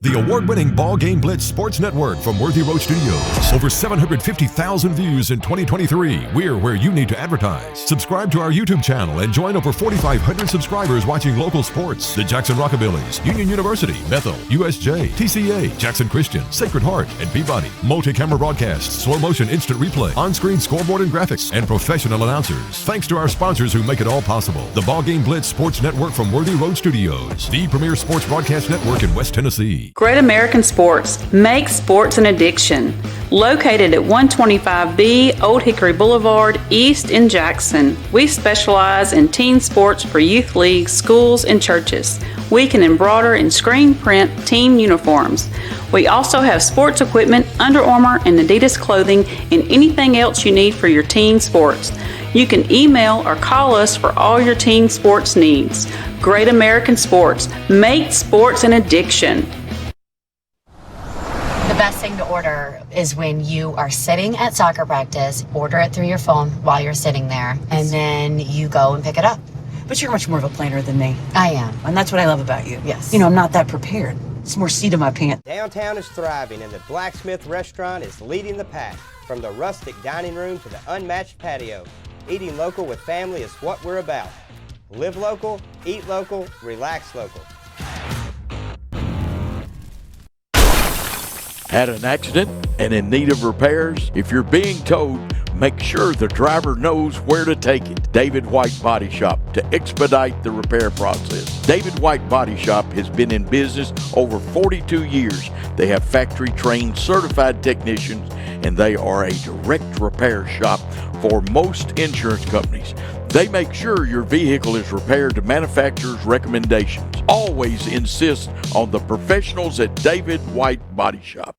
The award-winning BallGame Blitz Sports Network from Worthy Road Studios. Over 750,000 views in 2023. We're where you need to advertise. Subscribe to our YouTube channel and join over 4,500 subscribers watching local sports. The Jackson Rockabillys, Union University, Bethel, USJ, TCA, Jackson Christian, Sacred Heart, and Peabody. Multi-camera broadcasts, slow motion instant replay, on-screen scoreboard and graphics, and professional announcers. Thanks to our sponsors who make it all possible. The BallGame Blitz Sports Network from Worthy Road Studios. The premier sports broadcast network in West Tennessee. Great American Sports. Make sports an addiction. Located at 125B Old Hickory Boulevard, East in Jackson. We specialize in teen sports for youth leagues, schools, and churches. We can embroider and screen print team uniforms. We also have sports equipment, Under Armour and Adidas clothing, and anything else you need for your teen sports. You can email or call us for all your teen sports needs. Great American Sports. Make sports an addiction. The best thing to order is when you are sitting at soccer practice, order it through your phone while you're sitting there, and then you go and pick it up. But you're much more of a planner than me. I am. And that's what I love about you. Yes. You know, I'm not that prepared. It's more seat of my pants. Downtown is thriving, and the Blacksmith Restaurant is leading the pack. From the rustic dining room to the unmatched patio, eating local with family is what we're about. Live local, eat local, relax local. Had an accident and in need of repairs? If you're being towed, make sure the driver knows where to take it. David White Body Shop to expedite the repair process. David White Body Shop has been in business over 42 years. They have factory-trained certified technicians, and they are a direct repair shop for most insurance companies. They make sure your vehicle is repaired to manufacturer's recommendations. Always insist on the professionals at David White Body Shop.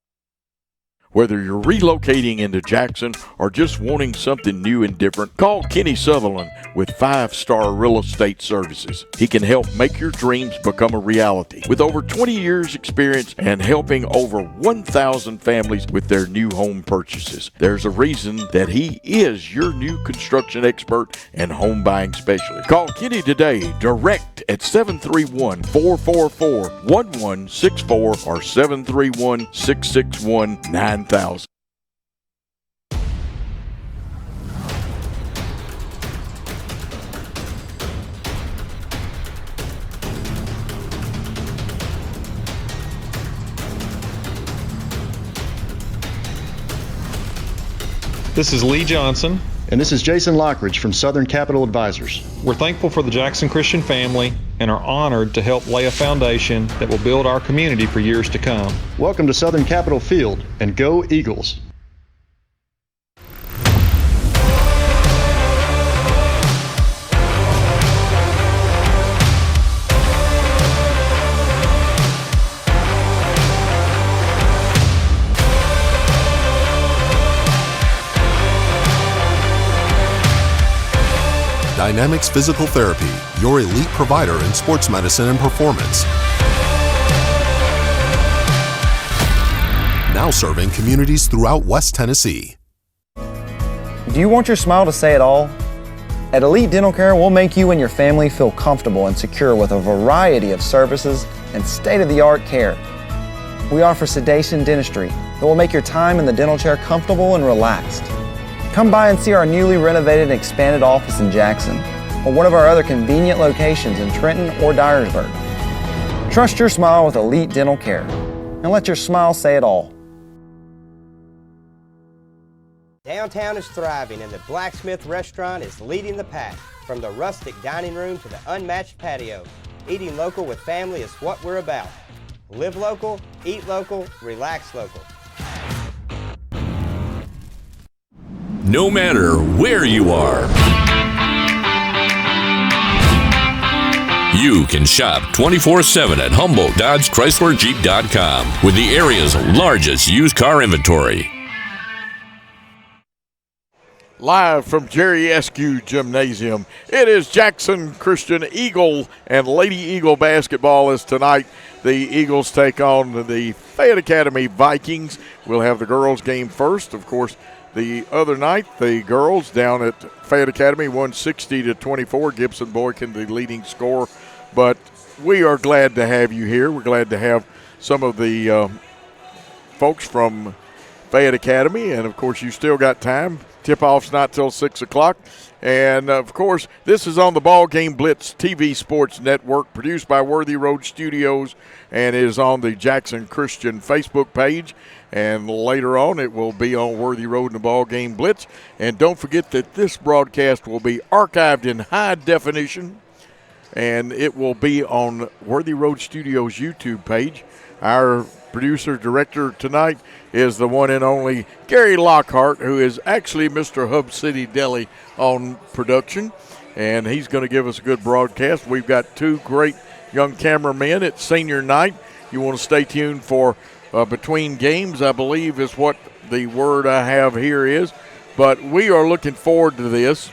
Whether you're relocating into Jackson or just wanting something new and different, call Kenny Sutherland with 5-Star Real Estate Services. He can help make your dreams become a reality. With over 20 years experience and helping over 1,000 families with their new home purchases, there's a reason that he is your new construction expert and home buying specialist. Call Kenny today, direct at 731-444-1164 or 731-661-9000. This is Lee Johnson. And this is Jason Lockridge from Southern Capital Advisors. We're thankful for the Jackson Christian family and are honored to help lay a foundation that will build our community for years to come. Welcome to Southern Capital Field, and go Eagles! Dynamics Physical Therapy, your elite provider in sports medicine and performance. Now serving communities throughout West Tennessee. Do you want your smile to say it all? At Elite Dental Care, we'll make you and your family feel comfortable and secure with a variety of services and state-of-the-art care. We offer sedation dentistry that will make your time in the dental chair comfortable and relaxed. Come by and see our newly renovated and expanded office in Jackson or one of our other convenient locations in Trenton or Dyersburg. Trust your smile with Elite Dental Care and let your smile say it all. Downtown is thriving, and the Blacksmith Restaurant is leading the pack. From the rustic dining room to the unmatched patio, eating local with family is what we're about. Live local, eat local, relax local. No matter where you are, you can shop 24/7 at HumboldtDodgeChryslerJeep.com with the area's largest used car inventory. Live from Jerry Askew Gymnasium, it is Jackson Christian Eagle and Lady Eagle basketball as tonight the Eagles take on the Fayette Academy Vikings. We'll have the girls game first. Of course, the other night, the girls down at Fayette Academy won 60-24. Gibson Boykin, the leading scorer. But we are glad to have you here. We're glad to have some of the folks from Fayette Academy, and of course you still got time. Tip-off's not till 6 o'clock. And, of course, this is on the BallGame Blitz TV Sports Network, produced by Worthy Road Studios, and is on the Jackson Christian Facebook page. And later on, it will be on Worthy Road and the BallGame Blitz. And don't forget that this broadcast will be archived in high definition, and it will be on Worthy Road Studios YouTube page. Our producer-director tonight is the one and only Gary Lockhart, who is actually Mr. Hub City Deli on production, and he's going to give us a good broadcast. We've got two great young cameramen at senior night. You want to stay tuned for between games, I believe is what the word I have here is, but we are looking forward to this.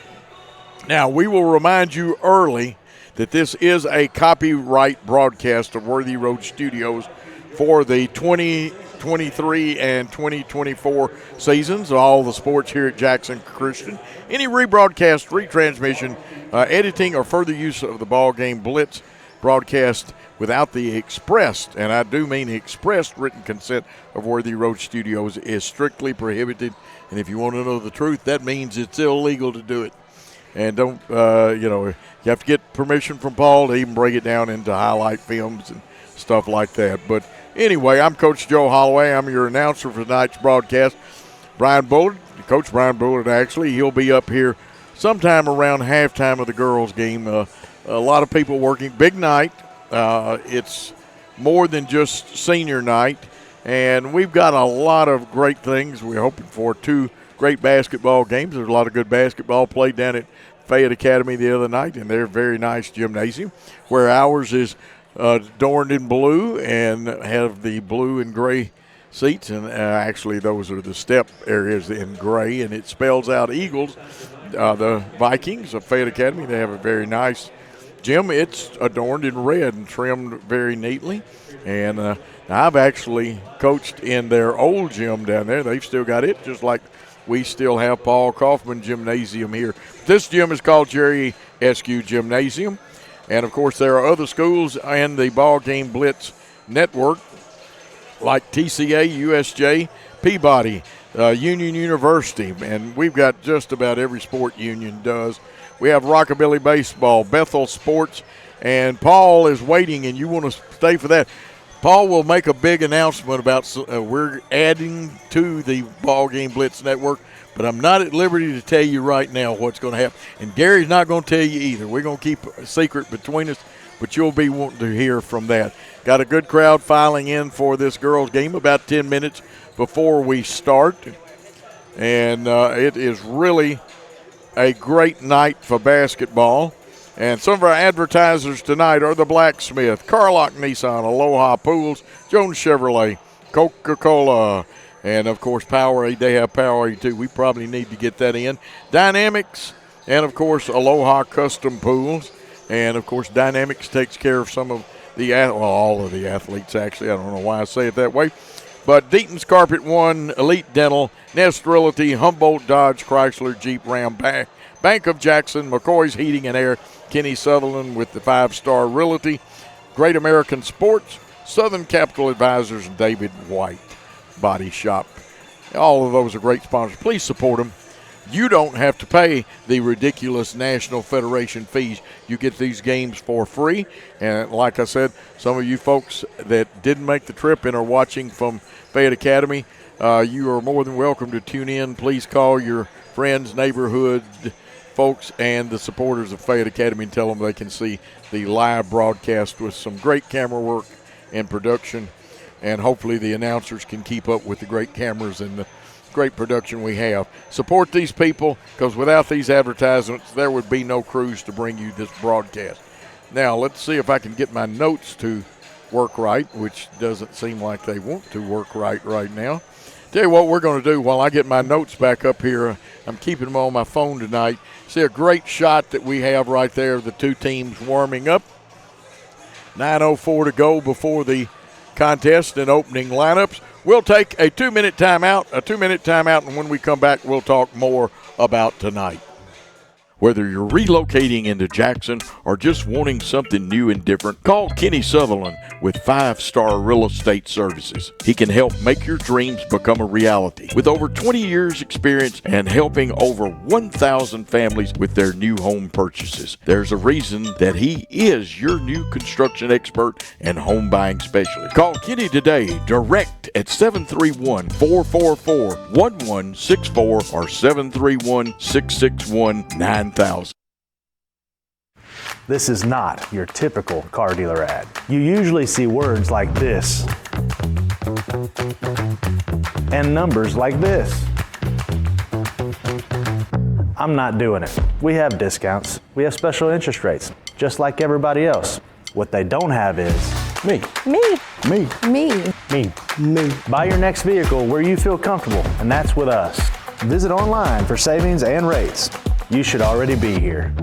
Now, we will remind you early that this is a copyright broadcast of Worthy Road Studios for the 2023 and 2024 seasons, all the sports here at Jackson Christian. Any rebroadcast, retransmission, editing, or further use of the BallGame Blitz broadcast without the expressed, and I do mean expressed, written consent of Worthy Road Studios is strictly prohibited. And if you want to know the truth, that means it's illegal to do it. And don't, you have to get permission from Paul to even break it down into highlight films and stuff like that. But anyway, I'm Coach Joe Holloway. I'm your announcer for tonight's broadcast. Brian Bullard, Coach Brian Bullard, actually, he'll be up here sometime around halftime of the girls' game. A lot of people working. Big night. It's more than just senior night, and we've got a lot of great things. We're hoping for two great basketball games. There's a lot of good basketball played down at Fayette Academy the other night in their very nice gymnasium, where ours is adorned in blue and have the blue and gray seats, and actually those are the step areas in gray, and it spells out Eagles. The Vikings of Fayette Academy, they have a very nice gym. It's adorned in red and trimmed very neatly, and I've actually coached in their old gym down there. They've still got it, just like we still have Paul Kaufman Gymnasium here. This gym is called Jerry Eskew Gymnasium. And, of course, there are other schools and the BallGame Blitz network like TCA, USJ, Peabody, Union University, and we've got just about every sport Union does. We have Rockabilly Baseball, Bethel Sports, and Paul is waiting, and you want to stay for that. Paul will make a big announcement about we're adding to the BallGame Blitz network, but I'm not at liberty to tell you right now what's going to happen. And Gary's not going to tell you either. We're going to keep a secret between us, but you'll be wanting to hear from that. Got a good crowd filing in for this girls' game about 10 minutes before we start. And it is really a great night for basketball. And some of our advertisers tonight are the Blacksmith, Carlock Nissan, Aloha Pools, Jones Chevrolet, Coca-Cola, and, of course, Powerade. They have Powerade, too. We probably need to get that in. Dynamics, and, of course, Aloha Custom Pools. And, of course, Dynamics takes care of some of the, all of the athletes, actually. I don't know why I say it that way. But Deaton's Carpet One, Elite Dental, Nest Realty, Humboldt Dodge, Chrysler, Jeep, Ram, Bank of Jackson, McCoy's Heating and Air, Kenny Sutherland with the 5-Star Realty, Great American Sports, Southern Capital Advisors, and David White Body Shop. All of those are great sponsors. Please support them. You don't have to pay the ridiculous National Federation fees. You get these games for free. And like I said, some of you folks that didn't make the trip and are watching from Fayette Academy, you are more than welcome to tune in. Please call your friends, neighborhood folks, and the supporters of Fayette Academy and tell them they can see the live broadcast with some great camera work and production. And hopefully the announcers can keep up with the great cameras and the great production we have. Support these people, because without these advertisements, there would be no crews to bring you this broadcast. Now, let's see if I can get my notes to work right, which doesn't seem like they want to work right now. Tell you what we're going to do while I get my notes back up here. I'm keeping them on my phone tonight. See a great shot that we have right there of the two teams warming up. 9:04 to go before the contest and opening lineups. We'll take a 2-minute timeout, and when we come back, we'll talk more about tonight. Whether you're relocating into Jackson or just wanting something new and different, call Kenny Sutherland with 5-Star Real Estate Services. He can help make your dreams become a reality. With over 20 years experience and helping over 1,000 families with their new home purchases, there's a reason that he is your new construction expert and home buying specialist. Call Kenny today, direct at 731-444-1164 or 731-661-9000. This is not your typical car dealer ad. You usually see words like this and numbers like this. I'm not doing it. We have discounts. We have special interest rates, just like everybody else. What they don't have is me. Me. Me. Me. Me. Me. Buy your next vehicle where you feel comfortable, and that's with us. Visit online for savings and rates. You should already be here.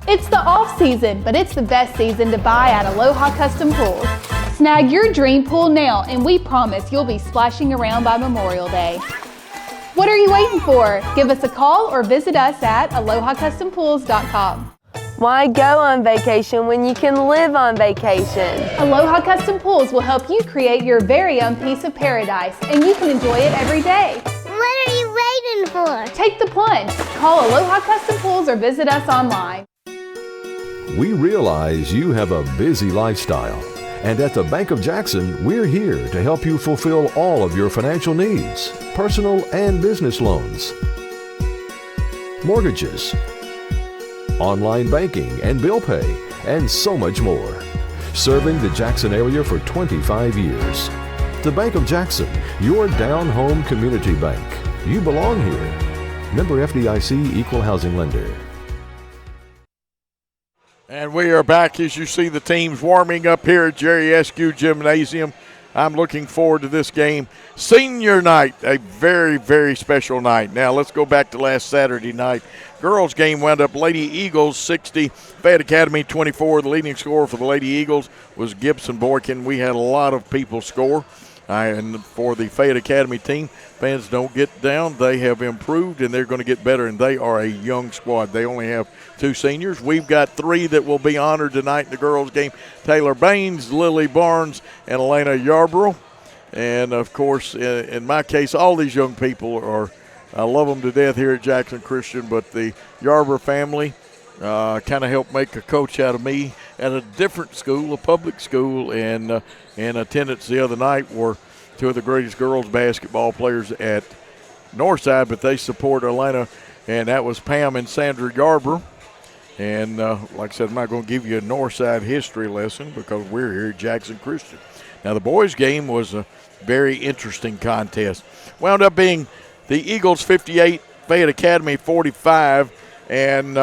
It's the off season, but it's the best season to buy at Aloha Custom Pools. Snag your dream pool now, and we promise you'll be splashing around by Memorial Day. What are you waiting for? Give us a call or visit us at AlohaCustomPools.com. Why go on vacation when you can live on vacation? Aloha Custom Pools will help you create your very own piece of paradise, and you can enjoy it every day. What are you waiting for? Take the plunge. Call Aloha Custom Pools or visit us online. We realize you have a busy lifestyle, and at the Bank of Jackson, we're here to help you fulfill all of your financial needs, personal and business loans, mortgages, online banking and bill pay, and so much more. Serving the Jackson area for 25 years. The Bank of Jackson, your down-home community bank. You belong here. Member FDIC, Equal Housing Lender. And we are back as you see the teams warming up here at Jerry Eskew Gymnasium. I'm looking forward to this game. Senior night, a very, very special night. Now let's go back to last Saturday night. Girls game wound up Lady Eagles 60, Fayette Academy 24. The leading scorer for the Lady Eagles was Gibson Boykin. We had a lot of people score. And for the Fayette Academy team, fans don't get down. They have improved, and they're going to get better, and they are a young squad. They only have 2 seniors. We've got 3 that will be honored tonight in the girls' game. Taylor Baines, Lily Barnes, and Elena Yarborough. And, of course, in my case, all these young people are – I love them to death here at Jackson Christian, but the Yarborough family kind of helped make a coach out of me at a different school, a public school, and in attendance the other night were 2 of the greatest girls basketball players at Northside, but they support Atlanta, and that was Pam and Sandra Yarborough. And like I said, I'm not going to give you a Northside history lesson because we're here at Jackson Christian. Now the boys' game was a very interesting contest. Wound up being the Eagles 58, Fayette Academy 45, and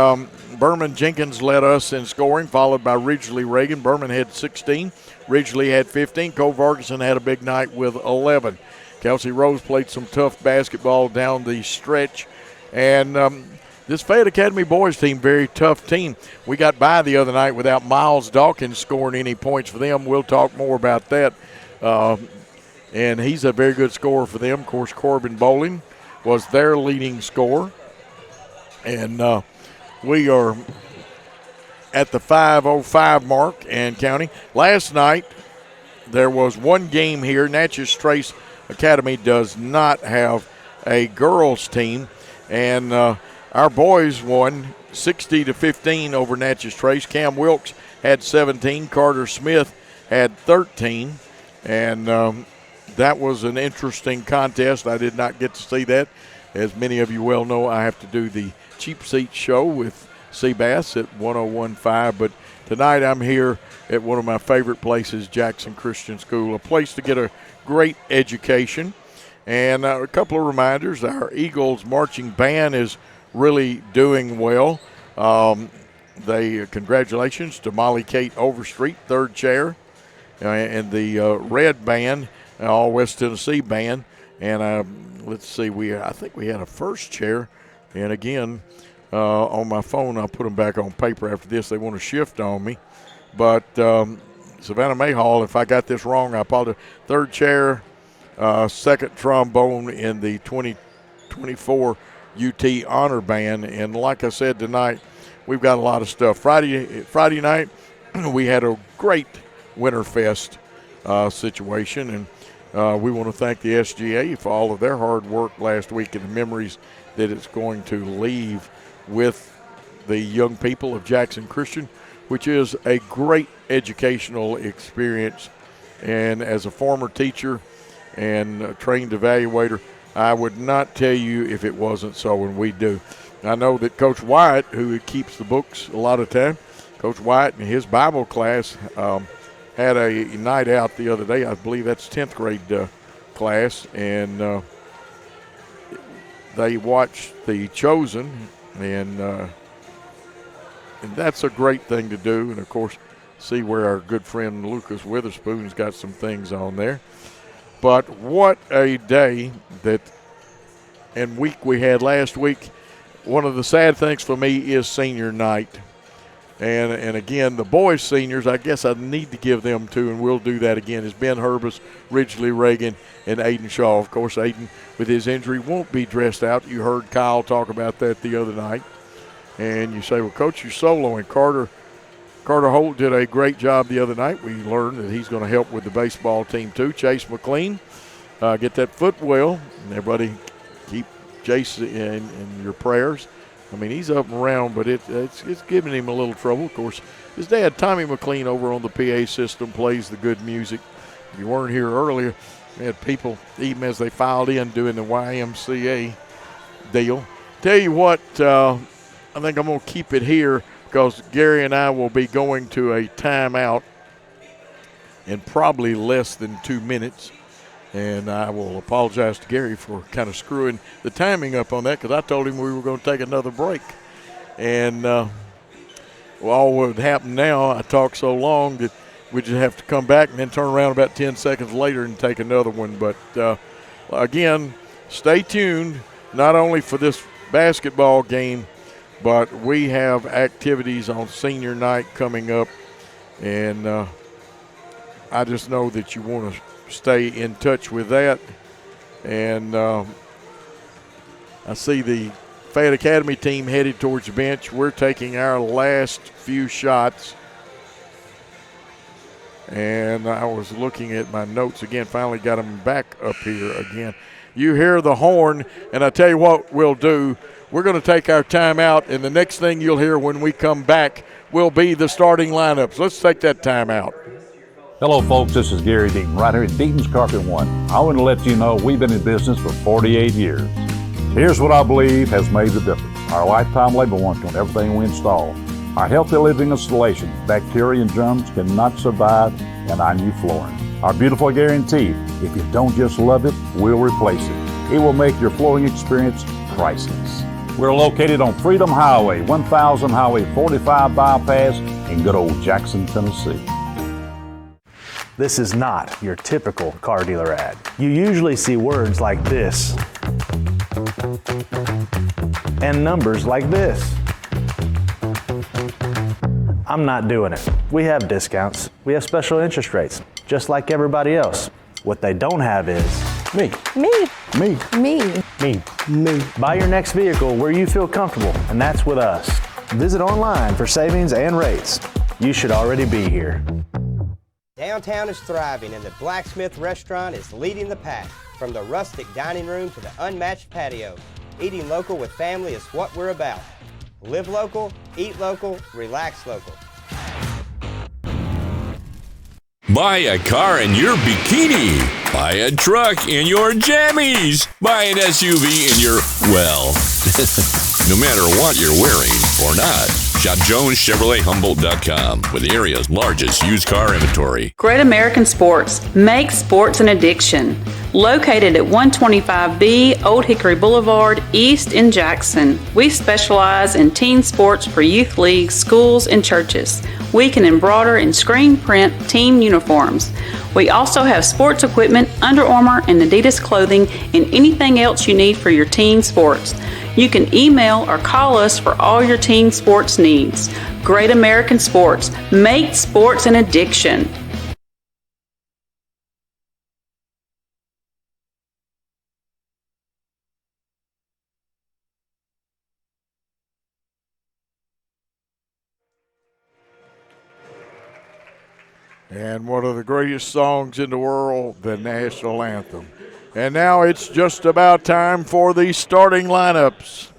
Berman Jenkins led us in scoring, followed by Ridgely Reagan. Berman had 16. Ridgely had 15. Cole Ferguson had a big night with 11. Kelsey Rose played some tough basketball down the stretch. And this Fayette Academy boys team, very tough team. We got by the other night without Miles Dawkins scoring any points for them. We'll talk more about that. And he's a very good scorer for them. Of course, Corbin Bowling was their leading scorer. And we are at the 5:05 mark and counting. Last night, there was one game here. Natchez Trace Academy does not have a girls team. And our boys won 60-15 over Natchez Trace. Cam Wilkes had 17. Carter Smith had 13. And that was an interesting contest. I did not get to see that. As many of you well know, I have to do the Cheap Seat Show with Seabass at 101.5. But tonight I'm here at one of my favorite places, Jackson Christian School, a place to get a great education. And a couple of reminders, our Eagles marching band is really doing well. Congratulations to Molly Kate Overstreet, 3rd chair, and the Red Band, All West Tennessee Band. And let's see, I think we had a 1st chair. And again, on my phone, I'll put them back on paper after this. They want to shift on me. But Savannah Mayhall, if I got this wrong, I apologize. 3rd chair, 2nd trombone in the 2024 UT Honor Band. And like I said tonight, we've got a lot of stuff. Friday night, we had a great Winterfest situation, and we want to thank the SGA for all of their hard work last week and the memories that it's going to leave with the young people of Jackson Christian, which is a great educational experience. And as a former teacher and a trained evaluator, I would not tell you if it wasn't so, and we do. I know that Coach Wyatt, who keeps the books a lot of time, Coach Wyatt in his Bible class had a night out the other day. I believe that's 10th grade class, and they watched The Chosen, and that's a great thing to do. And, of course, see where our good friend Lucas Witherspoon's got some things on there. But what a day and week we had last week. One of the sad things for me is senior night. And again, the boys' seniors, I guess I need to give them too, and we'll do that again, is Ben Herbis, Ridgely Reagan, and Aiden Shaw. Of course, Aiden, with his injury, won't be dressed out. You heard Kyle talk about that the other night. And you say, well, Coach, you're soloing. Carter Holt did a great job the other night. We learned that he's going to help with the baseball team too. Chase McLean, get that foot well. And everybody keep Chase in your prayers. I mean, he's up and around, but it's giving him a little trouble. Of course, his dad, Tommy McLean, over on the PA system, plays the good music. If you weren't here earlier, we had people, even as they filed in, doing the YMCA deal. Tell you what, I think I'm going to keep it here because Gary and I will be going to a timeout in probably less than 2 minutes. And I will apologize to Gary for kind of screwing the timing up on that because I told him we were going to take another break. And all what would happen now, I talked so long that we just have to come back and then turn around about 10 seconds later and take another one. But, again, stay tuned not only for this basketball game, but we have activities on senior night coming up. And I just know that you want to stay in touch with that. And I see the Fayette Academy team headed towards the bench. We're taking our last few shots. And I was looking at my notes again, finally got them back up here again. You hear the horn, and I tell you what we'll do. We're going to take our time out, and the next thing you'll hear when we come back will be the starting lineups. Let's take that time out. Hello, folks. This is Gary Deaton, right here at Deaton's Carpet One. I want to let you know we've been in business for 48 years. Here's what I believe has made the difference. Our lifetime labor warranty on everything we install. Our healthy living installation, bacteria and germs cannot survive in our new flooring. Our beautiful guarantee, if you don't just love it, we'll replace it. It will make your flooring experience priceless. We're located on Freedom Highway, 1000 Highway 45 bypass in good old Jackson, Tennessee. This is not your typical car dealer ad. You usually see words like this and numbers like this. I'm not doing it. We have discounts. We have special interest rates, just like everybody else. What they don't have is me. Me. Me. Me. Me. Me. Buy your next vehicle where you feel comfortable, and that's with us. Visit online for savings and rates. You should already be here. Downtown is thriving, and the Blacksmith Restaurant is leading the pack. From the rustic dining room to the unmatched patio, eating local with family is what we're about. Live local, eat local, relax local. Buy a car in your bikini. Buy a truck in your jammies. Buy an SUV in your, well, no matter what you're wearing or not. Shop JonesChevroletHumboldt.com with the area's largest used car inventory. Great American Sports. Make sports an addiction. Located at 125B Old Hickory Boulevard, East in Jackson. We specialize in teen sports for youth leagues, schools, and churches. We can embroider and screen print team uniforms. We also have sports equipment, Under Armour, and Adidas clothing, and anything else you need for your teen sports. You can email or call us for all your teen sports needs. Great American Sports. Make sports an addiction. And one of the greatest songs in the world, the national anthem. And now it's just about time for the starting lineups.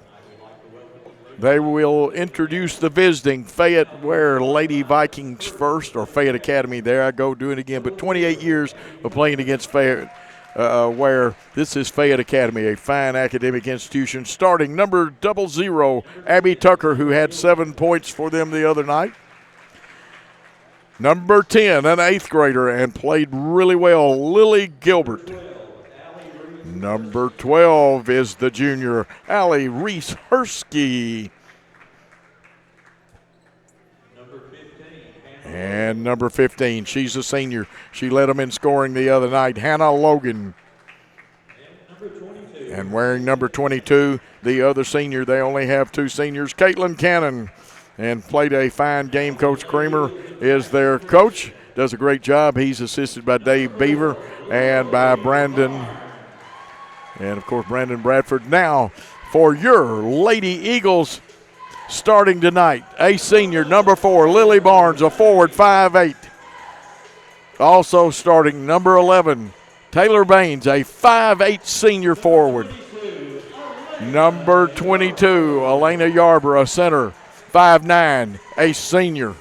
They will introduce the visiting Fayette Ware Lady Vikings first, or Fayette Academy. There I go doing it again. But 28 years of playing against Fayette Ware. This is Fayette Academy, a fine academic institution. Starting number 00, Abby Tucker, who had 7 points for them the other night. Number 10, an 8th grader, and played really well, Lily Gilbert. Number 12 is the junior, Allie Reese-Hursky. And number 15, she's a senior. She led them in scoring the other night, Hannah Logan. And wearing number 22, the other senior, they only have 2 seniors, Caitlin Cannon. And played a fine game. Coach Creamer is their coach. Does a great job. He's assisted by Dave Beaver and by Brandon. And, of course, Brandon Bradford. Now, for your Lady Eagles starting tonight, a senior, number 4, Lily Barnes, a forward, 5'8". Also starting, number 11, Taylor Baines, a 5'8" senior forward. Number 22, Elena Yarborough, a center, 5'9", a senior.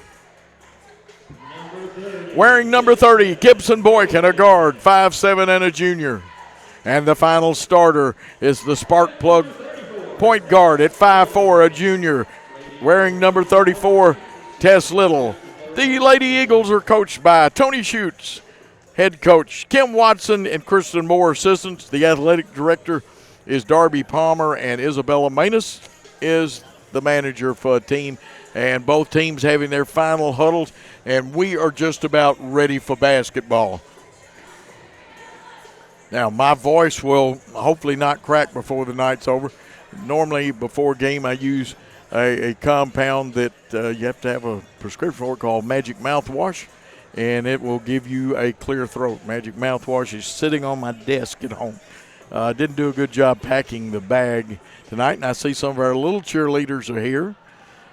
Wearing number 30, Gibson Boykin, a guard, 5'7", and a junior. And the final starter is the spark plug point guard at 5'4", a junior. Wearing number 34, Tess Little. The Lady Eagles are coached by Tony Schutz, head coach, Kim Watson and Kristen Moore, assistants. The athletic director is Darby Palmer, and Isabella Manus is the manager for a team. And both teams having their final huddles, and we are just about ready for basketball. Now, my voice will hopefully not crack before the night's over. Normally, before game, I use a compound that you have to have a prescription for called Magic Mouthwash, and it will give you a clear throat. Magic Mouthwash is sitting on my desk at home. Didn't do a good job packing the bag tonight, and I see some of our little cheerleaders are here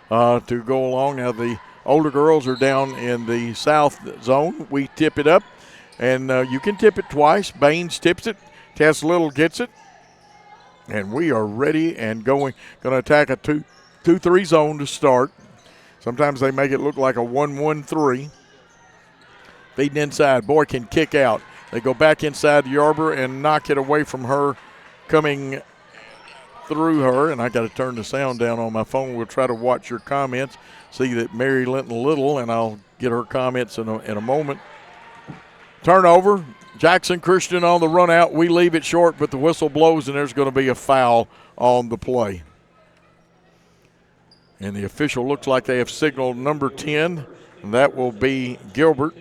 to go along. Now, the older girls are down in the south zone. We tip it up. And you can tip it twice. Baines tips it. Tess Little gets it. And we are ready and going. Going to attack a 2-3 zone to start. Sometimes they make it look like a 1-1-3. Feeding inside. Boy can kick out. They go back inside Yarborough and knock it away from her, coming through her. And I got to turn the sound down on my phone. We'll try to watch your comments. See that Mary Linton Little, and I'll get her comments in a moment. Turnover, Jackson Christian on the run out. We leave it short, but the whistle blows, and there's going to be a foul on the play. And the official looks like they have signaled number 10, and that will be Gilbert.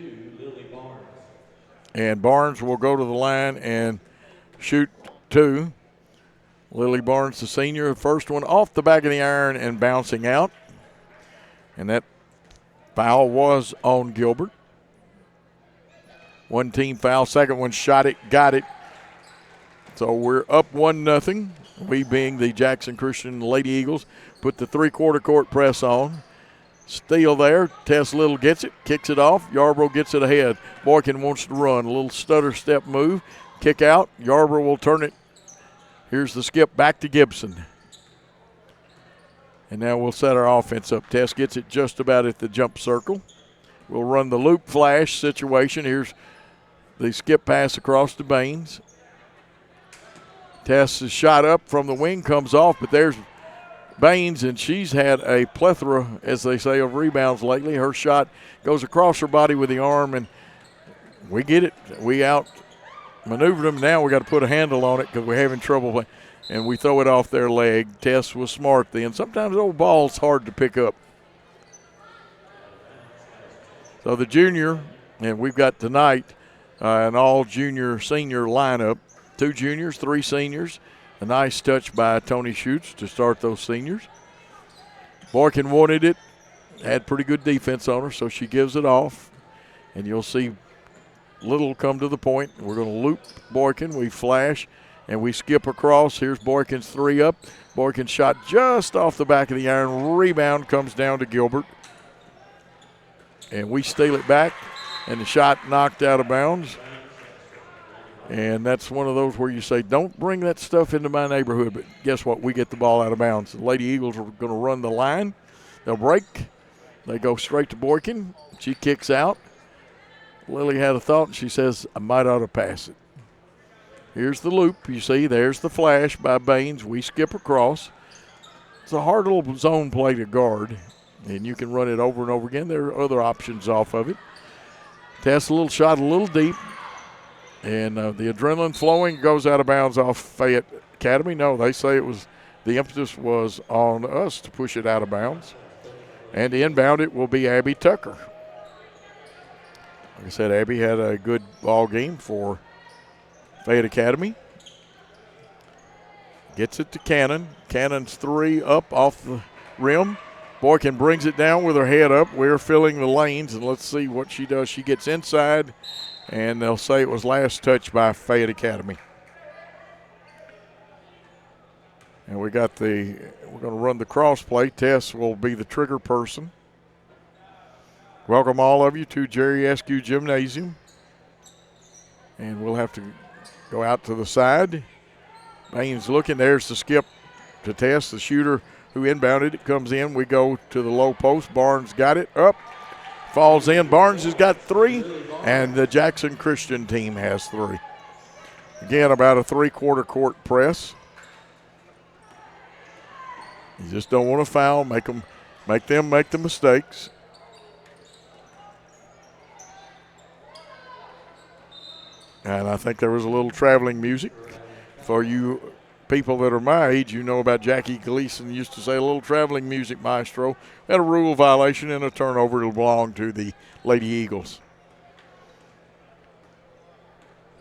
And Barnes will go to the line and shoot 2. Lily Barnes, the senior, the first one off the back of the iron and bouncing out. And that foul was on Gilbert. One team foul, second one shot it, got it. So we're up 1-0. We being the Jackson Christian Lady Eagles put the three-quarter court press on. Steal there. Tess Little gets it, kicks it off. Yarborough gets it ahead. Boykin wants to run. A little stutter step move. Kick out. Yarborough will turn it. Here's the skip back to Gibson. And now we'll set our offense up. Tess gets it just about at the jump circle. We'll run the loop flash situation. Here's the skip pass across to Baines. Tess is shot up from the wing, comes off, but there's Baines, and she's had a plethora, as they say, of rebounds lately. Her shot goes across her body with the arm, and we get it. We out-maneuvered them. Now we got to put a handle on it because we're having trouble, and we throw it off their leg. Tess was smart then. Sometimes old ball's hard to pick up. So the junior, and we've got tonight an all-junior-senior lineup. 2 juniors, 3 seniors. A nice touch by Tony Schutz to start those seniors. Boykin wanted it, had pretty good defense on her, so she gives it off. And you'll see Little come to the point. We're going to loop Boykin. We flash, and we skip across. Here's Boykin's 3 up. Boykin shot just off the back of the iron. Rebound comes down to Gilbert. And we steal it back. and the shot knocked out of bounds. And that's one of those where you say, don't bring that stuff into my neighborhood. But guess what? We get the ball out of bounds. The Lady Eagles are going to run the line. They'll break. They go straight to Boykin. She kicks out. Lily had a thought, and she says, I might ought to pass it. Here's the loop. You see, there's the flash by Baines. We skip across. It's a hard little zone play to guard, and you can run it over and over again. There are other options off of it. Test a little shot a little deep. And the adrenaline flowing, goes out of bounds off Fayette Academy. No, they say it was the emphasis was on us to push it out of bounds. And to inbound it will be Abby Tucker. Like I said, Abby had a good ball game for Fayette Academy. Gets it to Cannon. Cannon's three up off the rim. Boykin brings it down with her head up. We're filling the lanes, and let's see what she does. She gets inside. And they'll say it was last touched by Fayette Academy. And we're going to run the cross play. Tess will be the trigger person. Welcome all of you to Jerry Askew Gymnasium. And we'll have to go out to the side. Baines looking. There's the skip to Tess, the shooter who inbounded it. Comes in. We go to the low post. Barnes got it up. Falls in. Barnes has got three, and the Jackson Christian team has three. Again, about a three-quarter court press. You just don't want to foul, make them make the mistakes. And I think there was a little traveling music. For you people that are my age, you know about Jackie Gleason used to say a little traveling music maestro. We had a rule violation and a turnover. It'll belong to the Lady Eagles.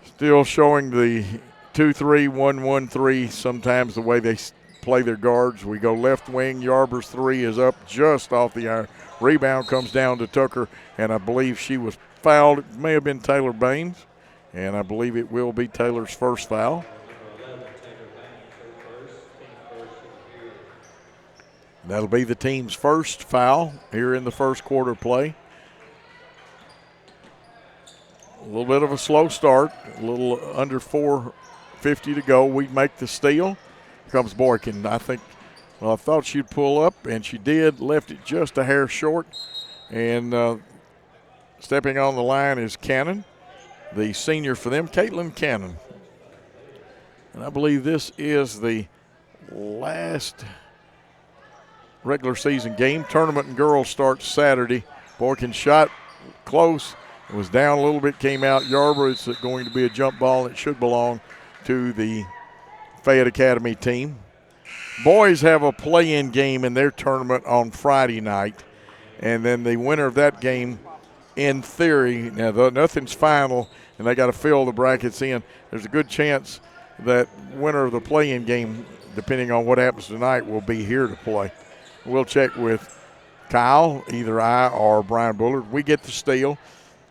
Still showing the 2-3, 1-1-3 sometimes the way they play their guards. We go left wing. Yarber's three is up just off the iron. Rebound comes down to Tucker, and I believe she was fouled. It may have been Taylor Baines, and I believe it will be Taylor's first foul. That'll be the team's first foul here in the first quarter play. A little bit of a slow start, a little under 4:50 to go. We make the steal. Here comes Boykin. I thought she'd pull up, and she did. Left it just a hair short. And stepping on the line is Cannon, the senior for them, Caitlin Cannon. And I believe this is the last regular season game. Tournament and girls starts Saturday. Boykin shot close. It was down a little bit, came out. Yarber, it's going to be a jump ball. It should belong to the Fayette Academy team. Boys have a play-in game in their tournament on Friday night. And then the winner of that game, in theory, now nothing's final, and they got to fill the brackets in. There's a good chance that winner of the play-in game, depending on what happens tonight, will be here to play. We'll check with Kyle, either I or Brian Bullard. We get the steal.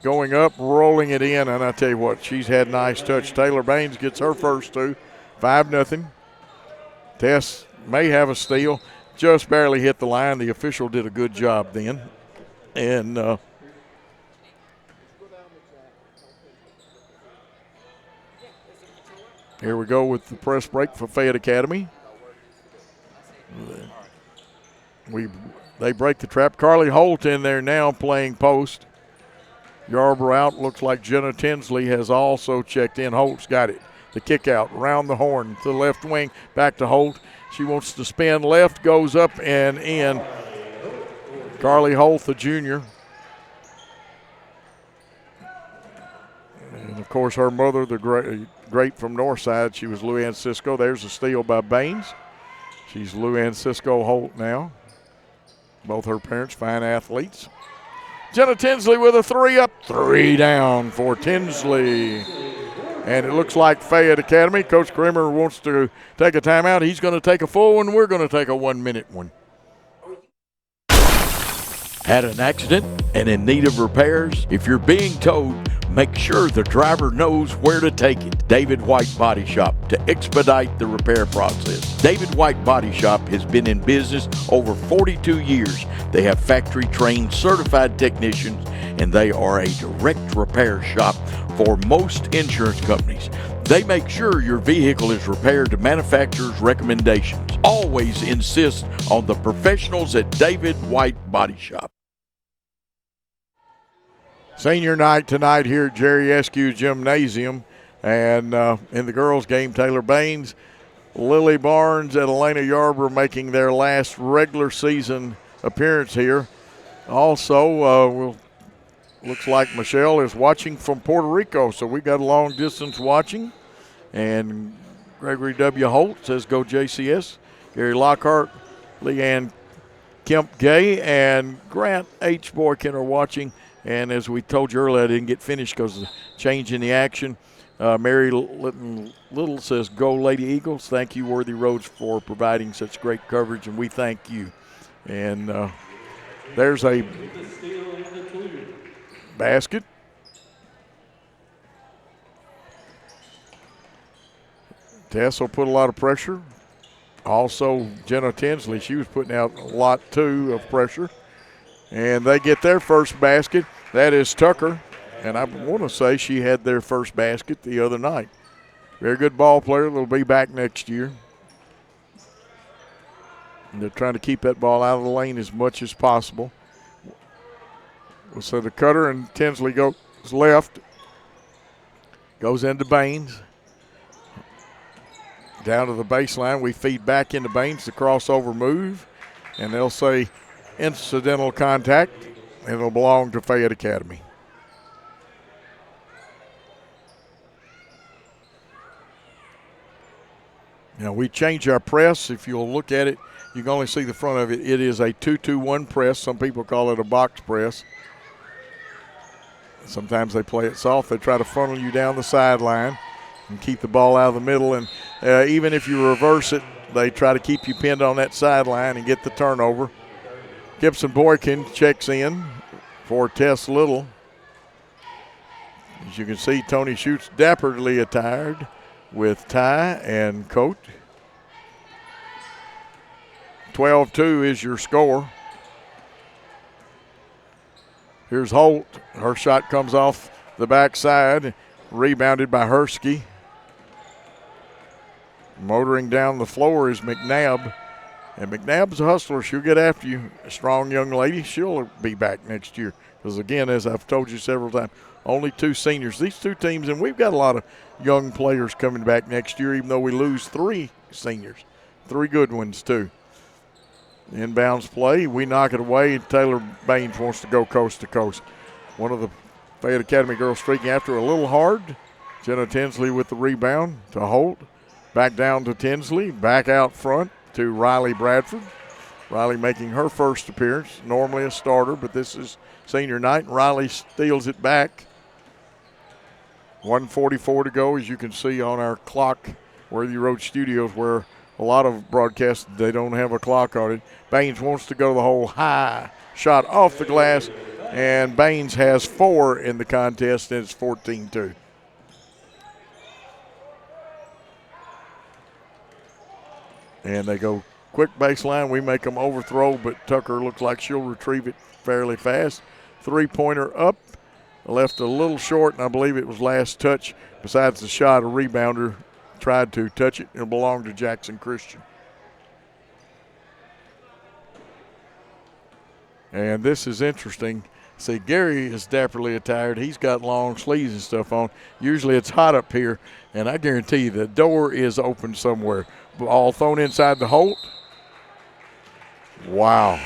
Going up, rolling it in, and I tell you what, she's had nice touch. Taylor Baines gets her first two, 5-0. Tess may have a steal, just barely hit the line. The official did a good job then. And here we go with the press break for Fayette Academy. They break the trap. Carly Holt in there now playing post. Yarber out. Looks like Jenna Tinsley has also checked in. Holt's got it. The kick out around the horn to the left wing. Back to Holt. She wants to spin left. Goes up and in. Carly Holt, the junior. And, of course, her mother, the great from Northside, she was Luann Cisco. There's a steal by Baines. She's Luann Cisco Holt now. Both her parents, fine athletes. Jenna Tinsley with a three up, three down for Tinsley. And it looks like Fayette Academy. Coach Kramer wants to take a timeout. He's going to take a full one. We're going to take a 1-minute one. Had an accident and in need of repairs? If you're being towed, make sure the driver knows where to take it. David White Body Shop to expedite the repair process. David White Body Shop has been in business over 42 years. They have factory-trained certified technicians and they are a direct repair shop for most insurance companies. They make sure your vehicle is repaired to manufacturer's recommendations. Always insist on the professionals at David White Body Shop. Senior night tonight here at Jerry Eskew Gymnasium. And in the girls' game, Taylor Baines, Lily Barnes, and Elena Yarborough making their last regular season appearance here. Also, looks like Michelle is watching from Puerto Rico, so we got a long distance watching. And Gregory W. Holt says go JCS. Gary Lockhart, Leanne Kemp Gay, and Grant H. Boykin are watching. And as we told you earlier, I didn't get finished because of the change in the action. Mary Little says, go Lady Eagles. Thank you, Worthy Roads, for providing such great coverage, and we thank you. And there's a basket. Tess will put a lot of pressure. Also, Jenna Tinsley, she was putting out a lot, too, of pressure. And they get their first basket. That is Tucker. And I want to say she had their first basket the other night. Very good ball player. They'll be back next year. And they're trying to keep that ball out of the lane as much as possible. So the cutter and Tinsley goes left. Goes into Baines. Down to the baseline. We feed back into Baines, the crossover move. And they'll say incidental contact. And it'll belong to Fayette Academy. Now, we change our press. If you'll look at it, you can only see the front of it. It is a 2-2-1 press. Some people call it a box press. Sometimes they play it soft. They try to funnel you down the sideline and keep the ball out of the middle. And even if you reverse it, they try to keep you pinned on that sideline and get the turnover. Gibson Boykin checks in for Tess Little. As you can see, Tony Schutz dapperly attired with tie and coat. 12-2 is your score. Here's Holt. Her shot comes off the backside, rebounded by Hursky. Motoring down the floor is McNabb. And McNabb's a hustler. She'll get after you. A strong young lady. She'll be back next year. Because, again, as I've told you several times, only two seniors. These two teams, and we've got a lot of young players coming back next year, even though we lose three seniors. Three good ones, too. Inbounds play. We knock it away. Taylor Baines wants to go coast to coast. One of the Fayette Academy girls streaking after a little hard. Jenna Tinsley with the rebound to Holt. Back down to Tinsley. Back out front to Riley Bradford. Riley making her first appearance. Normally a starter, but this is senior night. Riley steals it back. 1:44 to go, as you can see on our clock, Worthy Road Studios, where a lot of broadcasts, they don't have a clock on it. Baines wants to go the whole high shot off the glass, and Baines has 4 in the contest, and it's 14-2. And they go quick baseline. We make them overthrow, but Tucker looks like she'll retrieve it fairly fast. Three-pointer up, left a little short, and I believe it was last touch. Besides the shot, a rebounder tried to touch it. It belonged to Jackson Christian. And this is interesting. See, Gary is dapperly attired. He's got long sleeves and stuff on. Usually it's hot up here, and I guarantee you the door is open somewhere. Ball thrown inside the Holt. Wow.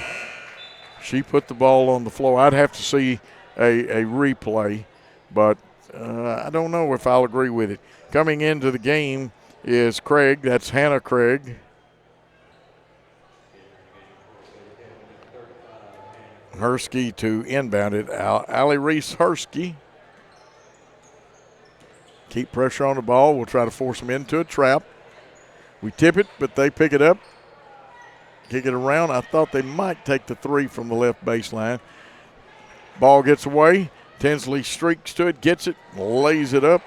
She put the ball on the floor. I'd have to see a replay, but I don't know if I'll agree with it. Coming into the game is Craig. That's Hannah Craig. Hursky to inbound it. Allie Reese Hursky. Keep pressure on the ball. We'll try to force them into a trap. We tip it, but they pick it up. Kick it around. I thought they might take the three from the left baseline. Ball gets away. Tinsley streaks to it, gets it, lays it up.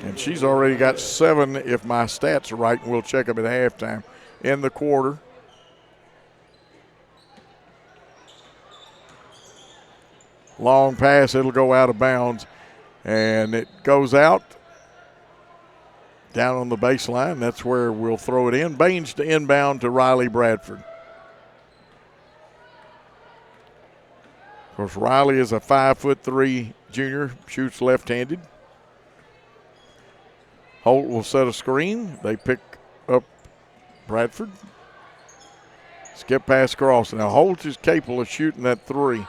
And she's already got 7, if my stats are right, and we'll check them at halftime in the quarter. Long pass, it'll go out of bounds. And it goes out down on the baseline. That's where we'll throw it in. Baines to inbound to Riley Bradford. Of course, Riley is a 5'3" junior, shoots left-handed. Holt will set a screen. They pick up Bradford. Skip pass across. Now, Holt is capable of shooting that three.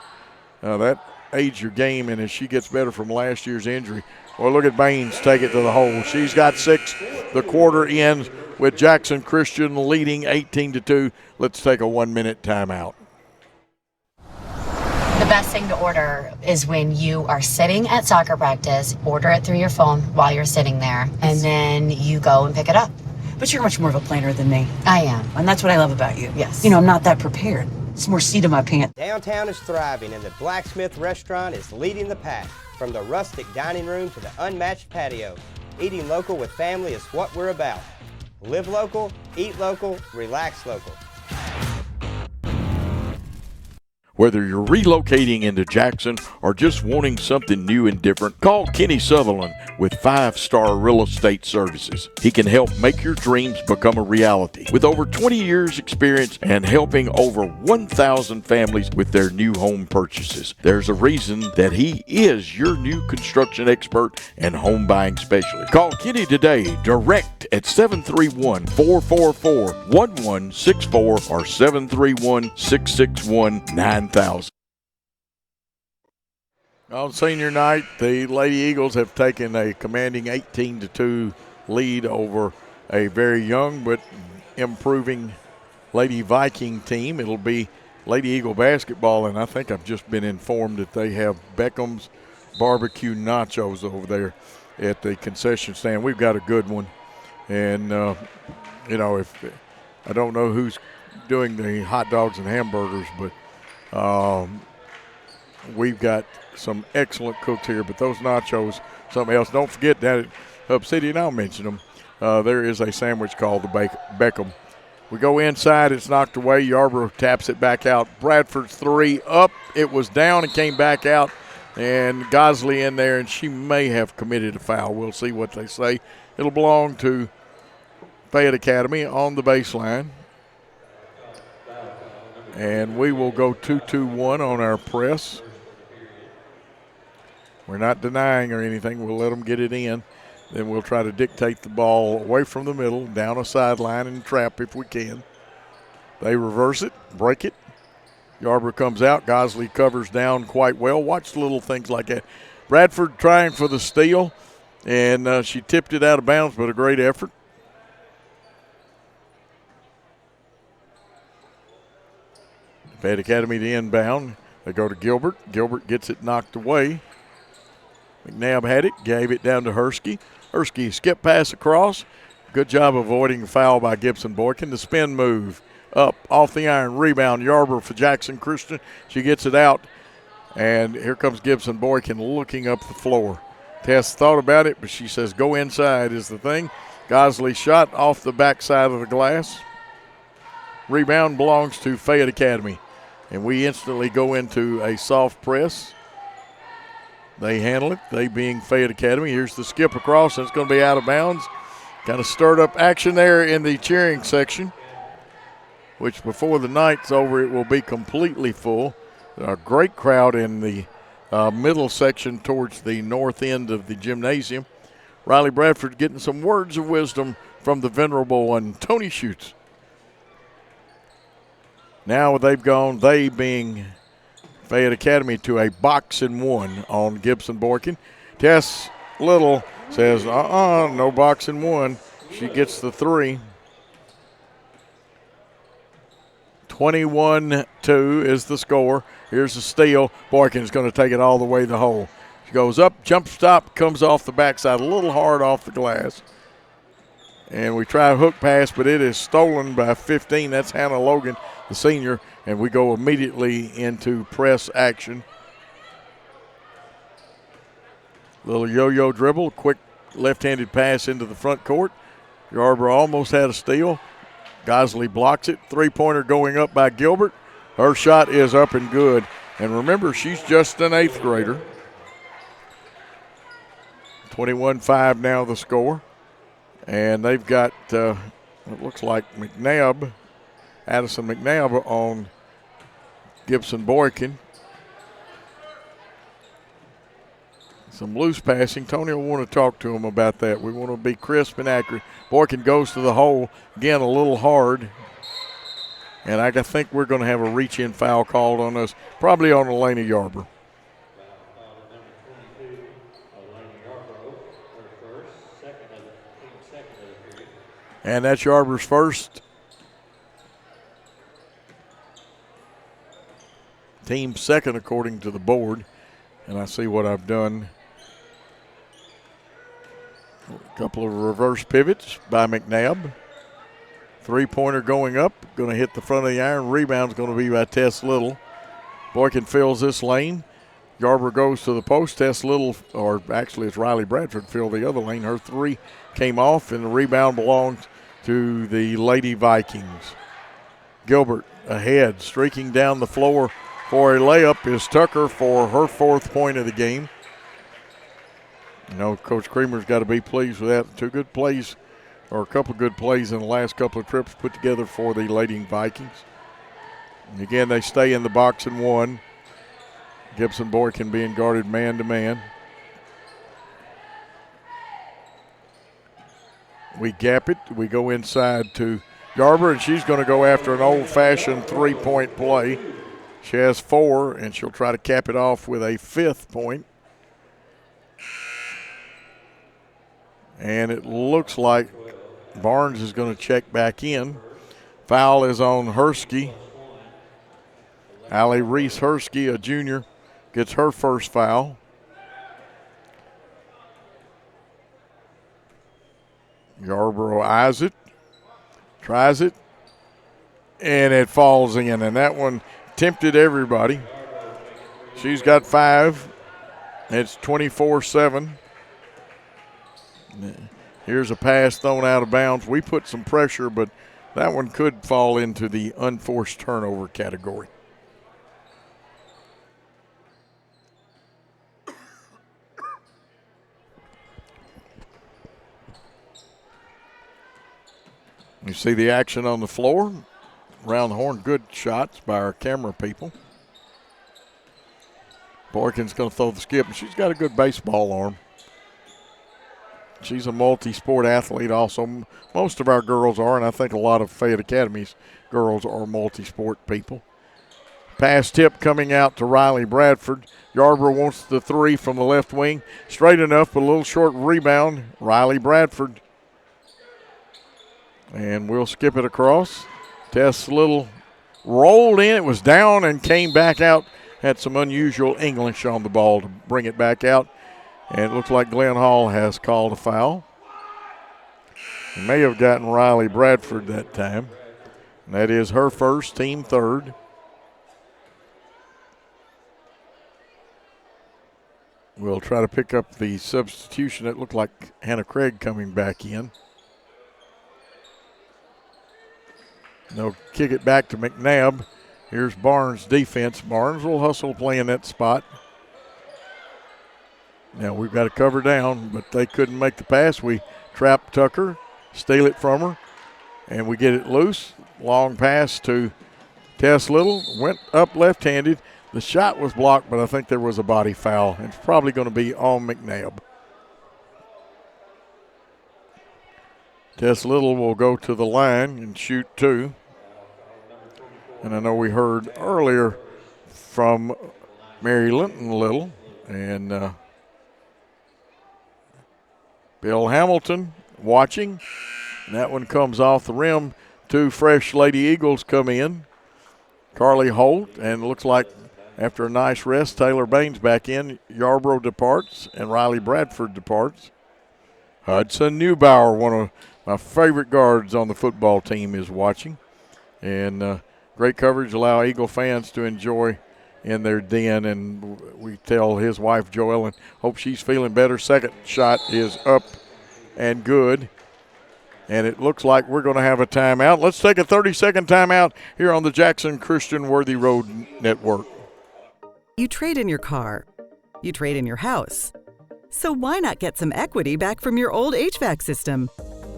That aids your game, and as she gets better from last year's injury. Well, look at Baines take it to the hole. She's got 6. The quarter ends with Jackson Christian leading 18-2. Let's take a 1-minute timeout. The best thing to order is when you are sitting at soccer practice, order it through your phone while you're sitting there, and then you go and pick it up. But you're much more of a planner than me. I am. And that's what I love about you. Yes. You know, I'm not that prepared. It's more seat in my pants. Downtown is thriving, and the Blacksmith Restaurant is leading the pack. From the rustic dining room to the unmatched patio, eating local with family is what we're about. Live local, eat local, relax local. Whether you're relocating into Jackson or just wanting something new and different, call Kenny Sutherland with 5-Star Real Estate Services. He can help make your dreams become a reality. With over 20 years experience and helping over 1,000 families with their new home purchases, there's a reason that he is your new construction expert and home buying specialist. Call Kenny today, direct at 731-444-1164 or 731-661-9000. On senior night, the Lady Eagles have taken a commanding 18-2 lead over a very young but improving Lady Viking team. It'll be Lady Eagle basketball, and I think I've just been informed that they have Beckham's barbecue nachos over there at the concession stand. We've got a good one, and if I don't know who's doing the hot dogs and hamburgers, but we've got some excellent cooks here, but those nachos, something else. Don't forget that at Hub City, and I'll mention them, there is a sandwich called the Beckham. We go inside, it's knocked away. Yarborough taps it back out. Bradford's three up. It was down and came back out, and Gosley in there, and she may have committed a foul. We'll see what they say. It'll belong to Fayette Academy on the baseline. And we will go 2-2-1 on our press. We're not denying or anything. We'll let them get it in. Then we'll try to dictate the ball away from the middle, down a sideline and trap if we can. They reverse it, break it. Yarborough comes out. Gosley covers down quite well. Watch little things like that. Bradford trying for the steal, and she tipped it out of bounds, but a great effort. Fayette Academy to inbound. They go to Gilbert. Gilbert gets it knocked away. McNabb had it, gave it down to Hursky. Hursky skip pass across. Good job avoiding a foul by Gibson Boykin. The spin move up off the iron. Rebound Yarborough for Jackson Christian. She gets it out. And here comes Gibson Boykin looking up the floor. Tess thought about it, but she says go inside is the thing. Gosley shot off the backside of the glass. Rebound belongs to Fayette Academy. And we instantly go into a soft press. They handle it, they being Fayette Academy. Here's the skip across, and it's going to be out of bounds. Kind of stirred up action there in the cheering section, which before the night's over, it will be completely full. A great crowd in the middle section towards the north end of the gymnasium. Riley Bradford getting some words of wisdom from the venerable one, Tony Schutz. Now they've gone, they being Fayette Academy, to a box and one on Gibson Boykin. Tess Little says, no box and one. She gets the three. 21-2 is the score. Here's the steal. Boykin's going to take it all the way to the hole. She goes up, jump stop, comes off the backside, a little hard off the glass. And we try a hook pass, but it is stolen by 15. That's Hannah Logan, the senior, and we go immediately into press action. Little yo-yo dribble, quick left-handed pass into the front court. Yarborough almost had a steal. Gosley blocks it. Three-pointer going up by Gilbert. Her shot is up and good. And remember, she's just an 8th grader. 21-5 now the score. And they've got, it looks like Addison McNabb on Gibson Boykin. Some loose passing. Tony will want to talk to him about that. We want to be crisp and accurate. Boykin goes to the hole. Again, a little hard. And I think we're going to have a reach-in foul called on us, probably on Elena Yarbrough. And that's Yarbrough's first. Team second according to the board. And I see what I've done. A couple of reverse pivots by McNabb. Three-pointer going up, going to hit the front of the iron. Rebound's going to be by Tess Little. Boykin fills this lane. Yarbrough goes to the post. Tess Little, or actually it's Riley Bradford, filled the other lane. Her three came off, and the rebound belongs to the Lady Vikings. Gilbert ahead, streaking down the floor for a layup is Tucker for her 4th point of the game. You know, Coach Creamer's got to be pleased with that. Two good plays, or a couple good plays in the last couple of trips put together for the Lady Vikings. And again, they stay in the box and one. Gibson Boykin being guarded man-to-man. We gap it. We go inside to Yarbrough, and she's going to go after an old-fashioned three-point play. She has 4, and she'll try to cap it off with a 5th point. And it looks like Barnes is going to check back in. Foul is on Hursky. Allie Reese Hursky, a junior, gets her first foul. Yarbrough eyes it, tries it, and it falls in. And that one tempted everybody. She's got 5. It's 24-7. Here's a pass thrown out of bounds. We put some pressure, but that one could fall into the unforced turnover category. You see the action on the floor. Around the horn, good shots by our camera people. Boykin's going to throw the skip, and she's got a good baseball arm. She's a multi-sport athlete also. Most of our girls are, and I think a lot of Fayette Academy's girls are multi-sport people. Pass tip coming out to Riley Bradford. Yarbrough wants the 3 from the left wing. Straight enough, but a little short rebound. Riley Bradford. And we'll skip it across. Tess Little rolled in. It was down and came back out. Had some unusual English on the ball to bring it back out. And it looks like Glenn Hall has called a foul. He may have gotten Riley Bradford that time. And that is her first, team 3rd. We'll try to pick up the substitution. It looked like Hannah Craig coming back in. They'll kick it back to McNabb. Here's Barnes' defense. Barnes will hustle playing that spot. Now we've got to cover down, but they couldn't make the pass. We trap Tucker, steal it from her, and we get it loose. Long pass to Tess Little. Went up left-handed. The shot was blocked, but I think there was a body foul. It's probably going to be on McNabb. Tess Little will go to the line and shoot 2. And I know we heard earlier from Mary Linton Little and Bill Hamilton watching. And that one comes off the rim. 2 fresh Lady Eagles come in. Carly Holt, and it looks like after a nice rest, Taylor Baines back in. Yarbrough departs, and Riley Bradford departs. Hudson Neubauer, one of my favorite guards on the football team, is watching. And great coverage, allow Eagle fans to enjoy in their den. And we tell his wife, Joellen, hope she's feeling better. Second shot is up and good. And it looks like we're going to have a timeout. Let's take a 30-second timeout here on the Jackson Christian Worthy Road Network. You trade in your car. You trade in your house. So why not get some equity back from your old HVAC system?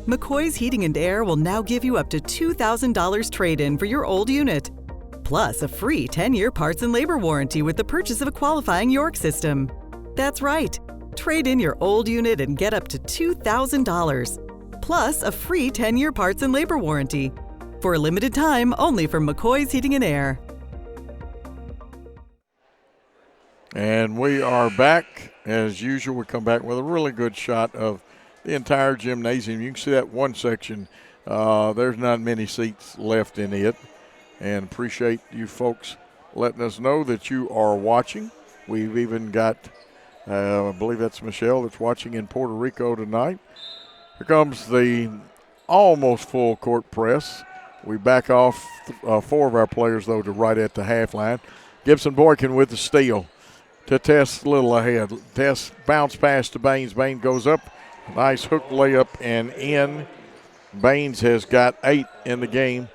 McCoy's Heating and Air will now give you up to $2,000 trade-in for your old unit, plus a free 10-year parts and labor warranty with the purchase of a qualifying York system. That's right. Trade in your old unit and get up to $2,000, plus a free 10-year parts and labor warranty. For a limited time, only from McCoy's Heating and Air. And we are back. As usual, we come back with a really good shot of the entire gymnasium. You can see that one section. There's not many seats left in it. And appreciate you folks letting us know that you are watching. We've even got, I believe that's Michelle that's watching in Puerto Rico tonight. Here comes the almost full court press. We back off 4 of our players, though, to right at the half line. Gibson Boykin with the steal to Tess Little ahead. Tess bounce pass to Baines. Baines goes up. Nice hook layup and in. Baines has got 8 in the game.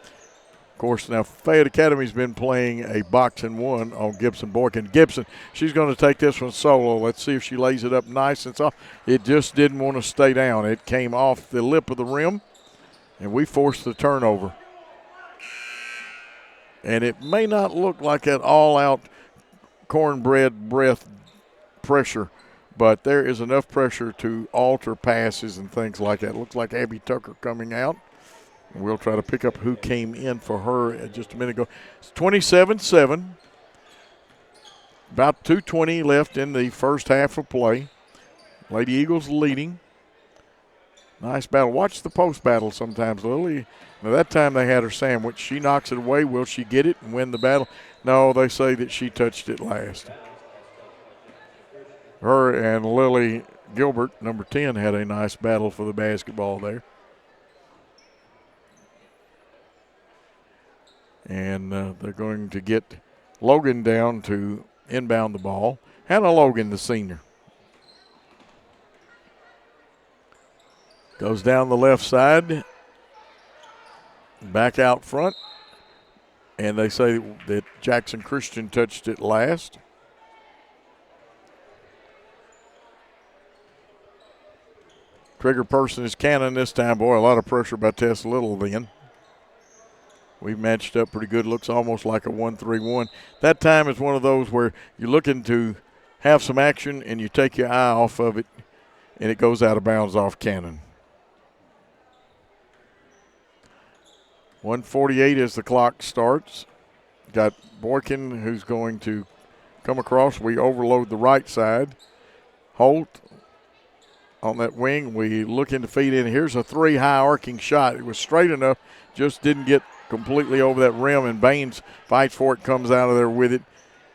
Of course, now Fayette Academy's been playing a box and one on Gibson Boykin. Gibson, she's going to take this one solo. Let's see if she lays it up nice and soft. It just didn't want to stay down. It came off the lip of the rim, and we forced the turnover. And it may not look like an all-out cornbread breath pressure, but there is enough pressure to alter passes and things like that. It looks like Abby Tucker coming out. We'll try to pick up who came in for her just a minute ago. It's 27-7. About 2:20 left in the first half of play. Lady Eagles leading. Nice battle. Watch the post battle sometimes, Lily. Now that time they had her sandwich. She knocks it away. Will she get it and win the battle? No, they say that she touched it last. Her and Lily Gilbert, number 10, had a nice battle for the basketball there. And they're going to get Logan down to inbound the ball. Hannah Logan, the senior. Goes down the left side. Back out front. And they say that Jackson Christian touched it last. Trigger person is Cannon this time. Boy, a lot of pressure by Tess Little then. We've matched up pretty good. Looks almost like a 1-3-1. That time is one of those where you're looking to have some action and you take your eye off of it and it goes out of bounds off Cannon. 1:48 as the clock starts. Got Boykin who's going to come across. We overload the right side. Holt on that wing. We looking to feed in. Here's a 3 high arcing shot. It was straight enough, just didn't get completely over that rim, and Baines fights for it, comes out of there with it.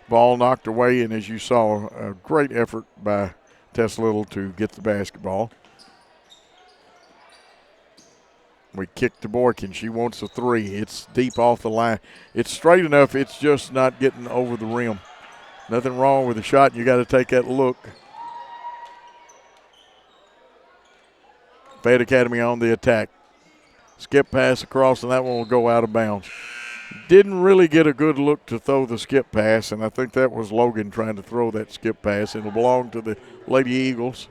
Ball knocked away, and as you saw, a great effort by Tess Little to get the basketball. We kick to Boykin. She wants a 3. It's deep off the line. It's straight enough. It's just not getting over the rim. Nothing wrong with the shot. You got to take that look. Fayette Academy on the attack. Skip pass across, and that one will go out of bounds. Didn't really get a good look to throw the skip pass, and I think that was Logan trying to throw that skip pass. It'll belong to the Lady Eagles.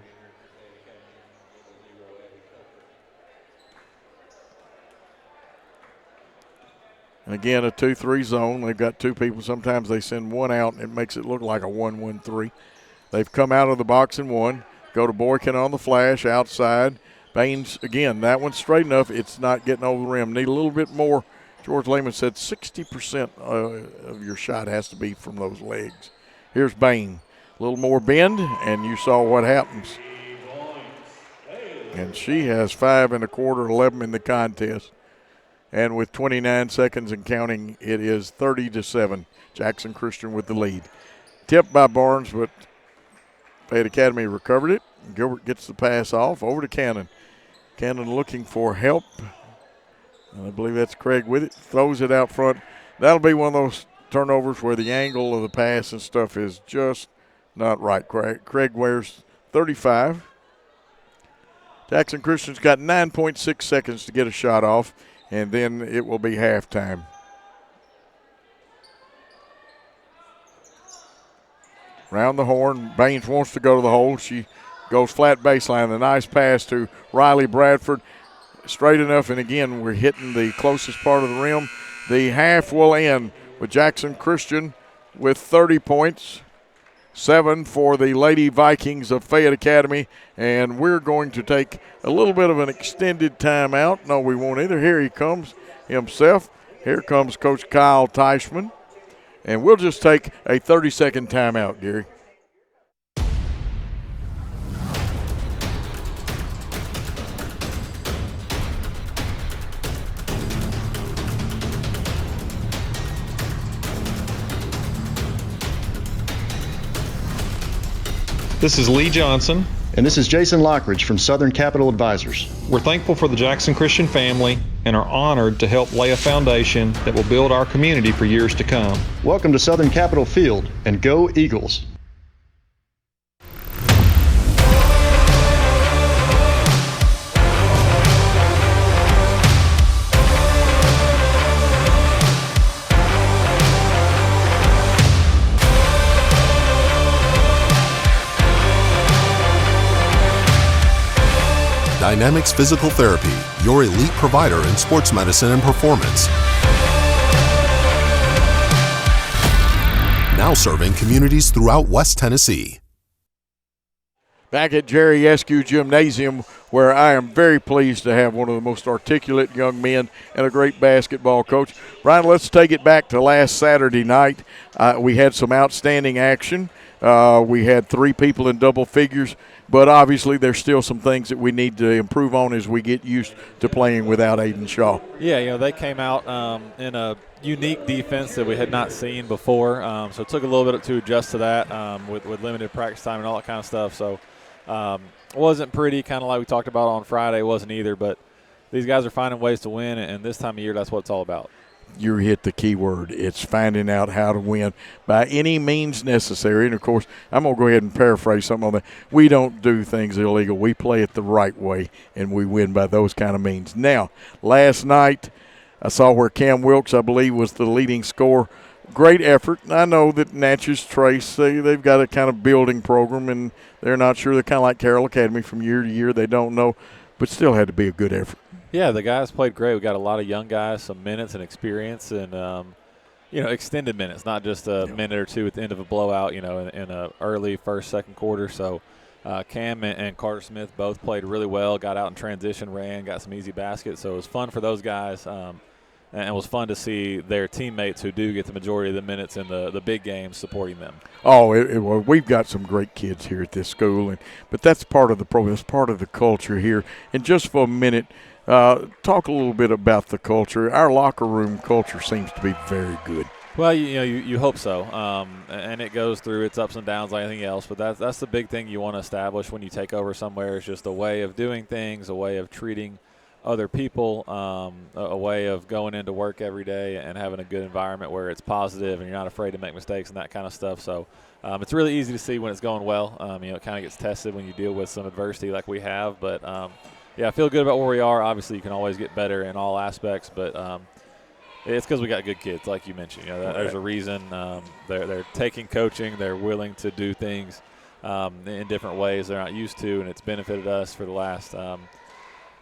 And again, a 2-3 zone. They've got 2 people. Sometimes they send one out, and it makes it look like a 1-1-3. They've come out of the box and one. Go to Boykin on the flash, outside. Baines, again, that one's straight enough. It's not getting over the rim. Need a little bit more. George Lehman said 60% of your shot has to be from those legs. Here's Bain. A little more bend, and you saw what happens. And she has 5 1/4, 11 in the contest. And with 29 seconds and counting, it is 30-7. Jackson Christian with the lead. Tipped by Barnes, but Fayette Academy recovered it. Gilbert gets the pass off over to Cannon. Cannon looking for help. And I believe that's Craig with it. Throws it out front. That'll be one of those turnovers where the angle of the pass and stuff is just not right. Craig wears 35. Jackson Christian's got 9.6 seconds to get a shot off, and then it will be halftime. Round the horn. Baines wants to go to the hole. She goes flat baseline. A nice pass to Riley Bradford. Straight enough, and again, we're hitting the closest part of the rim. The half will end with Jackson Christian with 30 points, 7 for the Lady Vikings of Fayette Academy, and we're going to take a little bit of an extended timeout. No, we won't either. Here he comes himself. Here comes Coach Kyle Teichman, and we'll just take a 30-second timeout, Gary. This is Lee Johnson. And this is Jason Lockridge from Southern Capital Advisors. We're thankful for the Jackson Christian family and are honored to help lay a foundation that will build our community for years to come. Welcome to Southern Capital Field, and go Eagles. Dynamics Physical Therapy, your elite provider in sports medicine and performance. Now serving communities throughout West Tennessee. Back at Jerry Eskew Gymnasium, where I am very pleased to have one of the most articulate young men and a great basketball coach. Brian, let's take it back to last Saturday night. We had some outstanding action. We had 3 people in double figures, but obviously there's still some things that we need to improve on as we get used to playing without Aiden Shaw. Yeah, they came out in a unique defense that we had not seen before, so it took a little bit to adjust to that with limited practice time and all that kind of stuff. So it wasn't pretty, kind of like we talked about on Friday. It wasn't either, but these guys are finding ways to win, and this time of year that's what it's all about. You hit the key word. It's finding out how to win by any means necessary. And, of course, I'm going to go ahead and paraphrase something on that. We don't do things illegal. We play it the right way, and we win by those kind of means. Now, last night I saw where Cam Wilkes, I believe, was the leading scorer. Great effort. I know that Natchez Trace, they've got a kind of building program, and they're not sure. They're kind of like Carroll Academy from year to year. They don't know, but still had to be a good effort. Yeah, the guys played great. We got a lot of young guys, some minutes and experience, and extended minutes, not just a minute or two at the end of a blowout. In a early first, second quarter. So Cam and Carter Smith both played really well. Got out in transition, ran, got some easy baskets. So it was fun for those guys, and it was fun to see their teammates who do get the majority of the minutes in the big games supporting them. Oh, well, we've got some great kids here at this school, but that's part of the program. It's part of the culture here. And just for a minute. Talk a little bit about the culture. Our locker room culture seems to be very good. Well, you hope so, and it goes through its ups and downs like anything else. But that's the big thing you want to establish when you take over somewhere. Is just a way of doing things, a way of treating other people, a way of going into work every day and having a good environment where it's positive and you're not afraid to make mistakes and that kind of stuff. So it's really easy to see when it's going well. It kind of gets tested when you deal with some adversity like we have, but. Yeah, I feel good about where we are. Obviously, you can always get better in all aspects, but it's because we got good kids, like you mentioned. There's a reason they're taking coaching. They're willing to do things in different ways they're not used to, and it's benefited us for the last,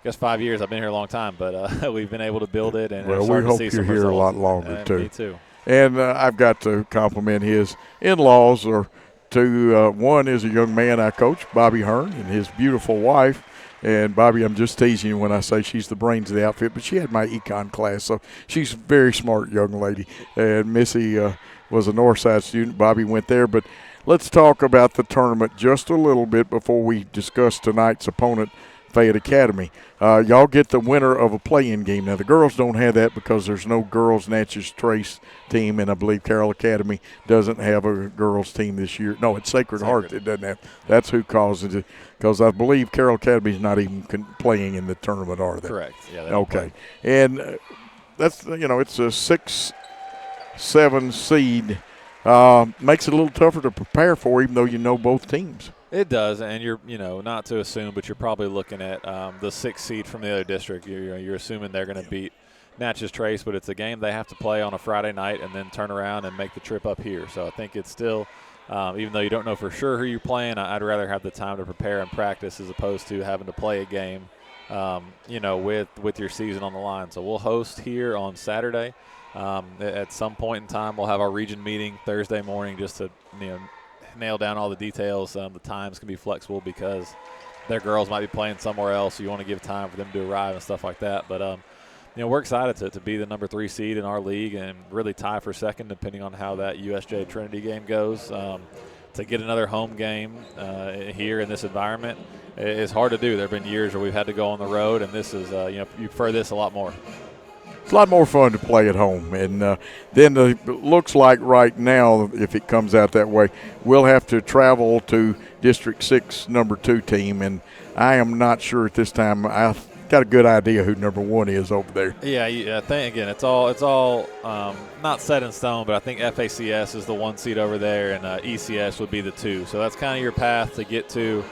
5 years. I've been here a long time, but we've been able to build it. And well, we hope you're here a lot longer, too. Me too. And I've got to compliment his in-laws. One is a young man I coach, Bobby Hearn, and his beautiful wife. And, Bobby, I'm just teasing you when I say she's the brains of the outfit, but she had my econ class, so she's a very smart young lady. And Missy was a Northside student. Bobby went there. But let's talk about the tournament just a little bit before we discuss tonight's opponent, Fayette Academy. Y'all get the winner of a play-in game. Now, the girls don't have that because there's no girls Natchez Trace team, and I believe Carroll Academy doesn't have a girls team this year. No, it's Sacred Heart that doesn't have. That's who causes it, because I believe Carroll Academy is not even playing in the tournament, are they? Correct. Yeah. Okay. And that's, it's a 6-7 seed. Makes it a little tougher to prepare for, even though you know both teams. It does, and you're, not to assume, but you're probably looking at the 6th seed from the other district. You're assuming they're going to beat Natchez Trace, but it's a game they have to play on a Friday night and then turn around and make the trip up here. So I think it's still Even though you don't know for sure who you're playing, I'd rather have the time to prepare and practice as opposed to having to play a game, with your season on the line. So we'll host here on Saturday. At some point in time, we'll have our region meeting Thursday morning just to nail down all the details. The times can be flexible because their girls might be playing somewhere else, so you want to give time for them to arrive and stuff like that. But we're excited to be the number 3 seed in our league and really tie for second depending on how that USJ Trinity game goes. To get another home game here in this environment is hard to do. There have been years where we've had to go on the road, and this is, you prefer this a lot more. It's a lot more fun to play at home. And then it looks like right now, if it comes out that way, we'll have to travel to District 6 number 2 team. And I am not sure at this time. I've got a good idea who number 1 is over there. Yeah, I think, again, it's all not set in stone, but I think FACS is the 1 seed over there, and ECS would be the 2. So that's kind of your path to get to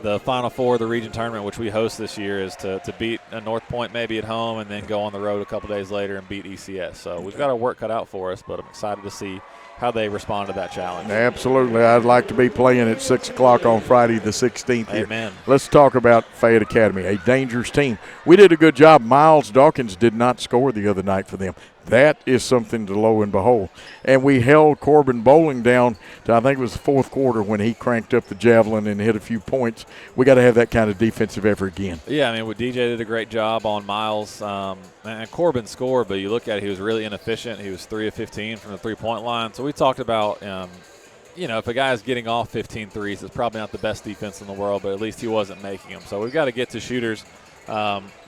the Final Four of the region tournament, which we host this year, is to beat a North Point maybe at home and then go on the road a couple days later and beat ECS. So we've got our work cut out for us, but I'm excited to see how they respond to that challenge. Absolutely. I'd like to be playing at 6 o'clock on Friday the 16th. Amen. Let's talk about Fayette Academy, a dangerous team. We did a good job. Miles Dawkins did not score the other night for them. That is something to lo and behold. And we held Corbin Bowling down to, I think it was the 4th quarter when he cranked up the javelin and hit a few points. We got to have that kind of defensive effort again. Yeah, DJ did a great job on Miles. And Corbin scored, but you look at it, he was really inefficient. He was 3 of 15 from the three-point line. So we talked about, if a guy's getting off 15 threes, it's probably not the best defense in the world, but at least he wasn't making them. So we've got to get to shooters,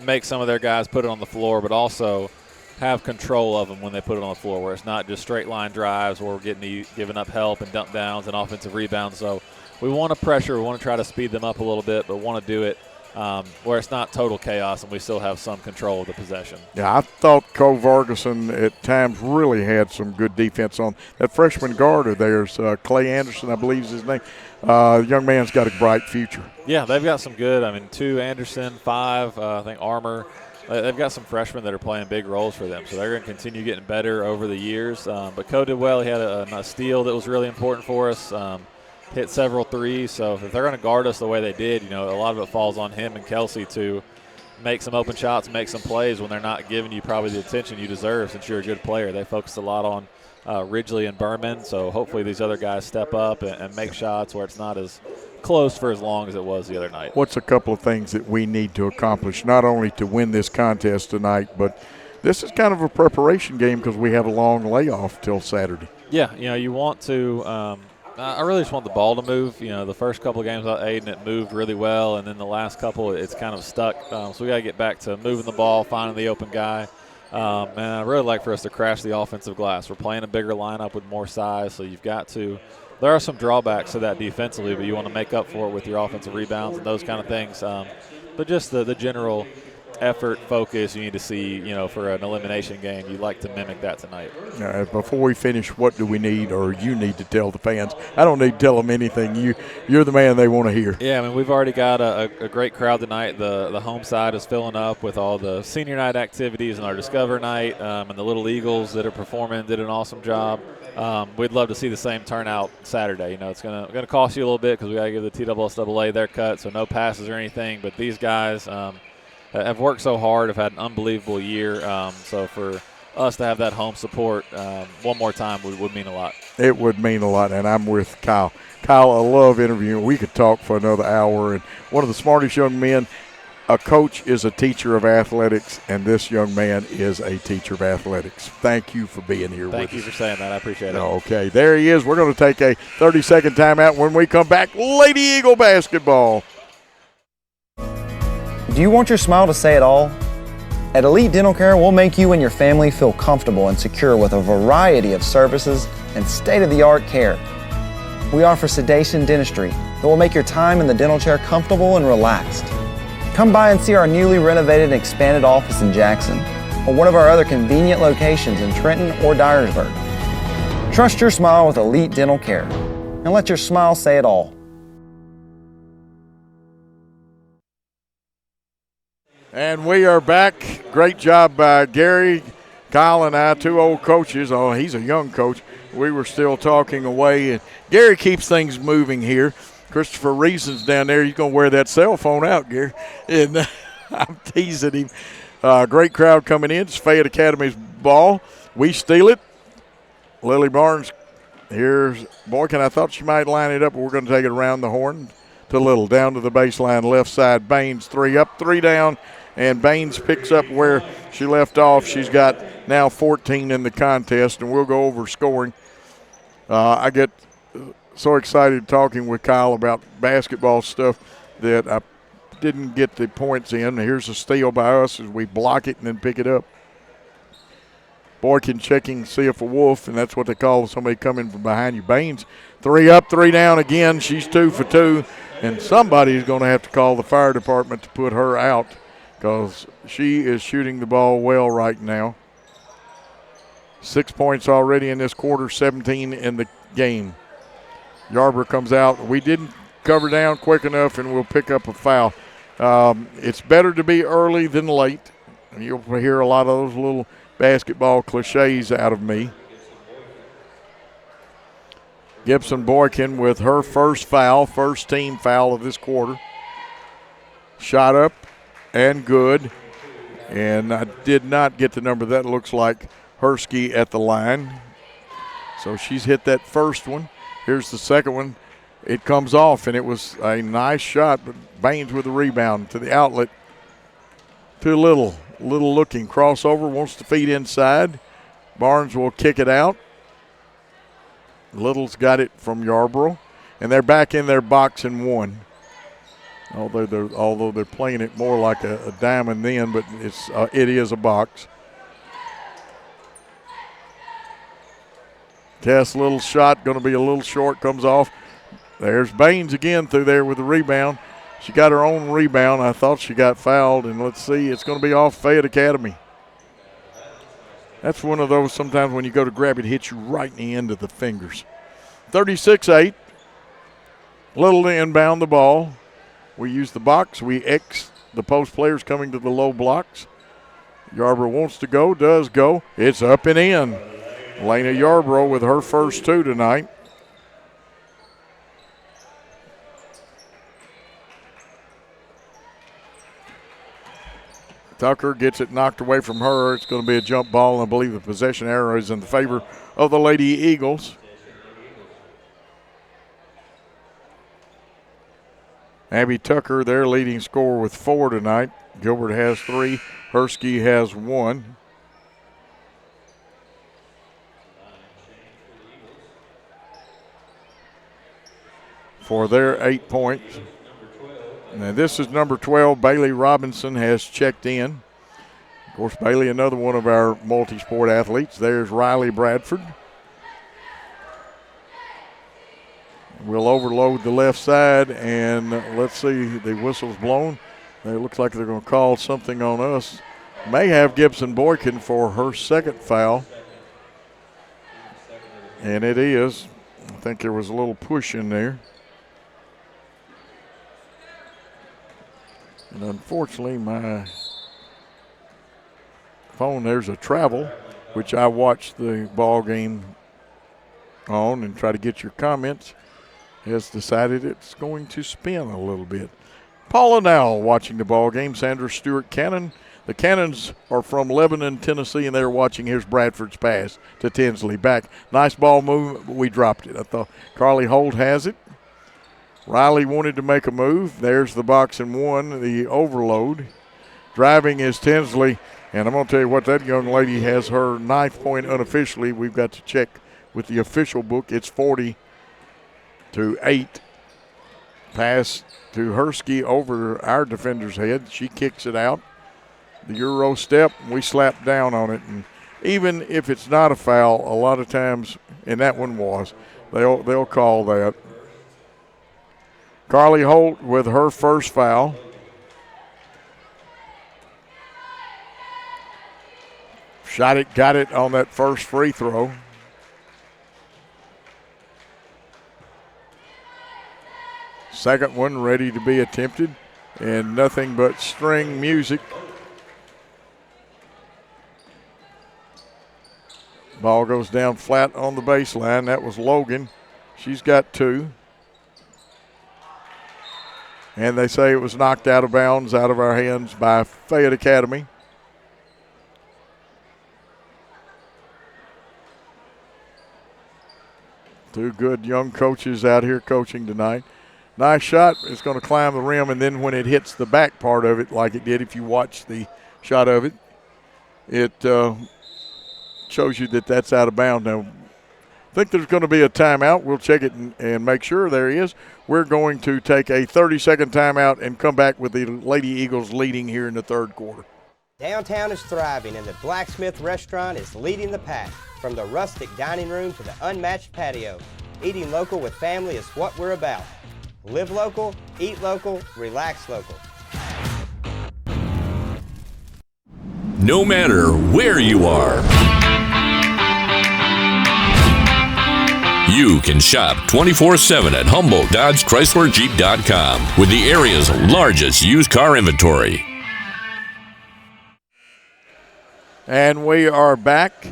make some of their guys put it on the floor, but also have control of them when they put it on the floor, where it's not just straight line drives or we're giving up help and dump downs and offensive rebounds. So we want to pressure, we want to try to speed them up a little bit, but want to do it where it's not total chaos and we still have some control of the possession. Yeah, I thought Cole Vargason at times really had some good defense on that freshman guard of theirs, Clay Anderson, I believe is his name. Young man's got a bright future. Yeah, they've got some good. 2 Anderson, 5, I think Armour. They've got some freshmen that are playing big roles for them, so they're going to continue getting better over the years. But Cole did well. He had a steal that was really important for us, hit several threes. So if they're going to guard us the way they did, a lot of it falls on him and Kelsey to make some open shots, make some plays when they're not giving you probably the attention you deserve since you're a good player. They focused a lot on Ridgely and Berman, so hopefully these other guys step up and make shots where it's not as close for as long as it was the other night. What's a couple of things that we need to accomplish, not only to win this contest tonight, but this is kind of a preparation game because we have a long layoff till Saturday. Yeah, you want to I really just want the ball to move. The first couple of games without Aiden, it moved really well, and then the last couple, it's kind of stuck. So we got to get back to moving the ball, finding the open guy. And I'd really like for us to crash the offensive glass. We're playing a bigger lineup with more size, so you've got to – there are some drawbacks to that defensively, but you want to make up for it with your offensive rebounds and those kind of things. But just the general effort, focus you need to see, for an elimination game, you'd like to mimic that tonight. Before we finish, what do we need or you need to tell the fans? I don't need to tell them anything. You're the man they want to hear. Yeah, we've already got a great crowd tonight. The home side is filling up with all the senior night activities and our Discover night, and the Little Eagles that are performing did an awesome job. We'd love to see the same turnout Saturday. It's going to cost you a little bit because we got to give the TSSAA their cut, so no passes or anything. But these guys have worked so hard, have had an unbelievable year. So for us to have that home support one more time would mean a lot. It would mean a lot, and I'm with Kyle. Kyle, I love interviewing. We could talk for another hour. And one of the smartest young men. A coach is a teacher of athletics, and this young man is a teacher of athletics. Thank you for being here with us. Thank you for saying that. I appreciate it. Okay, there he is. We're going to take a 30-second timeout. When we come back, Lady Eagle basketball. Do you want your smile to say it all? At Elite Dental Care, we'll make you and your family feel comfortable and secure with a variety of services and state-of-the-art care. We offer sedation dentistry that will make your time in the dental chair comfortable and relaxed. Come by and see our newly renovated and expanded office in Jackson or one of our other convenient locations in Trenton or Dyersburg. Trust your smile with Elite Dental Care and let your smile say it all. And we are back. Great job by Gary, Kyle, and I, 2 old coaches. Oh, he's a young coach. we were still talking away. And Gary keeps things moving here. Christopher Reason's down there. He's going to wear that cell phone out, Gary. And I'm teasing him. Great crowd coming in. It's Fayette Academy's ball. We steal it. Lily Barnes, here's Boykin. I thought she might line it up, but we're going to take it around the horn to Little. Down to the baseline, left side. Baines, 3 up, 3 down. And Baines picks up where she left off. She's got now 14 in the contest, and we'll go over scoring. I get so excited talking with Kyle about basketball stuff that I didn't get the points in. Here's a steal by us as we block it and then pick it up. Boykin checking, see if a wolf, and that's what they call somebody coming from behind you. Baines, 3 up, 3 down again. She's 2 for 2, and somebody's going to have to call the fire department to put her out because she is shooting the ball well right now. 6 points already in this quarter, 17 in the game. Yarborough comes out. We didn't cover down quick enough, and we'll pick up a foul. It's better to be early than late. And you'll hear a lot of those little basketball cliches out of me. Gibson Boykin with her first foul, first team foul of this quarter. Shot up and good. And I did not get the number. That looks like Hersky at the line. So she's hit that first one. Here's the second one. It comes off, and it was a nice shot, but Baines with the rebound to the outlet. Too little looking. Crossover, wants to feed inside. Barnes will kick it out. Little's got it from Yarborough, and they're back in their box and 1. Although they're playing it more like a diamond then, but it is a box. Cass Little's shot going to be a little short, comes off. There's Baines again through there with the rebound. She got her own rebound. I thought she got fouled, and let's see, it's going to be off Fayette Academy. That's one of those sometimes when you go to grab it, hits you right in the end of the fingers. 36-8. Little to inbound the ball. We use the box. We X the post players coming to the low blocks. Yarborough wants to go, does go. It's up and in. Lena Yarborough with her first 2 tonight. Tucker gets it knocked away from her. It's going to be a jump ball, and I believe the possession arrow is in the favor of the Lady Eagles. Abby Tucker, their leading scorer with 4 tonight. Gilbert has 3. Hersky has 1. For their 8 points. Now this is number 12. Bailey Robinson has checked in. Of course, Bailey, another one of our multi-sport athletes. There's Riley Bradford. We'll overload the left side, and let's see, the whistle's blown. It looks like they're going to call something on us. May have Gibson Boykin for her second foul. And it is. I think there was a little push in there. And unfortunately, my phone, there's a travel, which I watched the ball game on and try to get your comments, has decided it's going to spin a little bit. Paula Nowell watching the ball game. Sandra Stewart Cannon. The Cannons are from Lebanon, Tennessee, and they're watching. Here's Bradford's pass to Tinsley. Back. Nice ball movement, but we dropped it. I thought Carly Holt has it. Riley wanted to make a move. There's the box and 1, the overload. Driving is Tinsley, and I'm going to tell you what, that young lady has her 9th point unofficially. We've got to check with the official book. It's 40-8. Pass to Hersky over our defender's head. She kicks it out. The Euro step, we slap down on it. And even if it's not a foul, a lot of times, and that one was, they'll call that. Carly Holt with her first foul. Shot it, got it on that first free throw. Second one ready to be attempted, and nothing but string music. Ball goes down flat on the baseline. That was Logan. She's got 2. And they say it was knocked out of bounds, out of our hands by Fayette Academy. Two good young coaches out here coaching tonight. Nice shot. It's going to climb the rim, and then when it hits the back part of it, like it did if you watch the shot of it, it shows you that that's out of bounds. Now, I think there's going to be a timeout. We'll check it and make sure there is. We're going to take a 30-second timeout and come back with the Lady Eagles leading here in the third quarter. Downtown is thriving, and the Blacksmith Restaurant is leading the pack. From the rustic dining room to the unmatched patio, eating local with family is what we're about. Live local, eat local, relax local. No matter where you are, you can shop 24/7 at HumboldtDodgeChryslerJeep.com with the area's largest used car inventory. And we are back.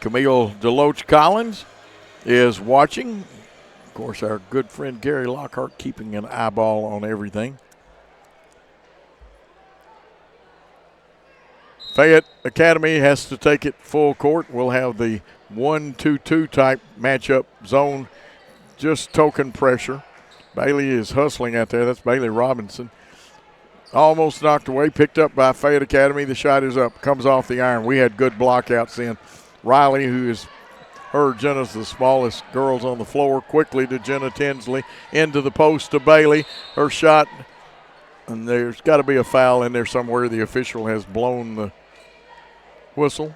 Camille Deloach Collins is watching. Of course, our good friend Gary Lockhart keeping an eyeball on everything. Fayette Academy has to take it full court. We'll have the 1-2-2 type matchup zone, just token pressure. Bailey is hustling out there. That's Bailey Robinson. Almost knocked away, picked up by Fayette Academy. The shot is up, comes off the iron. We had good blockouts in. Riley, who is Jenna's the smallest girls on the floor, quickly to Jenna Tinsley, into the post to Bailey. Her shot, and there's got to be a foul in there somewhere. The official has blown the whistle.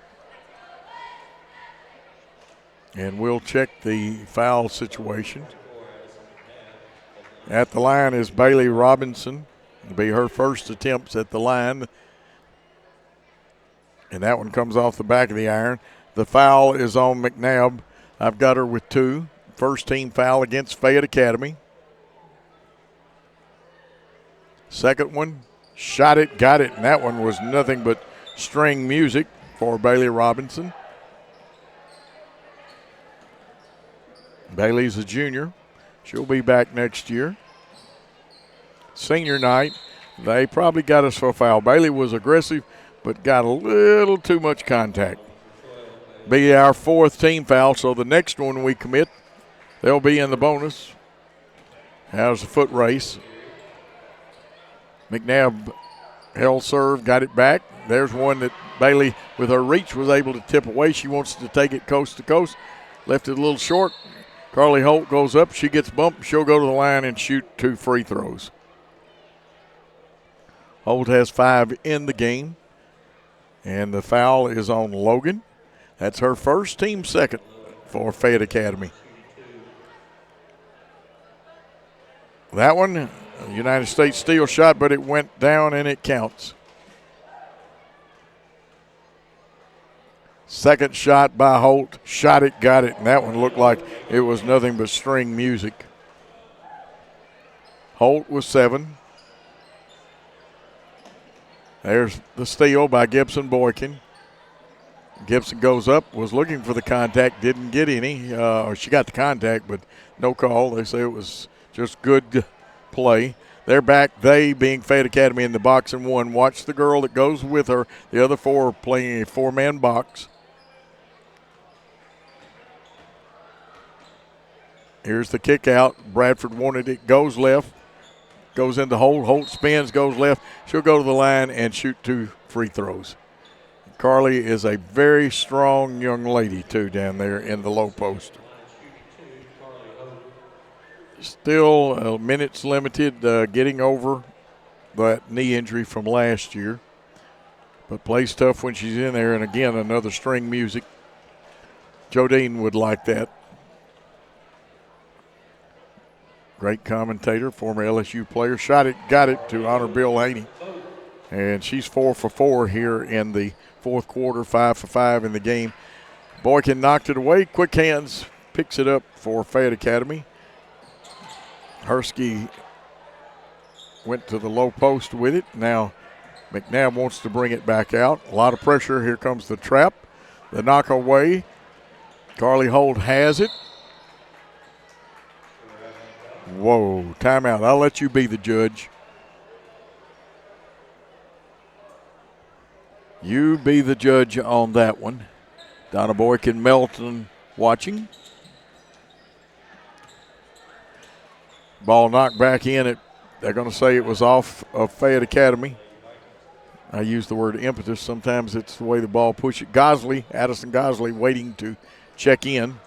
And we'll check the foul situation. At the line is Bailey Robinson. It'll be her first attempts at the line. And that one comes off the back of the iron. The foul is on McNabb. I've got her with 2. First team foul against Fayette Academy. Second one, shot it, got it, and that one was nothing but string music for Bailey Robinson. Bailey's a junior. She'll be back next year. Senior night, they probably got us for a foul. Bailey was aggressive, but got a little too much contact. Be our 4th team foul, so the next one we commit, they'll be in the bonus. How's the foot race? McNabb held serve, got it back. There's one that Bailey, with her reach, was able to tip away. She wants to take it coast to coast. Left it a little short. Carly Holt goes up. She gets bumped. She'll go to the line and shoot 2 free throws. Holt has 5 in the game. And the foul is on Logan. That's her first, team second for Fayette Academy. That one, United States steal shot, but it went down and it counts. Second shot by Holt, shot it, got it, and that one looked like it was nothing but string music. Holt was 7. There's the steal by Gibson Boykin. Gibson goes up, was looking for the contact, didn't get any. Or she got the contact, but no call. They say it was just good play. They're back, they being Fayette Academy, in the box and 1. Watch the girl that goes with her. The other 4 are playing a 4-man box. Here's the kick out. Bradford wanted it, goes left. Goes into Holt. Holt spins, goes left. She'll go to the line and shoot 2 free throws. Carly is a very strong young lady, too, down there in the low post. Still minutes limited, getting over that knee injury from last year. But plays tough when she's in there. And, again, another string music. Jodine would like that. Great commentator, former LSU player. Shot it, got it to honor Bill Haney. And she's 4 for 4 here in the fourth quarter, 5 for 5 in the game. Boykin knocked it away. Quick hands picks it up for Fayette Academy. Hurski went to the low post with it. Now McNabb wants to bring it back out. A lot of pressure. Here comes the trap. The knock away. Carly Holt has it. Whoa, timeout. I'll let you be the judge. You be the judge on that one. Donna Boykin Melton watching. Ball knocked back in. They're going to say it was off of Fayette Academy. I use the word impetus. Sometimes it's the way the ball pushes it. Gosley, Addison Gosley, waiting to check in.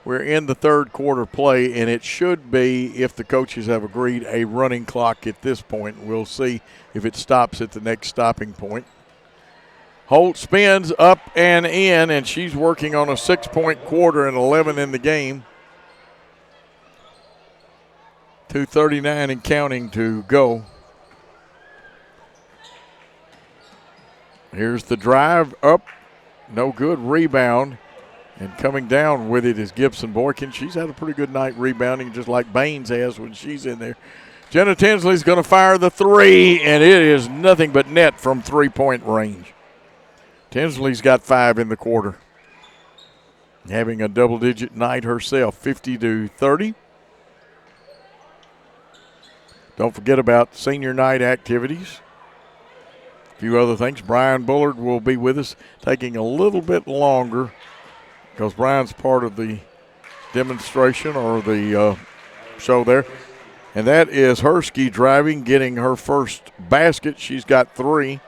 We're in the third quarter play, and it should be, if the coaches have agreed, a running clock at this point. We'll see if it stops at the next stopping point. Holt spins up and in, and she's working on a 6-point quarter and 11 in the game. 2:39 and counting to go. Here's the drive up. No good. Rebound. And coming down with it is Gibson Boykin. She's had a pretty good night rebounding, just like Baines has when she's in there. Jenna Tinsley's going to fire the three, and it is nothing but net from three-point range. Tinsley's got 5 in the quarter. Having a double-digit night herself, 50-30. Don't forget about senior night activities. A few other things. Brian Bullard will be with us, taking a little bit longer because Brian's part of the demonstration or the show there. And that is Hersky driving, getting her first basket. She's got 3.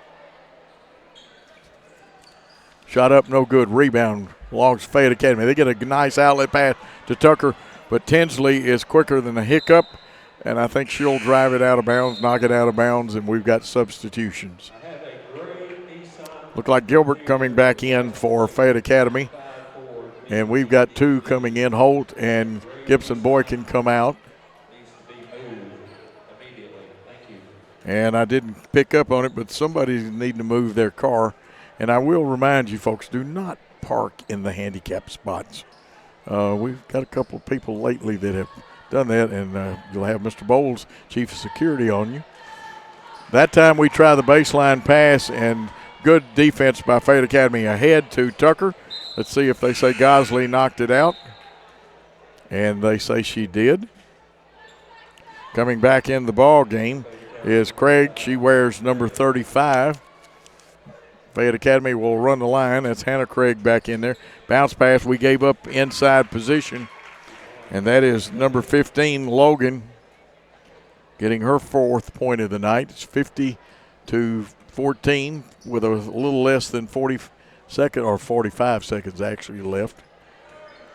Shot up, no good. Rebound belongs to Fayette Academy. They get a nice outlet pass to Tucker, but Tinsley is quicker than a hiccup, and I think she'll drive it out of bounds, knock it out of bounds, and we've got substitutions. Look like Gilbert coming back in for Fayette Academy. And we've got 2 coming in. Holt and Gibson Boykin come out. And I didn't pick up on it, but somebody's needing to move their car. And I will remind you folks, do not park in the handicap spots. We've got a couple of people lately that have done that, and you'll have Mr. Bowles, Chief of Security, on you. That time we try the baseline pass, and good defense by Fayette Academy ahead to Tucker. Let's see if they say Gosley knocked it out. And they say she did. Coming back in the ball game is Craig. She wears number 35. Fayette Academy will run the line. That's Hannah Craig back in there. Bounce pass, we gave up inside position. And that is number 15, Logan, getting her 4th point of the night. It's 50-14 with a little less than 45 seconds actually left.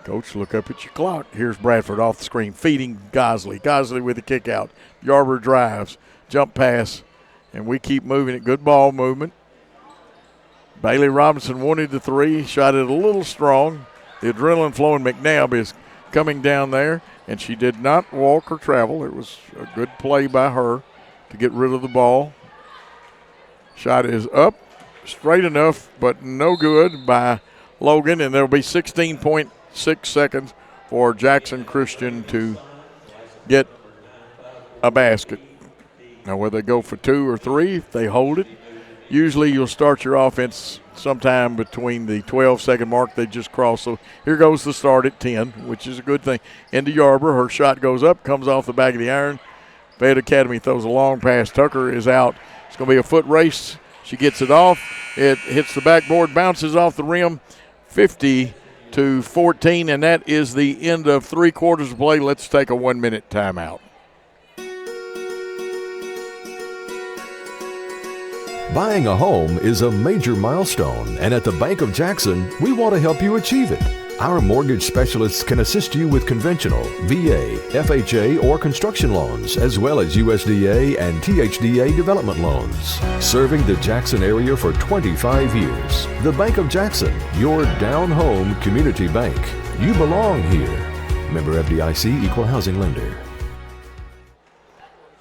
Coach, look up at your clock. Here's Bradford off the screen, feeding Gosley. Gosley with the kick out. Yarber drives, jump pass, and we keep moving it. Good ball movement. Bailey Robinson wanted the 3, shot it a little strong. The adrenaline flowing McNabb is coming down there, and she did not walk or travel. It was a good play by her to get rid of the ball. Shot is up, straight enough, but no good by Logan, and there will be 16.6 seconds for Jackson Christian to get a basket. Now, whether they go for 2 or 3, if they hold it, usually you'll start your offense sometime between the 12-second mark they just crossed. So here goes the start at 10, which is a good thing. Into Yarber, her shot goes up, comes off the back of the iron. Fayette Academy throws a long pass. Tucker is out. It's going to be a foot race. She gets it off. It hits the backboard, bounces off the rim, 50-14, and that is the end of 3 quarters of play. Let's take a 1-minute timeout. Buying a home is a major milestone, and at the Bank of Jackson, we want to help you achieve it. Our mortgage specialists can assist you with conventional, VA, FHA, or construction loans, as well as USDA and THDA development loans. Serving the Jackson area for 25 years. The Bank of Jackson, your down-home community bank. You belong here. Member FDIC, Equal Housing Lender.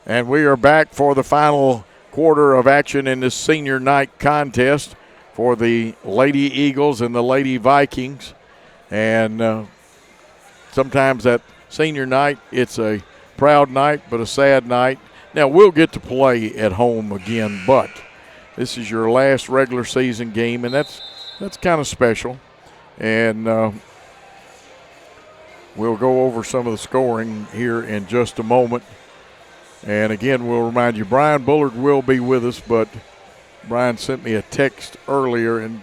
And we are back for the final quarter of action in this senior night contest for the Lady Eagles and the Lady Vikings. And sometimes that senior night, it's a proud night but a sad night. Now, we'll get to play at home again, but this is your last regular season game, and that's that's kind of special. And we'll go over some of the scoring here in just a moment. And again, we'll remind you, Brian Bullard will be with us, but Brian sent me a text earlier, and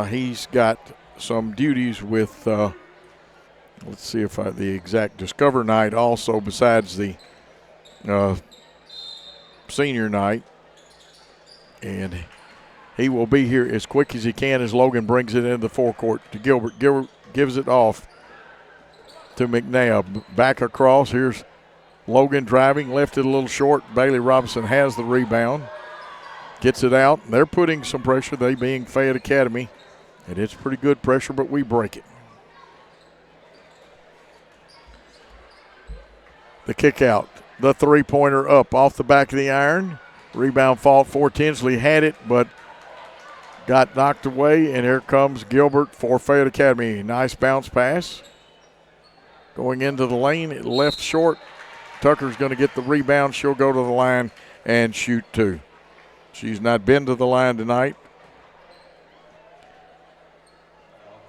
he's got some duties with, let's see if the exact Discover Night also, besides the senior night. And he will be here as quick as he can as Logan brings it into the forecourt to Gilbert. Gilbert gives it off to McNabb. Back across. Here's Logan driving. Left it a little short. Bailey Robinson has the rebound. Gets it out. They're putting some pressure, they being Fayette Academy. And it's pretty good pressure, but we break it. The kick out. The three-pointer up off the back of the iron. Rebound fought for. Tinsley had it, but got knocked away, and here comes Gilbert for Fayette Academy. Nice bounce pass. Going into the lane, it left short. Tucker's going to get the rebound. She'll go to the line and shoot two. She's not been to the line tonight.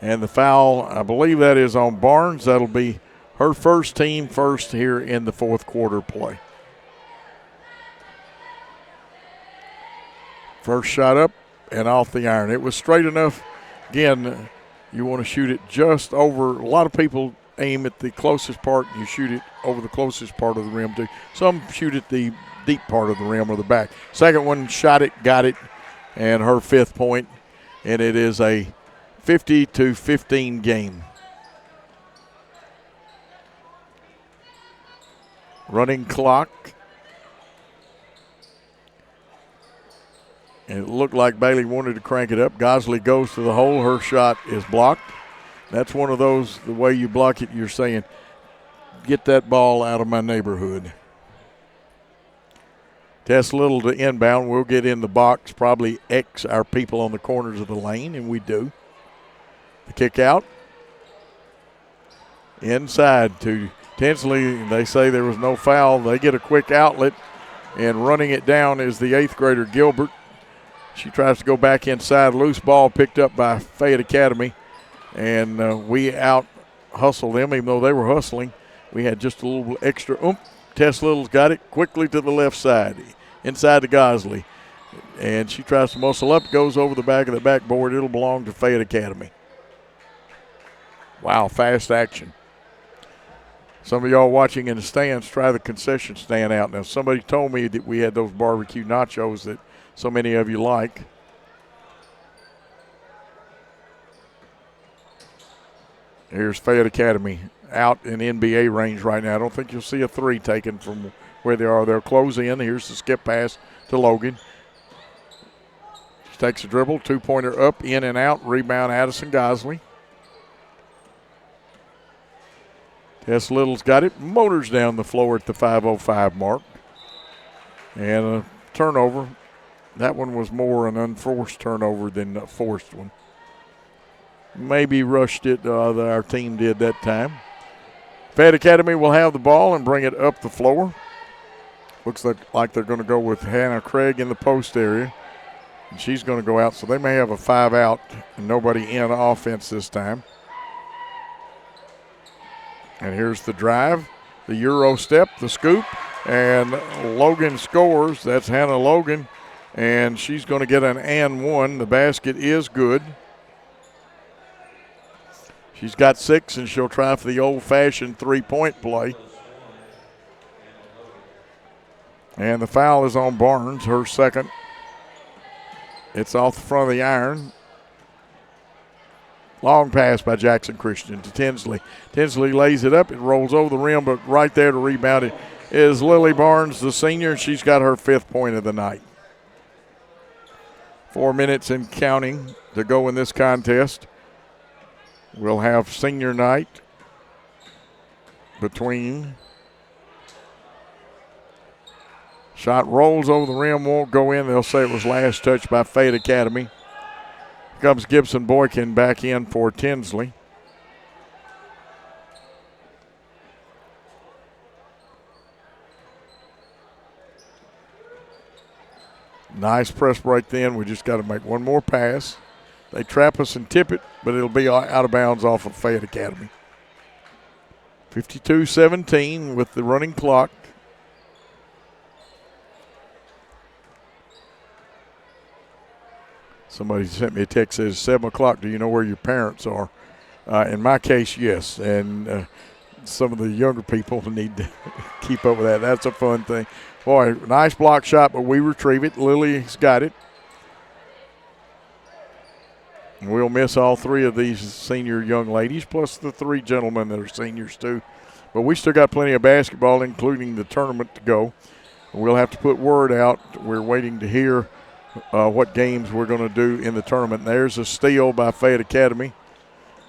And the foul, I believe that is on Barnes. That'll be her first, team first here in the fourth quarter play. First shot up and off the iron. It was straight enough. Again, you want to shoot it just over. A lot of people aim at the closest part, and you shoot it over the closest part of the rim too. Some shoot at the deep part of the rim or the back. Second one, shot it, got it, and her fifth point. And it is a 50-15 game. Running clock. And it looked like Bailey wanted to crank it up. Gosley goes to the hole. Her shot is blocked. That's one of those, the way you block it, you're saying, get that ball out of my neighborhood. Tess Little to inbound. We'll get in the box, probably X our people on the corners of the lane, and we do. The kick out. Inside to Tinsley. They say there was no foul. They get a quick outlet, and running it down is the eighth grader Gilbert. She tries to go back inside. Loose ball picked up by Fayette Academy, and we out-hustled them, even though they were hustling. We had just a little extra oomph. Tess Little's got it quickly to the left side, inside to Gosley. And she tries to muscle up, goes over the back of the backboard. It'll belong to Fayette Academy. Wow, fast action. Some of y'all watching in the stands, try the concession stand out. Now, somebody told me that we had those barbecue nachos that so many of you like. Here's Fayette Academy out in NBA range right now. I don't think you'll see a three taken from where they are. They'll close in. Here's the skip pass to Logan. She takes a dribble, two-pointer up, in and out. Rebound, Addison Gosley. Tess Little's got it. Motors down the floor at the 5:05 mark. And a turnover. That one was more an unforced turnover than a forced one. Maybe rushed it, our team did that time. Fayette Academy will have the ball and bring it up the floor. Looks like they're going to go with Hannah Craig in the post area. And she's going to go out, so they may have a 5-out and nobody in offense this time. And here's the drive, the Euro step, the scoop, and Logan scores. That's Hannah Logan, and she's going to get an and one. The basket is good. She's got 6, and she'll try for the old-fashioned three-point play. And the foul is on Barnes, her second. It's off the front of the iron. Long pass by Jackson Christian to Tinsley. Tinsley lays it up. It rolls over the rim, but right there to rebound it is Lily Barnes, the senior, and she's got her 5th point of the night. 4 minutes and counting to go in this contest. We'll have senior night between. Shot rolls over the rim, won't go in. They'll say it was last touched by Fayette Academy. Here comes Gibson Boykin back in for Tinsley. Nice press break then. We just got to make one more pass. They trap us and tip it, but it'll be out of bounds off of Fayette Academy. 52-17 with the running clock. Somebody sent me a text that says 7 o'clock. Do you know where your parents are? In my case, yes. And some of the younger people need to keep up with that. That's a fun thing. Boy, nice block shot, but we retrieve it. Lily's got it. We'll miss all three of these senior young ladies, plus the three gentlemen that are seniors too. But we still got plenty of basketball, including the tournament to go. We'll have to put word out. We're waiting to hear what games we're going to do in the tournament. There's a steal by Fayette Academy.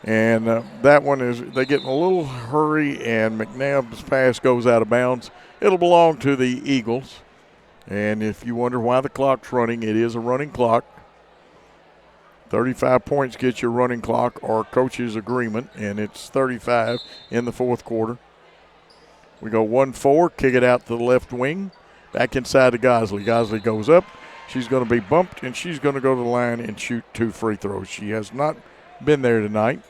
And that one is, they get in a little hurry, and McNabb's pass goes out of bounds. It'll belong to the Eagles. And if you wonder why the clock's running, it is a running clock. 35 points gets your running clock or coach's agreement, and it's 35 in the fourth quarter. We go 1-4, kick it out to the left wing, back inside to Gosley. Gosley goes up. She's going to be bumped, and she's going to go to the line and shoot 2 free throws. She has not been there tonight.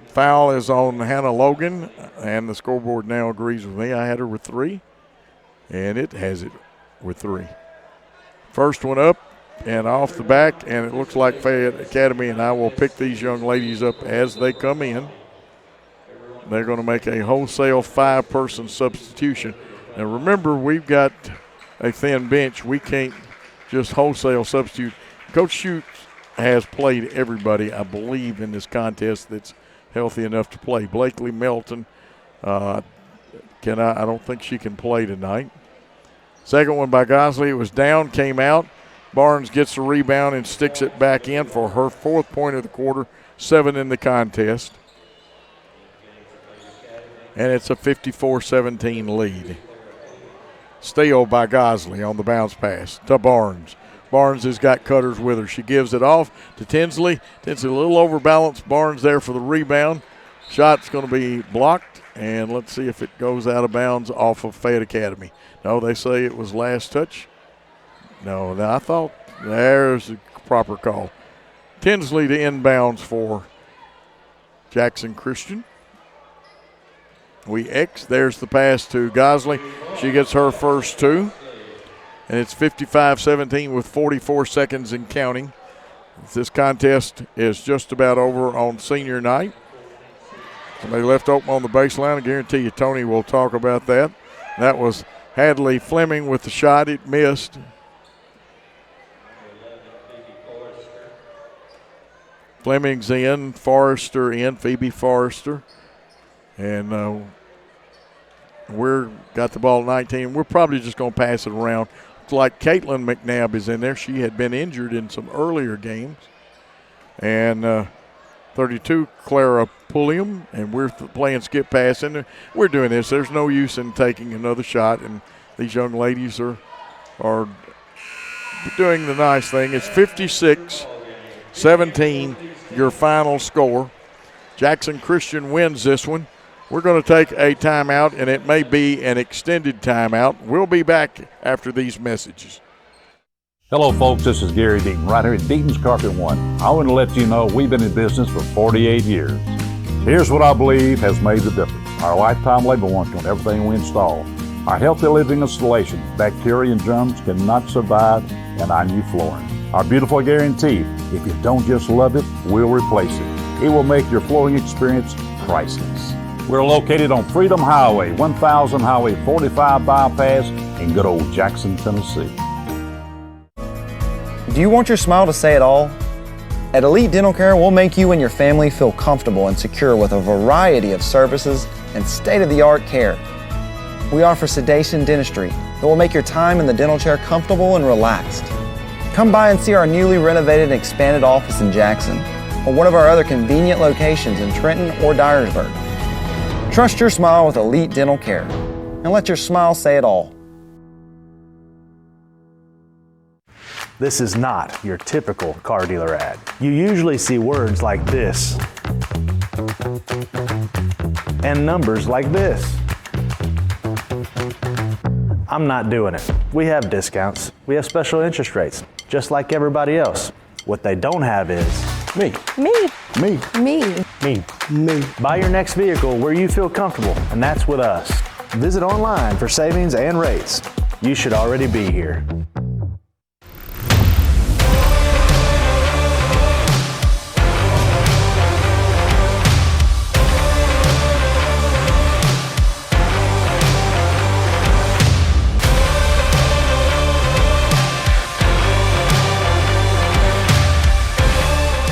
Foul is on Hannah Logan, and the scoreboard now agrees with me. I had her with 3, and it has it with 3. First one up and off the back, and it looks like Fayette Academy, and I will pick these young ladies up as they come in. They're going to make a wholesale 5-person substitution. Now remember, we've got a thin bench. We can't just wholesale substitute. Coach Schutz has played everybody, I believe, in this contest that's healthy enough to play. Blakely Melton, I don't think she can play tonight. Second one by Gosley. It was down, came out. Barnes gets the rebound and sticks it back in for her 4th point of the quarter, 7 in the contest. And it's a 54-17 lead. Steal by Gosley on the bounce pass to Barnes. Barnes has got cutters with her. She gives it off to Tinsley. Tinsley a little overbalanced. Barnes there for the rebound. Shot's going to be blocked, and let's see if it goes out of bounds off of Fayette Academy. No, they say it was last touch. No, I thought there's a proper call. Tinsley to inbounds for Jackson Christian. There's the pass to Gosley. She gets her first 2. And it's 55-17 with 44 seconds and counting. This contest is just about over on senior night. Somebody left open on the baseline. I guarantee you Tony will talk about that. That was Hadley Fleming with the shot. It missed. Fleming's in, Forrester in, Phoebe Forrester. And we're got the ball at 19. We're probably just going to pass it around. It's like Caitlin McNabb is in there. She had been injured in some earlier games. And 32, Clara Pulliam, and we're playing skip pass. And we're doing this. There's no use in taking another shot, and these young ladies are doing the nice thing. It's 56-17, your final score. Jackson Christian wins this one. We're going to take a timeout, and it may be an extended timeout. We'll be back after these messages. Hello, folks. This is Gary Deaton, right here at Deaton's Carpet One. I want to let you know we've been in business for 48 years. Here's what I believe has made the difference. Our lifetime labor warranty on everything we install. Our healthy living installations, bacteria and germs cannot survive in our new flooring. Our beautiful guarantee, if you don't just love it, we'll replace it. It will make your flooring experience priceless. We're located on Freedom Highway, 1000 Highway 45 bypass in good old Jackson, Tennessee. Do you want your smile to say it all? At Elite Dental Care, we'll make you and your family feel comfortable and secure with a variety of services and state-of-the-art care. We offer sedation dentistry that will make your time in the dental chair comfortable and relaxed. Come by and see our newly renovated and expanded office in Jackson or one of our other convenient locations in Trenton or Dyersburg. Trust your smile with Elite Dental Care and let your smile say it all. This is not your typical car dealer ad. You usually see words like this and numbers like this. I'm not doing it. We have discounts. We have special interest rates, just like everybody else. What they don't have is Me. Buy your next vehicle where you feel comfortable, and that's with us. Visit online for savings and rates. You should already be here.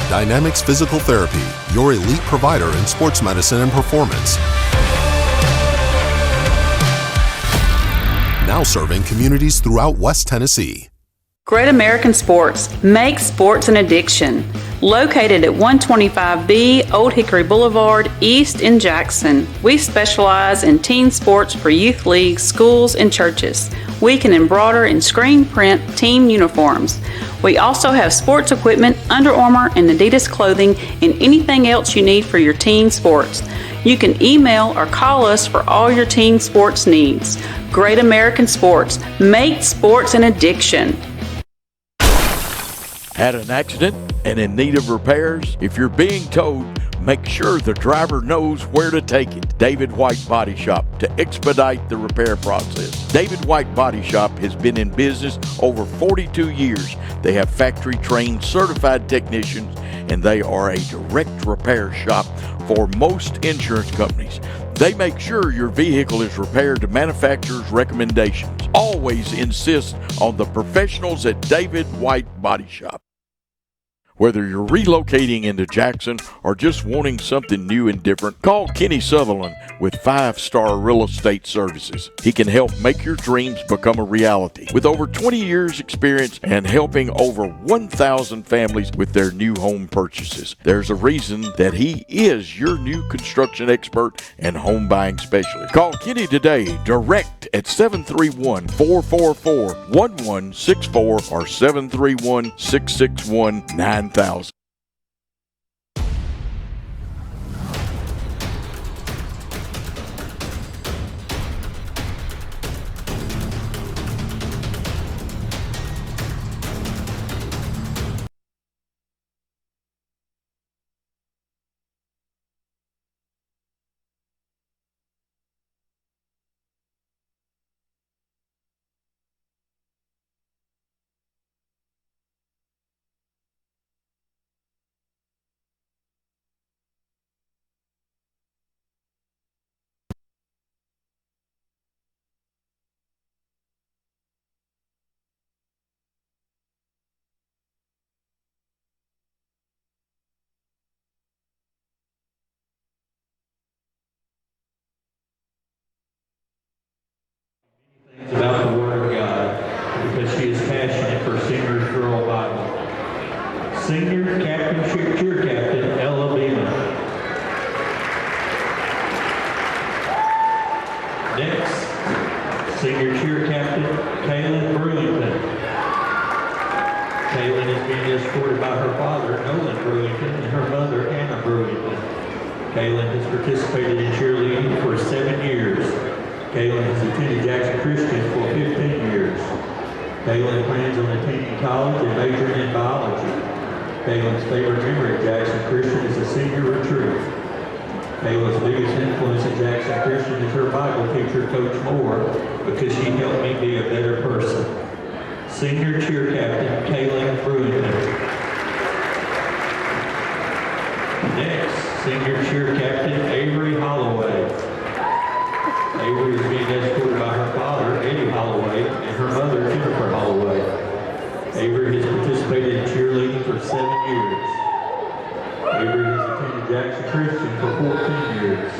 Dynamics Physical Therapy, your elite provider in sports medicine and performance. Now serving communities throughout West Tennessee. Great American Sports, make sports an addiction. Located at 125B Old Hickory Boulevard, East in Jackson, we specialize in teen sports for youth leagues, schools, and churches. We can embroider and screen print team uniforms. We also have sports equipment, Under Armour and Adidas clothing, and anything else you need for your teen sports. You can email or call us for all your teen sports needs. Great American Sports, make sports an addiction. Had an accident and in need of repairs? If you're being towed, make sure the driver knows where to take it. David White Body Shop to expedite the repair process. David White Body Shop has been in business over 42 years. They have factory-trained certified technicians, and they are a direct repair shop for most insurance companies. They make sure your vehicle is repaired to manufacturer's recommendations. Always insist on the professionals at David White Body Shop. Whether you're relocating into Jackson or just wanting something new and different, call Kenny Sutherland with 5-Star Real Estate Services. He can help make your dreams become a reality. With over 20 years experience and helping over 1,000 families with their new home purchases, there's a reason that he is your new construction expert and home buying specialist. Call Kenny today, direct at 731-444-1164 or 731-661-9000. About the Word of God, because she is passionate for Seniors Girl Bible. Senior Captain, Cheer Captain, Ella Beeman. Next, Senior Cheer Captain, Kaylin Brewington. Kaylin is being escorted by her father, Nolan Brewington, and her mother, Anna Brewington. Kaylin has participated in cheerleading for 7 years. Kaylin has attended Jackson Christian for 15 years. Kaylin plans on attending college and majoring in biology. Kaylin's favorite memory at Jackson Christian is a senior retreat. Kaylin's biggest influence at Jackson Christian is her Bible teacher, Coach Moore, because she helped me be a better person. Senior cheer captain, Kaylin Brewington. Next, senior cheer captain, Avery Holloway. Avery is being escorted by her father, Eddie Holloway, and her mother, Jennifer Holloway. Avery has participated in cheerleading for 7 years. Avery has attended Jackson Christian for 14 years.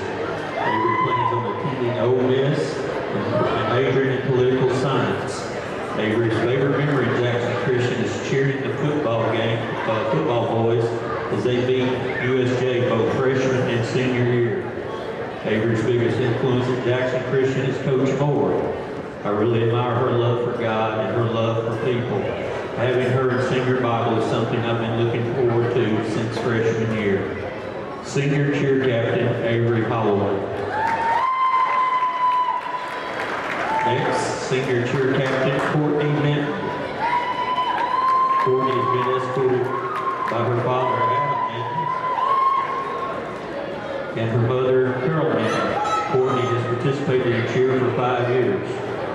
Avery plans on attending Ole Miss and majoring in political science. Avery's favorite memory in Jackson Christian is cheering the football boys as they beat USJ both freshman and senior year. Avery's biggest influence at Jackson Christian is Coach Moore. I really admire her love for God and her love for people. Having her in Senior Bible is something I've been looking forward to since freshman year. Senior cheer captain, Avery Holloway. Next, senior cheer captain, Courtney Minton. Courtney has been escorted by her father, Adam Minton, and her mother, Carol Minton. Courtney has participated in cheer for 5 years.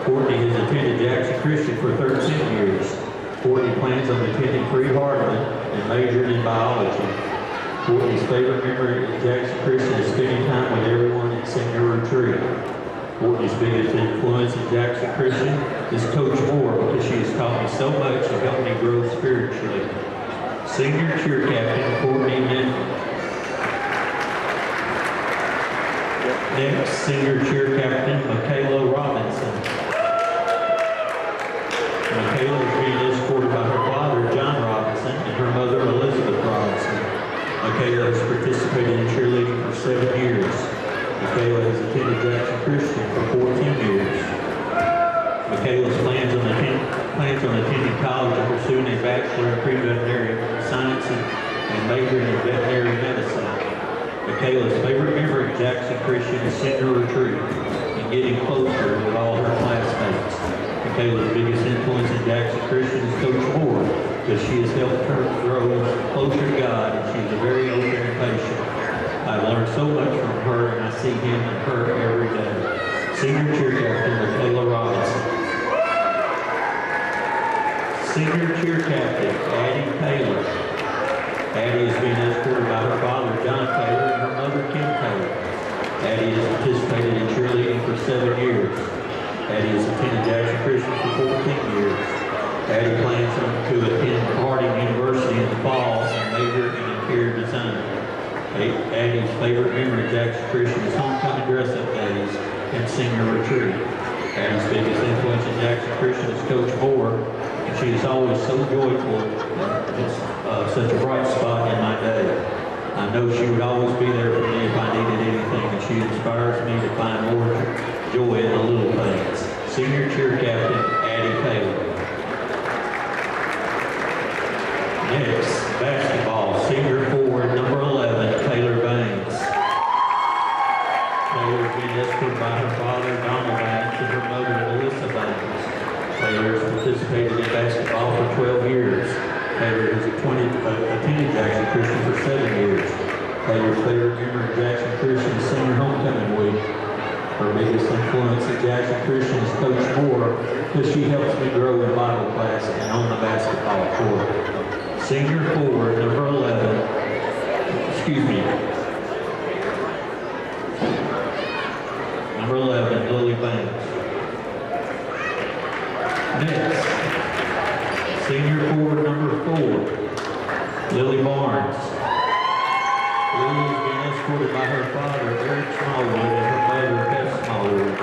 Courtney has attended Jackson Christian for 13 years. Courtney plans on attending Free-Hardman and majoring in biology. Courtney's favorite memory at Jackson Christian is spending time with everyone at senior retreat. Courtney's biggest influence in Jackson Christian is Coach Moore because she has taught me so much and helped me grow spiritually. Senior cheer captain Courtney Minton. Next, senior cheer captain Michaela Robinson. Michaela is being escorted by her father, John Robinson, and her mother, Elizabeth Robinson. Michaela has participated in cheerleading for 7 years. Michaela has attended Jackson Christian for 14 years. Michaela's plans on attending college and pursuing a bachelor in pre-veterinary science and majoring in veterinary medicine. Michaela's favorite memory at Jackson Christian is senior retreat and getting closer with all her classmates. Michaela's biggest influence in Jackson Christian is Coach Moore because she has helped her grow closer to God and she's a very open and patient. I've learned so much from her and I see him and her every day. Senior cheer captain Michaela Robinson. Senior cheer captain Addie Taylor. Addie has been escorted by her father John Taylor and her mother Kim Taylor. Addie has participated in cheerleading for 7 years. Addie has attended Jackson Christian for 14 years. Addie plans to attend Harding University in the fall and major in interior design. Addie's favorite memory at Jackson Christian is homecoming dress-up days and senior retreat. Addie's biggest influence in Jackson Christian is Coach Moore, and she is always so joyful. It's such a bright spot in my day. I know she would always be there for me if I needed anything, and she inspires me to find more joy in the little things. Senior cheer captain Addie Taylor. Next, basketball, senior forward number 11, Taylor Baines. Taylor has been escorted by her father, Donald Baines, and her mother, Melissa Baines. Taylor has participated in basketball for 12 years. Taylor has attended Jackson Christian for 7 years. Taylor's favorite memory of Jackson Christian is senior homecoming week. Her biggest influence at Jackson Christian is Coach Moore because she helps me grow in Bible class and on the basketball court. Senior forward, number 11, number 11, Lily Banks. Next, senior forward, number 4, Lily Barnes. Lily is being escorted by her father, Eric Smallwood, and her mother, Beth Smallwood.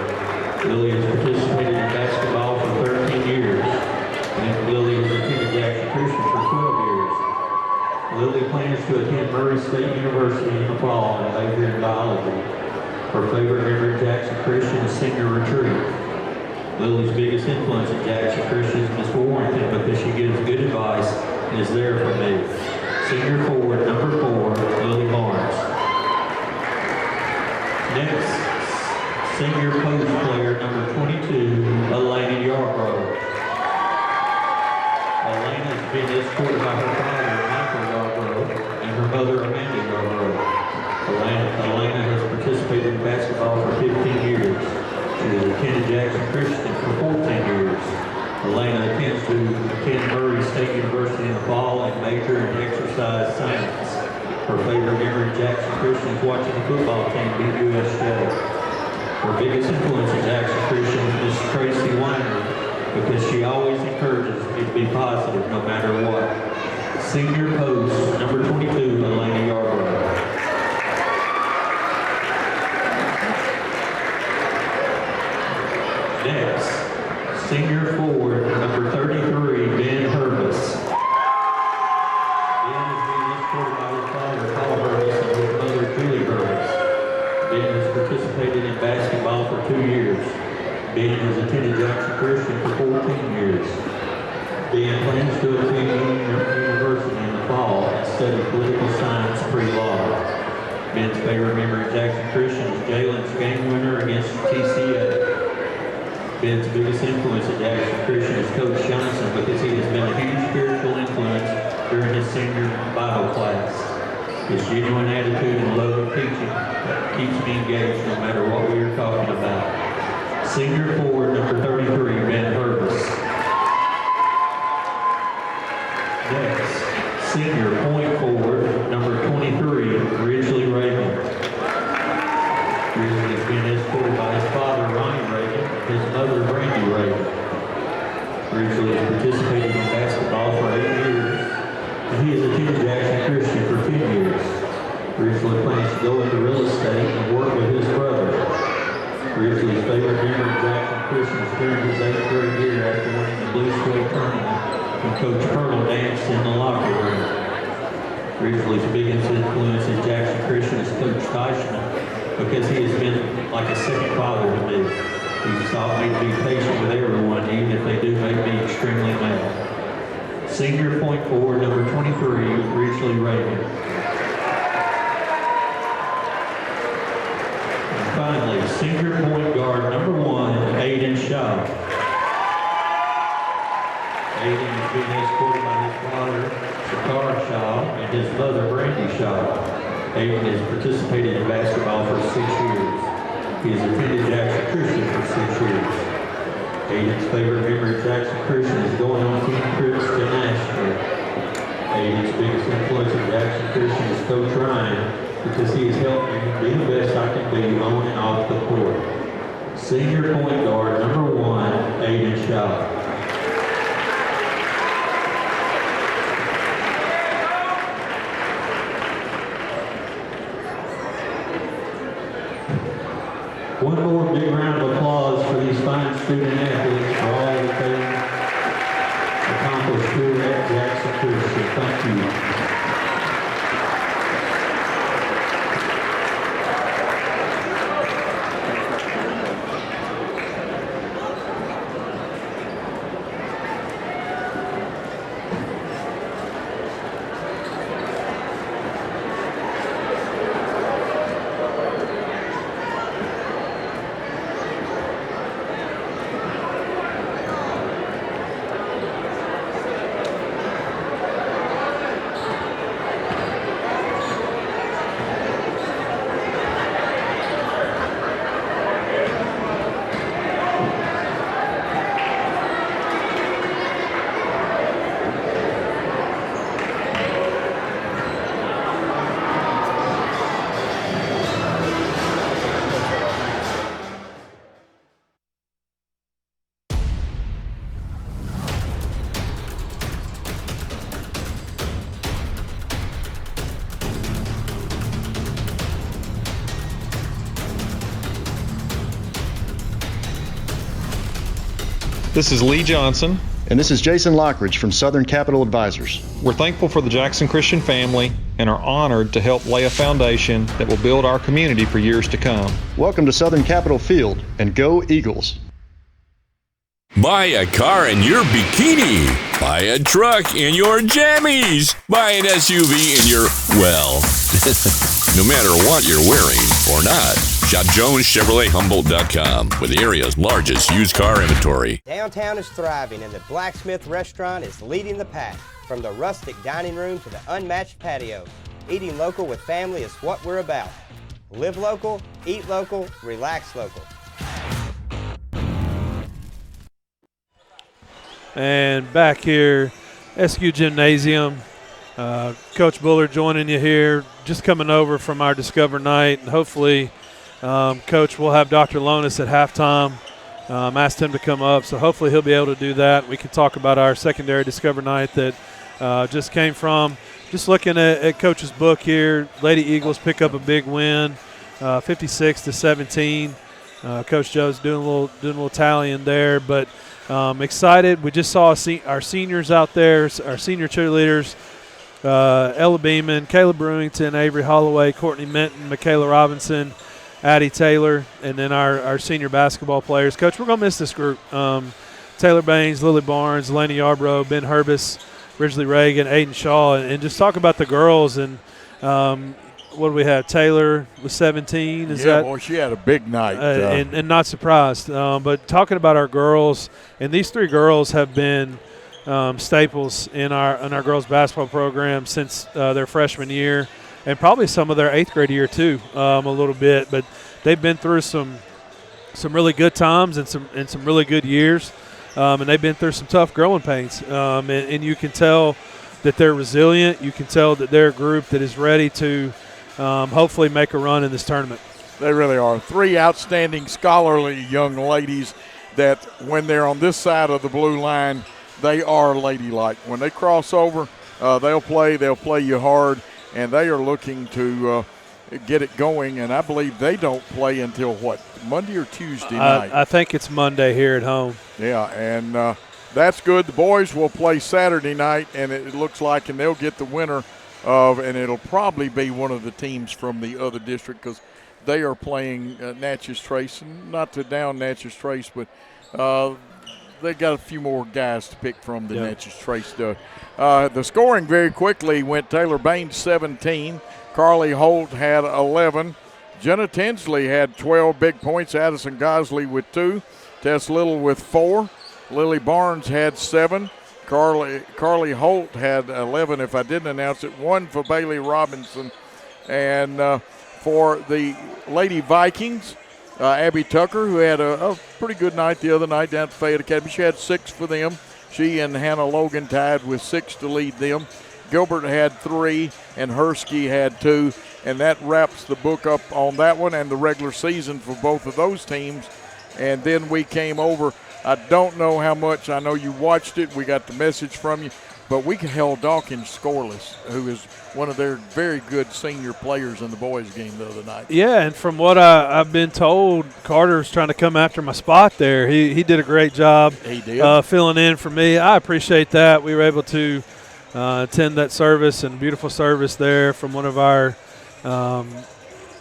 Lily has participated in basketball for 13 years. And Lily has attended Jackson Christian for 12 years. Lily plans to attend Murray State University in the fall and major in biology. Her favorite memory of Jackson Christian is senior retreat. Lily's biggest influence at Jackson Christian is Miss Warrington because she gives good advice and is there for me. Senior forward, number 4, Lily Barnes. Next, senior post player, number 22, Elena Yarbrough. Elena has been escorted by her father, Michael Yarbrough, and her mother, Amanda Yarbrough. Elena has participated in basketball for 15 years. She has attended Jackson Christian for 14 years. Elena intends to attend Murray State University in the fall and major in exercise science. Her favorite memory of Jackson Christian is watching the football team beat USJ. Her biggest influence at Jackson Christian is Miss Tracy Weiner because she always encourages me to be positive no matter what. Senior post, number 22, Elena Yarbrough. Next, senior forward, number 33, Ben Hervis. Ben is being escorted by his father, Paul Hervis, and his mother, Julie Hervis. Ben has participated in basketball for 2 years. Ben has attended Jackson Christian for 14 years. Ben plans to attend university in the fall and study political science pre-law. Ben's favorite memory of Jackson Christian is Jalen's game winner against TCA. Ben's biggest influence at Jackson Christian is Coach Johnson because he has been a huge spiritual influence during his senior Bible class. His genuine attitude and love of teaching keeps me engaged no matter what we are talking about. Senior forward number 33, Ben Herbis. Next, senior point forward number 23, Ridgely Reagan. Ridgely has been escorted by his father, Ronnie Reagan, and his mother, Brandy Reagan. Ridgely has participated in basketball for 8 years, and he has attended Jackson Christian for 10 years. Ridgely plans to go into real estate and work with his brother. Ridgely's favorite memory of Jackson Christian is during his 8th grade year after winning the Blitz tournament when Coach Pearl danced in the locker room. Ridgely's biggest influence at Jackson Christian is Coach Teichman because he has been like a second father to me. He's taught me to be patient with everyone, even if they do make me extremely mad. Senior point forward number 23, Ridgely Reagan. And finally, senior point guard number 1, Aiden Shaw. Aiden has been escorted by his father, Sakar Shaw, and his mother, Brandy Shaw. Aiden has participated in basketball for 6 years. He has attended Jackson Christian for 6 years. Aiden's favorite memory of Jackson Christian is going on team trips to Nashville. Aiden's biggest influence at Jackson Christian is Coach Ryan because he has helped me be the best I can be on and off the court. Senior point guard number 1, Aiden Shaw. One more big round of applause for these fine student athletes for all that they accomplished here at Jackson Christian. Thank you. This is Lee Johnson. And this is Jason Lockridge from Southern Capital Advisors. We're thankful for the Jackson Christian family and are honored to help lay a foundation that will build our community for years to come. Welcome to Southern Capital Field, and go Eagles. Buy a car in your bikini. Buy a truck in your jammies. Buy an SUV in your, well, no matter what you're wearing or not. Shop JonesChevroletHumboldt.com with the area's largest used car inventory. Downtown is thriving and the Blacksmith Restaurant is leading the pack. From the rustic dining room to the unmatched patio, eating local with family is what we're about. Live local, eat local, relax local. And back here, SQ Gymnasium, Coach Bullard joining you here, just coming over from our Discover Night, and hopefully Coach will have Dr. Lonis at halftime. Asked him to come up, so hopefully he'll be able to do that. We can talk about our secondary Discover Night that just came from. Just looking at Coach's book here, Lady Eagles pick up a big win, 56-17. Coach Joe's doing a little tallying there, but excited. We just saw our seniors out there, our senior cheerleaders, Ella Beeman, Caleb Brewington, Avery Holloway, Courtney Minton, Michaela Robinson, Addie Taylor, and then our senior basketball players. Coach, we're going to miss this group. Taylor Baines, Lily Barnes, Laney Yarbrough, Ben Herbis, Ridgely Reagan, Aiden Shaw, and just talk about the girls. And what do we have? Taylor with 17. Boy, she had a big night. And not surprised. But talking about our girls, and these 3 girls have been staples in our girls basketball program since their freshman year, and probably some of their 8th grade year too, a little bit. But they've been through some really good times and some really good years, and they've been through some tough growing pains. And you can tell that they're resilient. You can tell that they're a group that is ready to hopefully make a run in this tournament. They really are. 3 outstanding, scholarly young ladies that when they're on this side of the blue line, they are ladylike. When they cross over, they'll play you hard, and they are looking to get it going. And I believe they don't play until, Monday or Tuesday night? I think it's Monday here at home. Yeah, and that's good. The boys will play Saturday night, and it looks like, and they'll get the winner of, and it'll probably be one of the teams from the other district because they are playing Natchez Trace, and not to down Natchez Trace, but they got a few more guys to pick from than Natchez Trace does. The scoring very quickly went Taylor Baines 17, Carly Holt had 11, Jenna Tinsley had 12 big points, Addison Gosley with 2, Tess Little with 4, Lily Barnes had 7. Carly Holt had 11, if I didn't announce it. 1 for Bailey Robinson. And for the Lady Vikings, Abby Tucker, who had a pretty good night the other night down at Fayette Academy. She had 6 for them. She and Hannah Logan tied with 6 to lead them. Gilbert had 3, and Hersky had 2. And that wraps the book up on that one and the regular season for both of those teams. And then we came over. I don't know how much. I know you watched it. We got the message from you. But we held Dawkins scoreless, who is one of their very good senior players in the boys' game the other night. Yeah, and from what I've been told, Carter's trying to come after my spot there. He did a great job. He did. Filling in for me. I appreciate that. We were able to attend that service, and beautiful service there from one of our,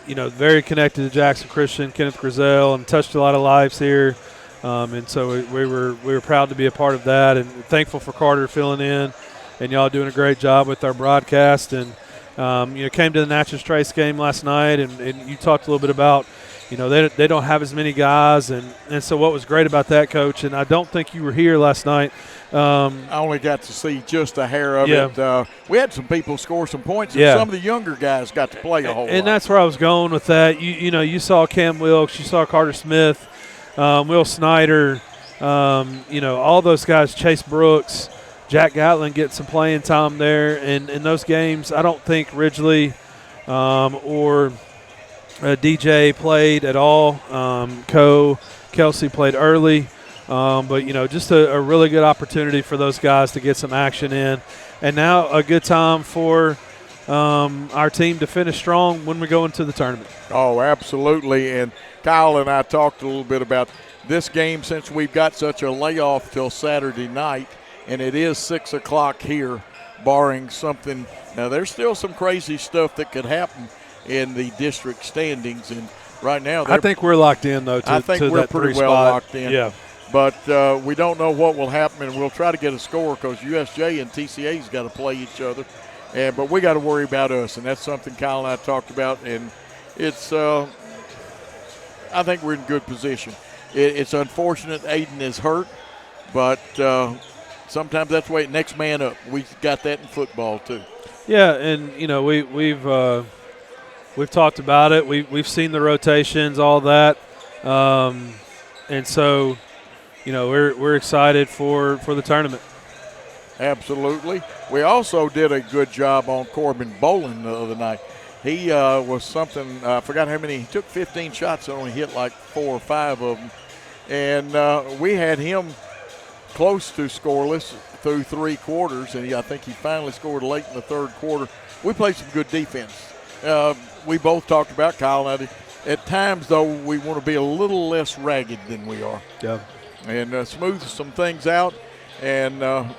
very connected to Jackson Christian, Kenneth Grizel, and touched a lot of lives here. And so we were proud to be a part of that, and thankful for Carter filling in, and y'all doing a great job with our broadcast. And came to the Natchez Trace game last night, and you talked a little bit about, they don't have as many guys, and so what was great about that, Coach, and I don't think you were here last night. I only got to see just a hair of it. We had some people score some points, and some of the younger guys got to play a whole lot. And that's where I was going with that. You saw Cam Wilkes, you saw Carter Smith, Will Snyder, all those guys, Chase Brooks, Jack Gatlin get some playing time there. And in those games, I don't think Ridgely or DJ played at all. Kelsey played early. But just a really good opportunity for those guys to get some action in. And now a good time for our team to finish strong when we go into the tournament. Oh, absolutely. And Kyle and I talked a little bit about this game since we've got such a layoff till Saturday night, and it is 6 o'clock here, barring something. Now, there's still some crazy stuff that could happen in the district standings, and right now I think we're locked in, though, I think we're pretty well locked in. Yeah. But we don't know what will happen, and we'll try to get a score because USJ and TCA's got to play each other. But we got to worry about us, and that's something Kyle and I talked about, and it's I think we're in good position. It's unfortunate Aiden is hurt, but sometimes that's the way, next man up. We got that in football too. Yeah, and we've talked about it. We've seen the rotations, all that, and so we're excited for the tournament. Absolutely. We also did a good job on Corbin Bolin the other night. He was something, I forgot how many, he took 15 shots and only hit like 4 or 5 of them. And we had him close to scoreless through 3 quarters, and I think he finally scored late in the 3rd quarter. We played some good defense. We both talked about, Kyle and I, at times, though, we want to be a little less ragged than we are. Yeah. And smooth some things out and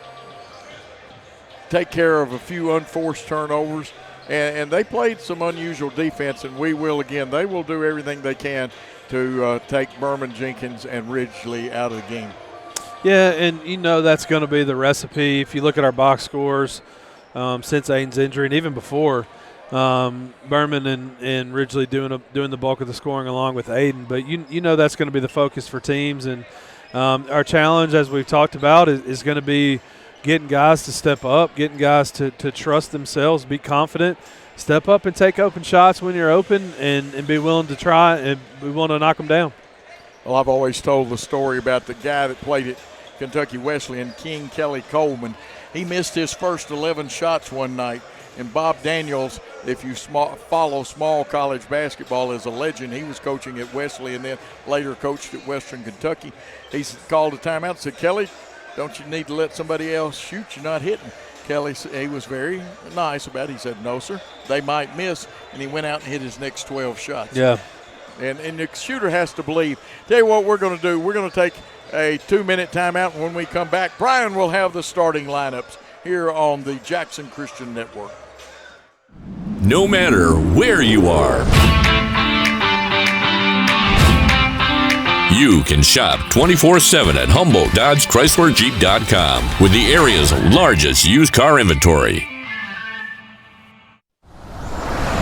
take care of a few unforced turnovers. And they played some unusual defense, and we will again. They will do everything they can to take Berman, Jenkins, and Ridgely out of the game. Yeah, and that's going to be the recipe. If you look at our box scores since Aiden's injury and even before, Berman and Ridgely doing the bulk of the scoring along with Aiden. But you know that's going to be the focus for teams. And our challenge, as we've talked about, is going to be getting guys to step up, getting guys to trust themselves, be confident, step up and take open shots when you're open, and be willing to try and be willing to knock them down. Well, I've always told the story about the guy that played at Kentucky Wesleyan, King Kelly Coleman. He missed his first 11 shots one night. And Bob Daniels, if you follow small college basketball, is a legend. He was coaching at Wesley and then later coached at Western Kentucky. He called a timeout and said, Kelly, don't you need to let somebody else shoot? You're not hitting. Kelly, he was very nice about it. He said, no, sir, they might miss. And he went out and hit his next 12 shots. Yeah. And the shooter has to believe. Tell you what we're going to do. We're going to take a 2-minute timeout. And when we come back, Brian will have the starting lineups here on the Jackson Christian Network. No matter where you are, you can shop 24/7 at HumboldtDodgeChryslerJeep.com with the area's largest used car inventory.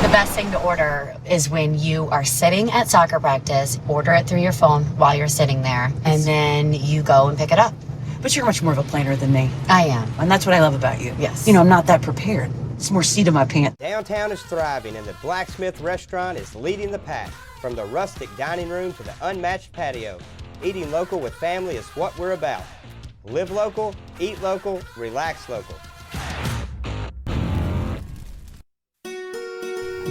The best thing to order is when you are sitting at soccer practice, order it through your phone while you're sitting there, and then you go and pick it up. But you're much more of a planner than me. I am. And that's what I love about you. Yes. You know, I'm not that prepared. It's more seat in my pants. Downtown is thriving, and the Blacksmith Restaurant is leading the pack. From the rustic dining room to the unmatched patio, eating local with family is what we're about. Live local, eat local, relax local.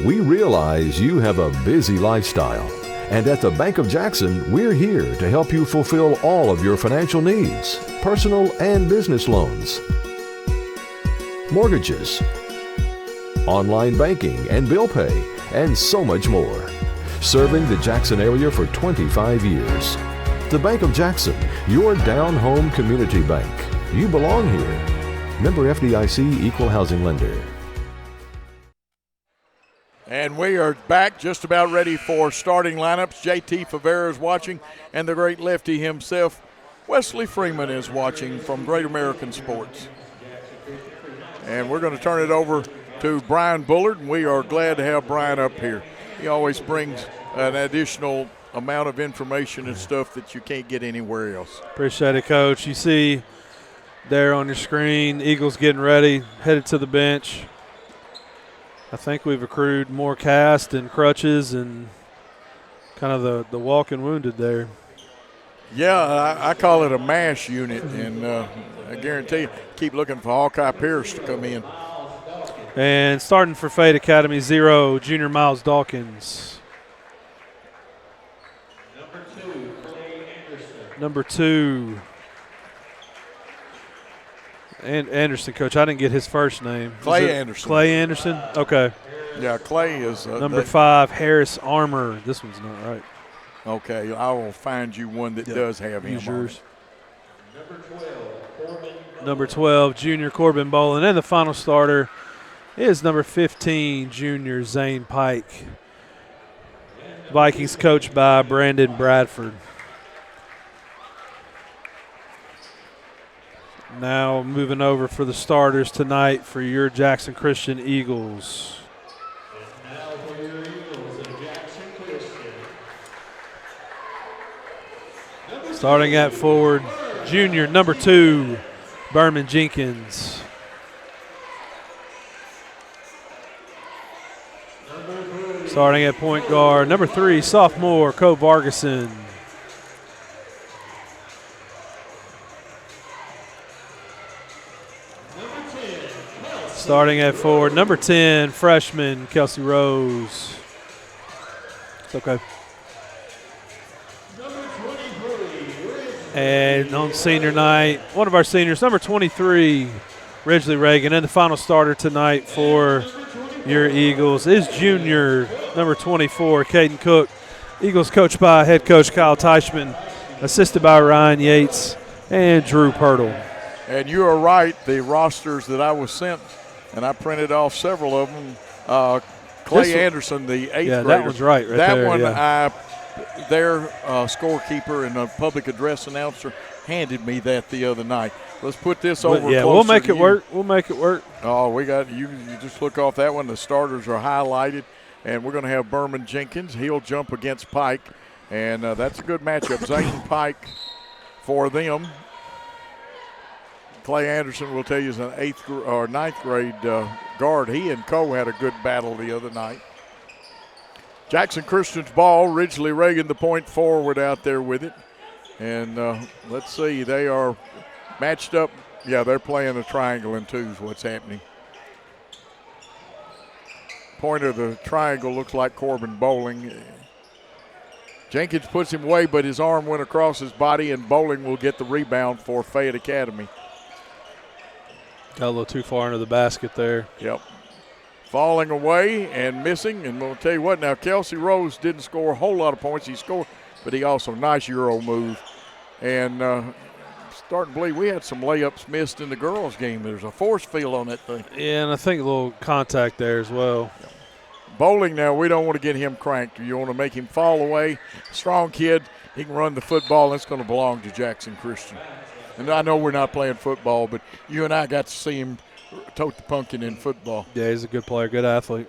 We realize you have a busy lifestyle, and at the Bank of Jackson, we're here to help you fulfill all of your financial needs, personal and business loans, mortgages, online banking and bill pay, and so much more. Serving the Jackson area for 25 years. The Bank of Jackson, your down-home community bank. You belong here. Member FDIC, Equal Housing Lender. And we are back, just about ready for starting lineups. JT Favera is watching, and the great lefty himself, Wesley Freeman, is watching from Great American Sports. And we're going to turn it over to Brian Bullard, and we are glad to have Brian up here. He always brings an additional amount of information and stuff that you can't get anywhere else. Appreciate it, Coach. You see there on your screen, Eagles getting ready, headed to the bench. I think we've accrued more cast and crutches and kind of the walking wounded there. Yeah, I call it a MASH unit, and I guarantee you, keep looking for Hawkeye Pierce to come in. And starting for Fayette Academy, 0, junior Miles Dawkins. Number 2. And Anderson, Coach. I didn't get his first name. Clay Anderson. Clay Anderson? Okay. Yeah, Clay is. Number 5, Harris Armour. This one's not right. Okay, I will find you one that does have him. Use yours. Number 12, junior Corbin Bolin. And the final starter is number 15, junior Zane Pike. Vikings coached by Brandon Bradford. Now moving over for the starters tonight for your Jackson Christian Eagles. And now for your Eagles of Jackson Christian. Starting at forward, junior number 2, Berman Jenkins. Starting at point guard, number 3, sophomore, Coe Vargason. Starting at forward, number 10, freshman, Kelsey Rose. It's okay. And on senior night, one of our seniors, number 23, Ridgely Reagan. And the final starter tonight for your Eagles is junior, number 24, Caden Cook. Eagles coached by head coach Kyle Teichman, assisted by Ryan Yates and Drew Pirtle. And you are right, the rosters that I was sent, and I printed off several of them. Clay Anderson, the 8th grader. That one's right that there. One yeah. their scorekeeper and a public address announcer handed me that the other night. Let's put this over closer. Yeah, we'll make it work. We'll make it work. Oh, we got you just look off that one. The starters are highlighted, and we're going to have Berman Jenkins. He'll jump against Pike, and that's a good matchup. Zane Pike for them. Clay Anderson will tell you is an 8th or 9th grade guard. He and Coe had a good battle the other night. Jackson Christian's ball. Ridgely Reagan, the point forward, out there with it. And let's see, they are matched up. Yeah, they're playing a triangle in twos, what's happening. Point of the triangle looks like Corbin Bowling. Jenkins puts him away, but his arm went across his body, and Bowling will get the rebound for Fayette Academy. Got a little too far into the basket there. Yep. Falling away and missing. And we'll tell you what, now Kelsey Rose didn't score a whole lot of points. He scored, but he also, nice Euro move. And starting to believe we had some layups missed in the girls' game. There's a force field on that thing. Yeah, and I think a little contact there as well. Yep. Bowling now, we don't want to get him cranked. You want to make him fall away. Strong kid. He can run the football. That's going to belong to Jackson Christian. And I know we're not playing football, but you and I got to see him tote the pumpkin in football. Yeah, he's a good player, good athlete.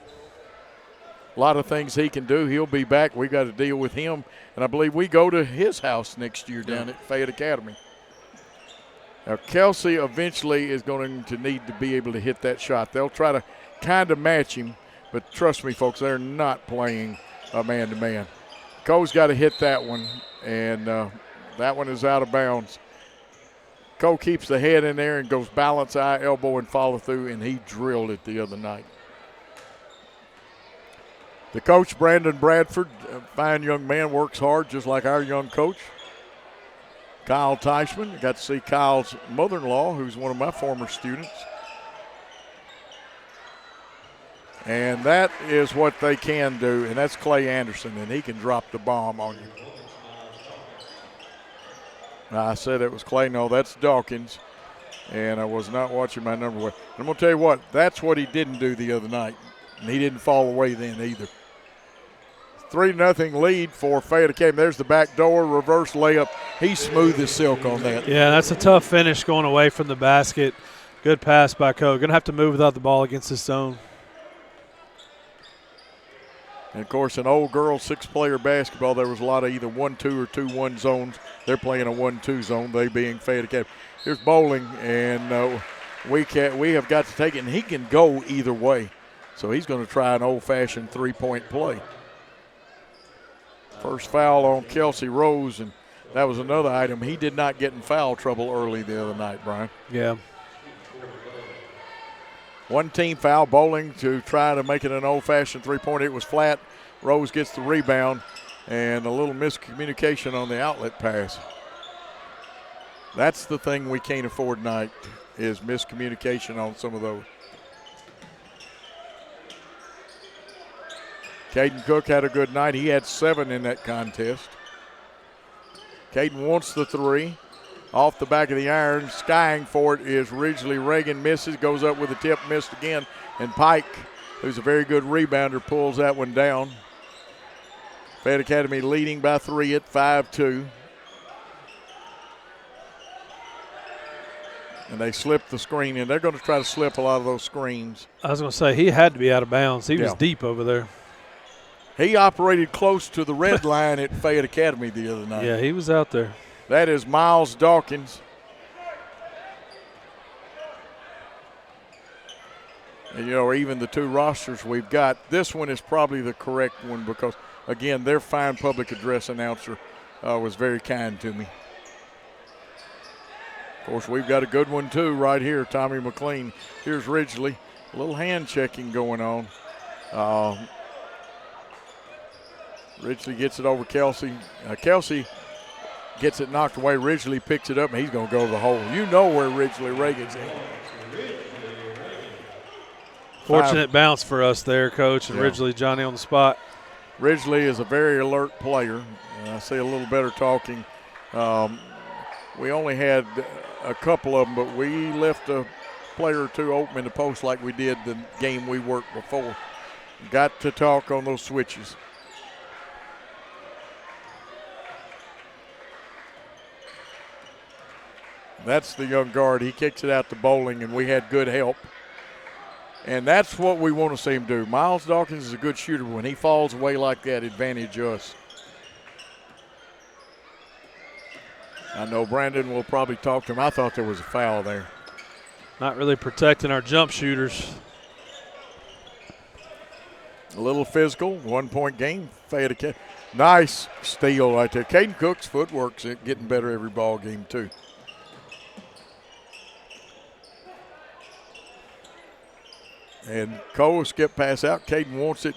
A lot of things he can do. He'll be back. We got to deal with him. And I believe we go to his house next year down at Fayette Academy. Now, Kelsey eventually is going to need to be able to hit that shot. They'll try to kind of match him, but trust me, folks, they're not playing a man-to-man. Coe's got to hit that one, and that one is out of bounds. Coe keeps the head in there and goes balance, eye, elbow, and follow through, and he drilled it the other night. The coach, Brandon Bradford, a fine young man, works hard just like our young coach. Kyle Teichman, got to see Kyle's mother-in-law, who's one of my former students. And that is what they can do, and that's Clay Anderson, and he can drop the bomb on you. I said it was Clay. No, that's Dawkins, and I was not watching my number. I'm going to tell you what, that's what he didn't do the other night, and he didn't fall away then either. 3-0 lead for Fayette Academy. There's the back door, reverse layup. He's smooth as silk on that. Yeah, that's a tough finish going away from the basket. Good pass by Coe. Going to have to move without the ball against this zone. And, of course, in old girls 6-player basketball, there was a lot of either 1-2 or 2-1 zones. They're playing a 1-2 zone, they being Fayette Academy. Here's Bowling, and we have got to take it, and he can go either way. So he's going to try an old-fashioned three-point play. First foul on Kelsey Rose, and that was another item. He did not get in foul trouble early the other night, Brian. Yeah. One team foul, Bowling to try to make it an old-fashioned three-point. It was flat. Rose gets the rebound, and a little miscommunication on the outlet pass. That's the thing we can't afford tonight is miscommunication on some of those. Caden Cook had a good night. He had 7 in that contest. Caden wants the three. Off the back of the iron, skying for it is Ridgely Reagan, misses, goes up with a tip, missed again, and Pike, who's a very good rebounder, pulls that one down. Fayette Academy leading by 3 at 5-2. And they slip the screen in. They're going to try to slip a lot of those screens. I was going to say, he had to be out of bounds. He was deep over there. He operated close to the red line at Fayette Academy the other night. Yeah, he was out there. That is Miles Dawkins. And, you know, even the two rosters we've got, this one is probably the correct one because, again, their fine public address announcer was very kind to me. Of course, we've got a good one, too, right here, Tommy McLean. Here's Ridgely. A little hand checking going on. Ridgely gets it over Kelsey. Kelsey gets it knocked away. Ridgely picks it up, and he's going to go to the hole. You know where Ridgely Reagan's at. Fortunate bounce for us there, Coach, and Ridgely, Johnny on the spot. Ridgely is a very alert player. I see a little better talking. We only had a couple of them, but we left a player or two open in the post like we did the game we worked before. Got to talk on those switches. That's the young guard. He kicks it out to Bowling, and we had good help. And that's what we want to see him do. Miles Dawkins is a good shooter. When he falls away like that, advantage us. I know Brandon will probably talk to him. I thought there was a foul there. Not really protecting our jump shooters. A little physical, 1 point game. Fayette, nice steal right there. Caden Cook's footwork's getting better every ball game too. And Cole skip pass out. Caden wants it.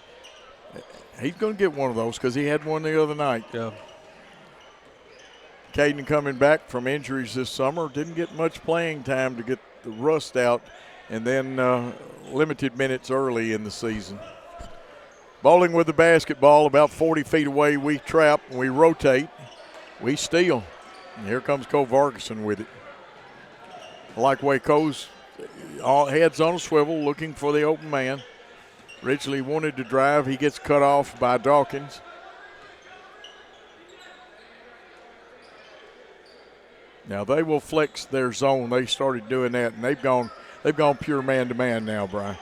He's going to get one of those because he had one the other night. Yeah. Caden coming back from injuries this summer. Didn't get much playing time to get the rust out, and then limited minutes early in the season. Bowling with the basketball about 40 feet away. We trap, we rotate, we steal. And here comes Cole Vargason with it. I like the way Cole's all heads on a swivel looking for the open man. Ridgely wanted to drive. He gets cut off by Dawkins. Now they will flex their zone. They started doing that, and they've gone pure man-to-man now, Brian.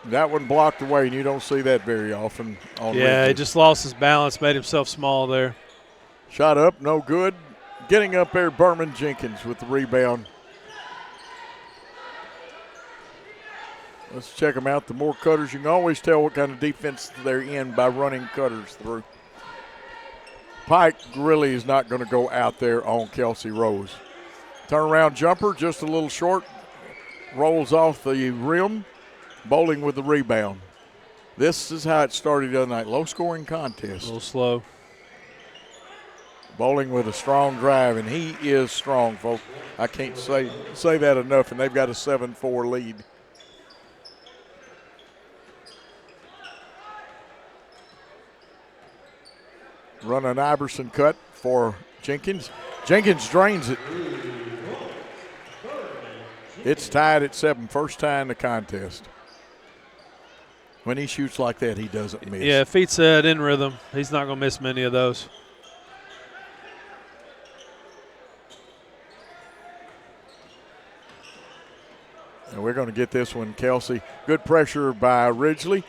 That one blocked away, and you don't see that very often. Yeah, he just lost his balance, made himself small there. Shot up, no good. Getting up there, Berman Jenkins with the rebound. Let's check them out. The more cutters, you can always tell what kind of defense they're in by running cutters through. Pike really is not going to go out there on Kelsey Rose. Turnaround jumper, just a little short. Rolls off the rim. Bowling with the rebound. This is how it started the other night. Low-scoring contest. A little slow. Bowling with a strong drive, and he is strong, folks. I can't say that enough, and they've got a 7-4 lead. Run an Iverson cut for Jenkins. Jenkins drains it. It's tied at 7, first tie in the contest. When he shoots like that, he doesn't miss. Yeah, feet set in rhythm. He's not going to miss many of those. And we're going to get this one, Kelsey. Good pressure by Ridgely.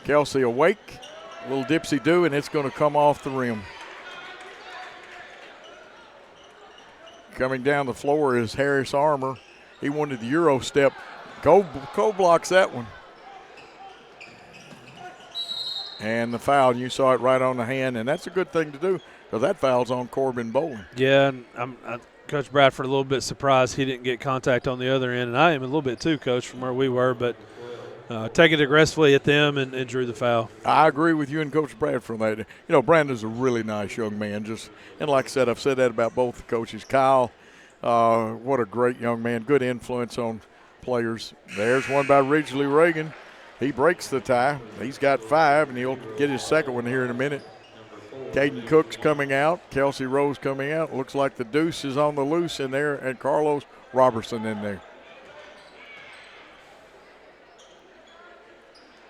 Kelsey awake. A little dipsy-do, and it's going to come off the rim. Coming down the floor is Harris Armour. He wanted the Euro step. Cole blocks that one. And the foul, you saw it right on the hand, and that's a good thing to do because that foul's on Corbin Bowling. Yeah, and Coach Bradford a little bit surprised he didn't get contact on the other end, and I am a little bit too, Coach, from where we were, but take it aggressively at them and drew the foul. I agree with you and Coach Bradford on that. You know, Brandon's a really nice young man. And like I said, I've said that about both the coaches. Kyle, what a great young man, good influence on players. There's one by Ridgely Reagan. He breaks the tie. He's got 5, and he'll get his second one here in a minute. Caden Cook's coming out. Kelsey Rose coming out. Looks like the deuce is on the loose in there, and Carlos Robertson in there.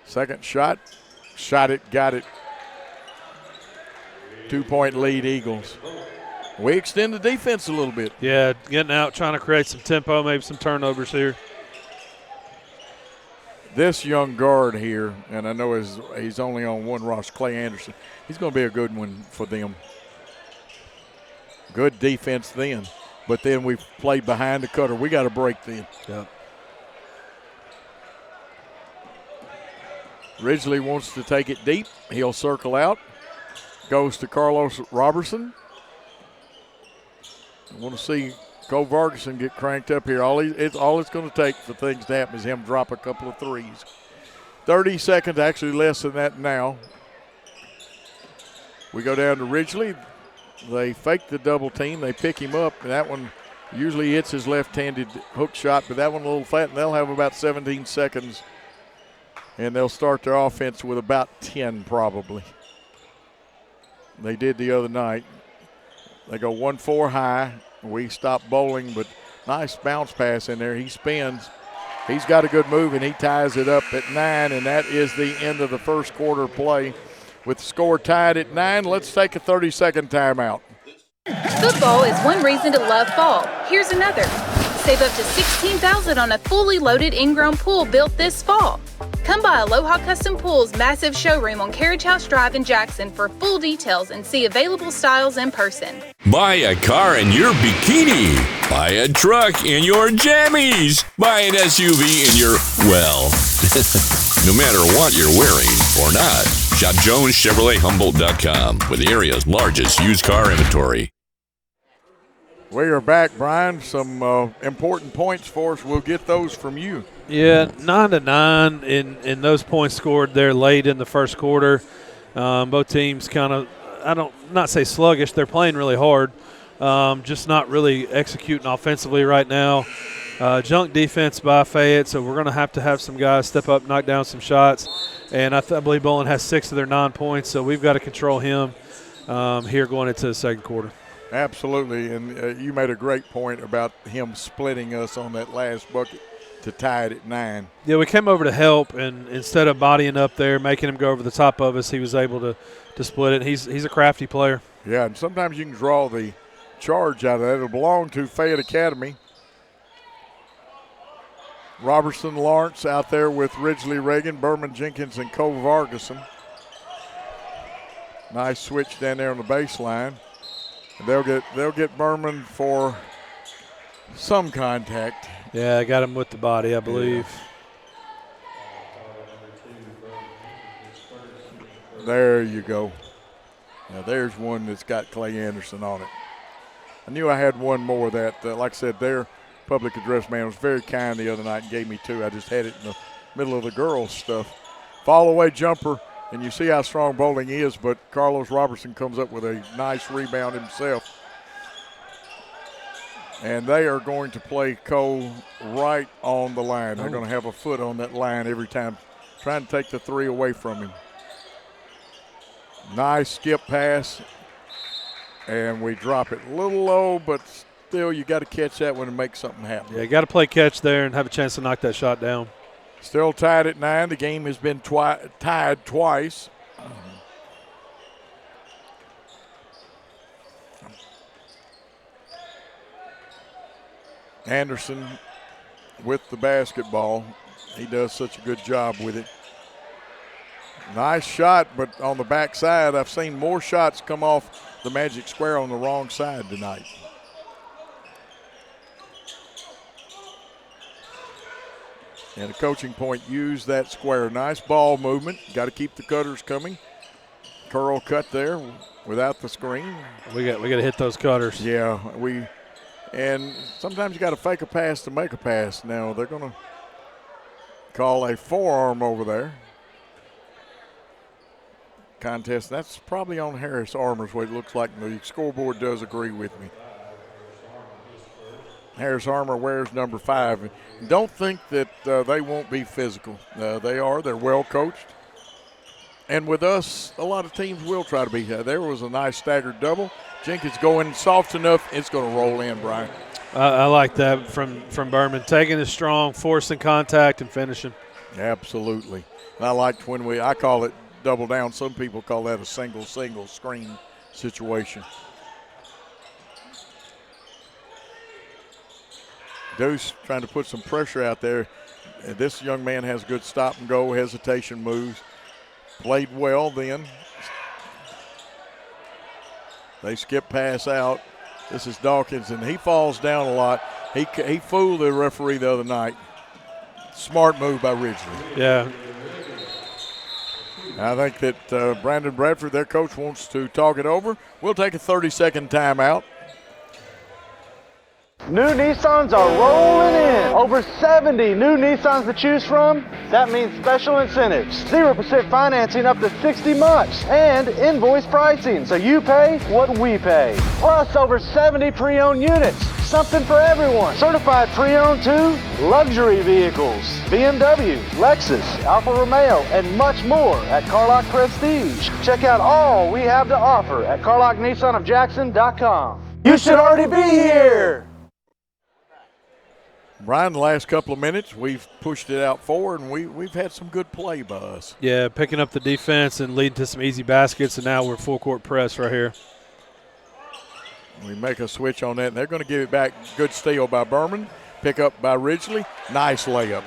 Second shot. Shot it, got it. 2-point lead, Eagles. We extend the defense a little bit. Yeah, getting out, trying to create some tempo, maybe some turnovers here. This young guard here, and I know he's only on one roster, Clay Anderson, he's going to be a good one for them. Good defense then, but then we played behind the cutter. We got to break then. Yeah. Ridgely wants to take it deep. He'll circle out. Goes to Carlos Robertson. I want to see Cole Vargason get cranked up here. All it's going to take for things to happen is him drop a couple of threes. 30 seconds, actually less than that now. We go down to Ridgely. They fake the double team. They pick him up, and that one usually hits his left-handed hook shot, but that one a little flat, and they'll have about 17 seconds, and they'll start their offense with about 10 probably. They did the other night. They go 1-4 high. We stop Bowling, but nice bounce pass in there. He spins. He's got a good move, and he ties it up at 9, and that is the end of the first quarter play. With the score tied at 9, let's take a 30-second timeout. Football is one reason to love fall. Here's another. Save up to $16,000 on a fully loaded in-ground pool built this fall. Come by Aloha Custom Pool's massive showroom on Carriage House Drive in Jackson for full details and see available styles in person. Buy a car in your bikini. Buy a truck in your jammies. Buy an SUV in your, well, no matter what you're wearing or not. Shop JonesChevroletHumboldt.com with the area's largest used car inventory. We are back, Brian. Some important points for us. We'll get those from you. Yeah, 9-9 in those points scored there late in the first quarter. Both teams kind of, not say sluggish. They're playing really hard, just not really executing offensively right now. Junk defense by Fayette, so we're going to have some guys step up, knock down some shots. And I believe Bolin has 6 of their 9 points, so we've got to control him here going into the second quarter. Absolutely, and you made a great point about him splitting us on that last bucket to tie it at 9. Yeah, we came over to help, and instead of bodying up there, making him go over the top of us, he was able to split it. He's a crafty player. Yeah, and sometimes you can draw the charge out of that. It'll belong to Fayette Academy. Robertson Lawrence out there with Ridgely Reagan, Berman Jenkins, and Cole Vargason. Nice switch down there on the baseline. They'll get Berman for some contact. Yeah, I got him with the body, I believe. Yeah. There you go. Now there's one that's got Clay Anderson on it. I knew I had one more that, like I said, their public address man was very kind the other night and gave me 2. I just had it in the middle of the girls' stuff. Fall away jumper. And you see how strong bowling is, but Carlos Robertson comes up with a nice rebound himself. And they are going to play Cole right on the line. They're going to have a foot on that line every time, trying to take the 3 away from him. Nice skip pass. And we drop it a little low, but still you got to catch that one and make something happen. Yeah, you got to play catch there and have a chance to knock that shot down. Still tied at 9. The game has been tied twice. Anderson with the basketball. He does such a good job with it. Nice shot, but on the backside, I've seen more shots come off the magic square on the wrong side tonight. And a coaching point, use that square. Nice ball movement. Got to keep the cutters coming. Curl cut there without the screen. We got to hit those cutters. Yeah, and sometimes you got to fake a pass to make a pass. Now they're going to call a forearm over there. Contest. That's probably on Harris Armour's what it looks like. The scoreboard does agree with me. Harris Armour wears number 5. Don't think that they won't be physical. They are. They're well coached. And with us, a lot of teams will try to be. There was a nice staggered double. Jenkins going soft enough, it's going to roll in, Brian. I like that from Berman. Taking it strong, forcing contact, and finishing. Absolutely. And I liked when I call it double down. Some people call that a single screen situation. Deuce trying to put some pressure out there. This young man has good stop and go, hesitation moves. Played well then. They skip pass out. This is Dawkins, and he falls down a lot. He fooled the referee the other night. Smart move by Ridgely. Yeah. I think that Brandon Bradford, their coach, wants to talk it over. We'll take a 30-second timeout. New Nissans are rolling in. Over 70 new Nissans to choose from. That means special incentives. 0% financing up to 60 months. And invoice pricing, so you pay what we pay. Plus over 70 pre-owned units. Something for everyone. Certified pre-owned too. Luxury vehicles. BMW, Lexus, Alfa Romeo, and much more at Carlock Prestige. Check out all we have to offer at CarlockNissanofJackson.com. You should already be here. Brian, the last couple of minutes, we've pushed it out forward, and we've had some good play by us. Yeah, picking up the defense and leading to some easy baskets, and now we're full court press right here. We make a switch on that, and they're going to give it back. Good steal by Berman. Pick up by Ridgely. Nice layup.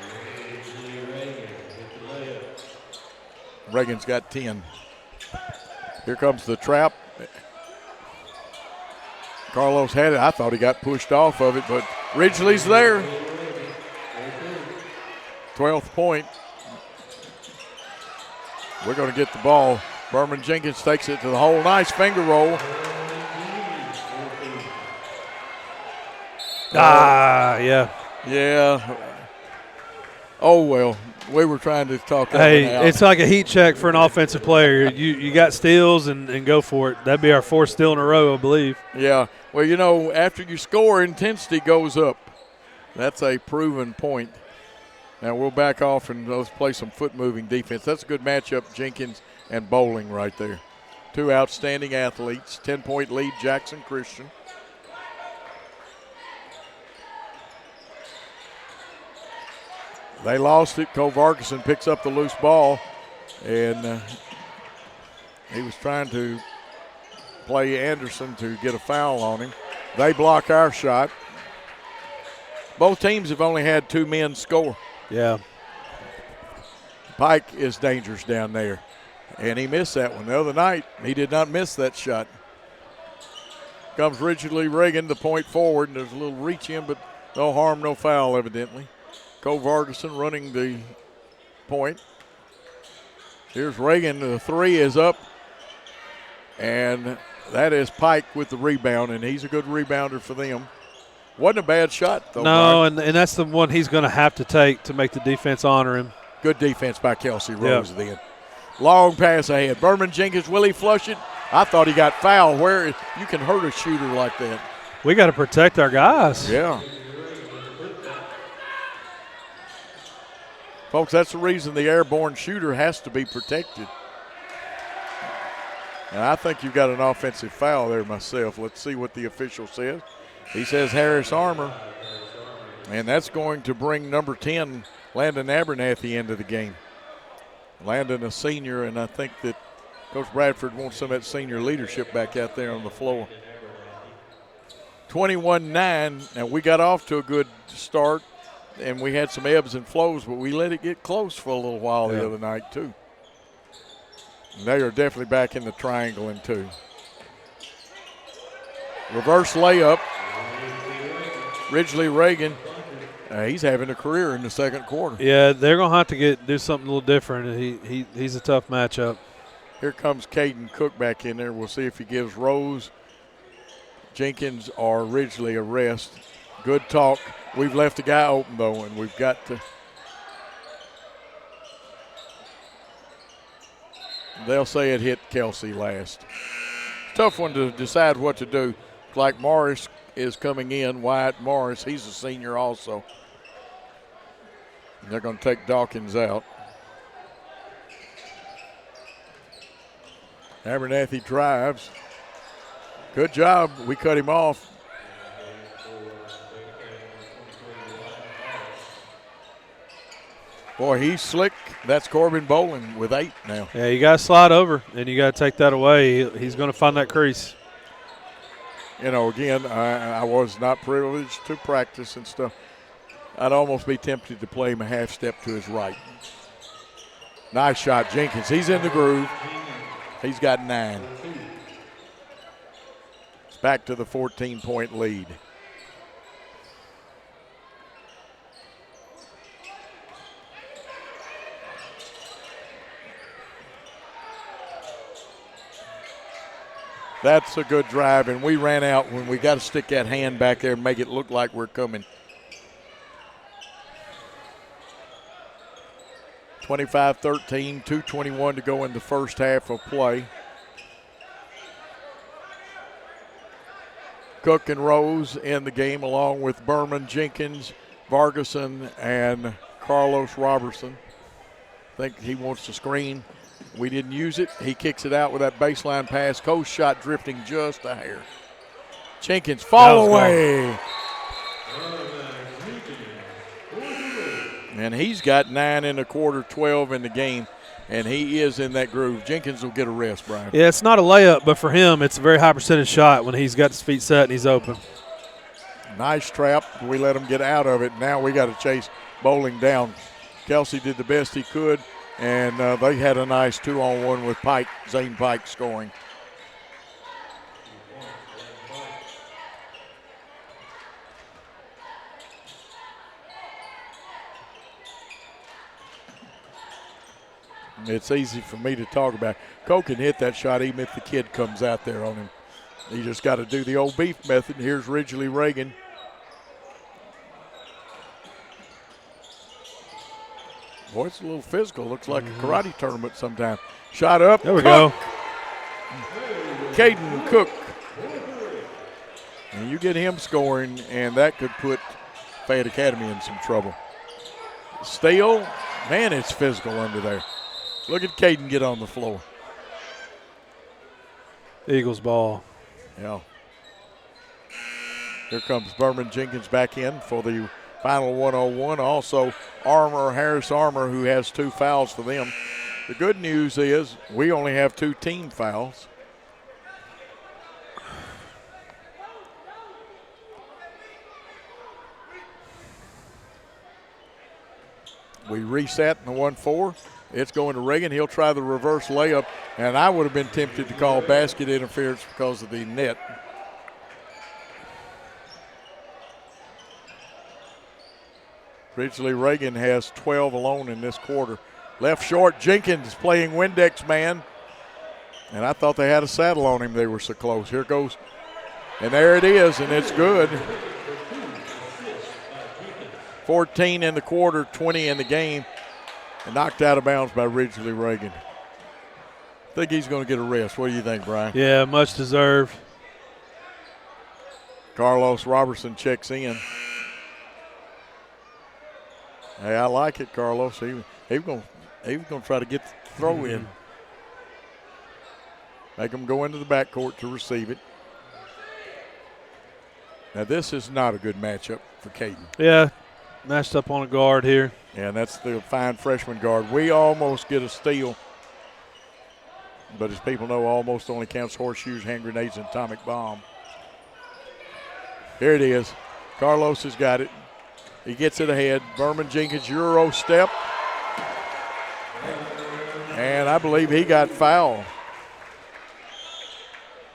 Reagan's got 10. Here comes the trap. Carlos had it. I thought he got pushed off of it, but Ridgely's there. 12th point. We're going to get the ball. Berman Jenkins takes it to the hole. Nice finger roll. Yeah. Yeah. Oh, well, we were trying to talk that one out. It's like a heat check for an offensive player. You got steals and go for it. That'd be our 4th steal in a row, I believe. Yeah. Well, you know, after you score, intensity goes up. That's a proven point. Now we'll back off and let's play some foot-moving defense. That's a good matchup, Jenkins and Bowling right there. 2 outstanding athletes. 10-point lead, Jackson Christian. They lost it. Cole Vargason picks up the loose ball, and he was trying to play Anderson to get a foul on him. They block our shot. Both teams have only had 2 men score. Yeah. Pike is dangerous down there, and he missed that one. The other night, he did not miss that shot. Comes Ridgely Reagan, the point forward, and there's a little reach in, but no harm, no foul, evidently. Cole Vargason running the point. Here's Reagan. The 3 is up, and that is Pike with the rebound, and he's a good rebounder for them. Wasn't a bad shot, though. No, and that's the one he's going to have to take to make the defense honor him. Good defense by Kelsey Rose then. Long pass ahead. Berman Jenkins, will he flush it? I thought he got fouled. Where you can hurt a shooter like that. We got to protect our guys. Yeah. Folks, that's the reason the airborne shooter has to be protected. And I think you've got an offensive foul there myself. Let's see what the official says. He says Harris Armour. And that's going to bring number 10, Landon Abernathy, into the game. Landon, a senior, and I think that Coach Bradford wants some of that senior leadership back out there on the floor. 21-9. Now, we got off to a good start, and we had some ebbs and flows, but we let it get close for a little while the other night, too. And they are definitely back in the triangle in 2. Reverse layup. Ridgely Reagan, he's having a career in the second quarter. Yeah, they're going to have to do something a little different. He's a tough matchup. Here comes Caden Cook back in there. We'll see if he gives Rose, Jenkins, or Ridgely a rest. Good talk. We've left the guy open, though, and we've got to. They'll say it hit Kelsey last. Tough one to decide what to do. Like Morris is coming in, Wyatt Morris. He's a senior also. And they're going to take Dawkins out. Abernathy drives. Good job. We cut him off. Boy, he's slick. That's Corbin Bowling with 8 now. Yeah, you got to slide over, and you got to take that away. He's going to find that crease. You know, again, I was not privileged to practice and stuff. I'd almost be tempted to play him a half step to his right. Nice shot, Jenkins. He's in the groove. He's got 9. It's back to the 14-point lead. That's a good drive, and we ran out when we got to stick that hand back there and make it look like we're coming. 25-13, 2:21 to go in the first half of play. Cook and Rose in the game along with Berman, Jenkins, Vargason, and Carlos Robertson. I think he wants to screen. We didn't use it. He kicks it out with that baseline pass. Coast shot drifting just a hair. Jenkins fall away. And he's got 9 in the quarter, 12 in the game. and he is in that groove. Jenkins will get a rest, Brian. Yeah, it's not a layup, but for him, it's a very high percentage shot when he's got his feet set and he's open. Nice trap. We let him get out of it. Now we got to chase Bowling down. Kelsey did the best he could, and they had a nice 2-on-1 with Pike, Zane Pike scoring. It's easy for me to talk about. Cole can hit that shot even if the kid comes out there on him. He just got to do the old beef method. Here's Ridgely Reagan. Boy, it's a little physical. Looks like a karate tournament sometime. Shot up. There we go. Caden Cook. And you get him scoring, and that could put Fayette Academy in some trouble. Steele. Man, it's physical under there. Look at Caden get on the floor. Eagles ball. Yeah. Here comes Berman Jenkins back in for the final 101. Also, Harris Armour, who has 2 fouls for them. The good news is we only have 2 team fouls. We reset in the 1-4. It's going to Reagan. He'll try the reverse layup, and I would have been tempted to call basket interference because of the net. Ridgely Reagan has 12 alone in this quarter. Left short, Jenkins playing Windex man, and I thought they had a saddle on him. They were so close. Here goes, and there it is, and it's good. 14 in the quarter, 20 in the game. And knocked out of bounds by Ridgely Reagan. I think he's going to get a rest. What do you think, Brian? Yeah, much deserved. Carlos Robertson checks in. Hey, I like it, Carlos. He was going to try to get the throw in. Make him go into the backcourt to receive it. Now, this is not a good matchup for Caden. Yeah, matched up on a guard here. Yeah, and that's the fine freshman guard. We almost get a steal. But as people know, almost only counts horseshoes, hand grenades, and atomic bomb. Here it is. Carlos has got it. He gets it ahead. Berman Jenkins, Euro step. And I believe he got fouled.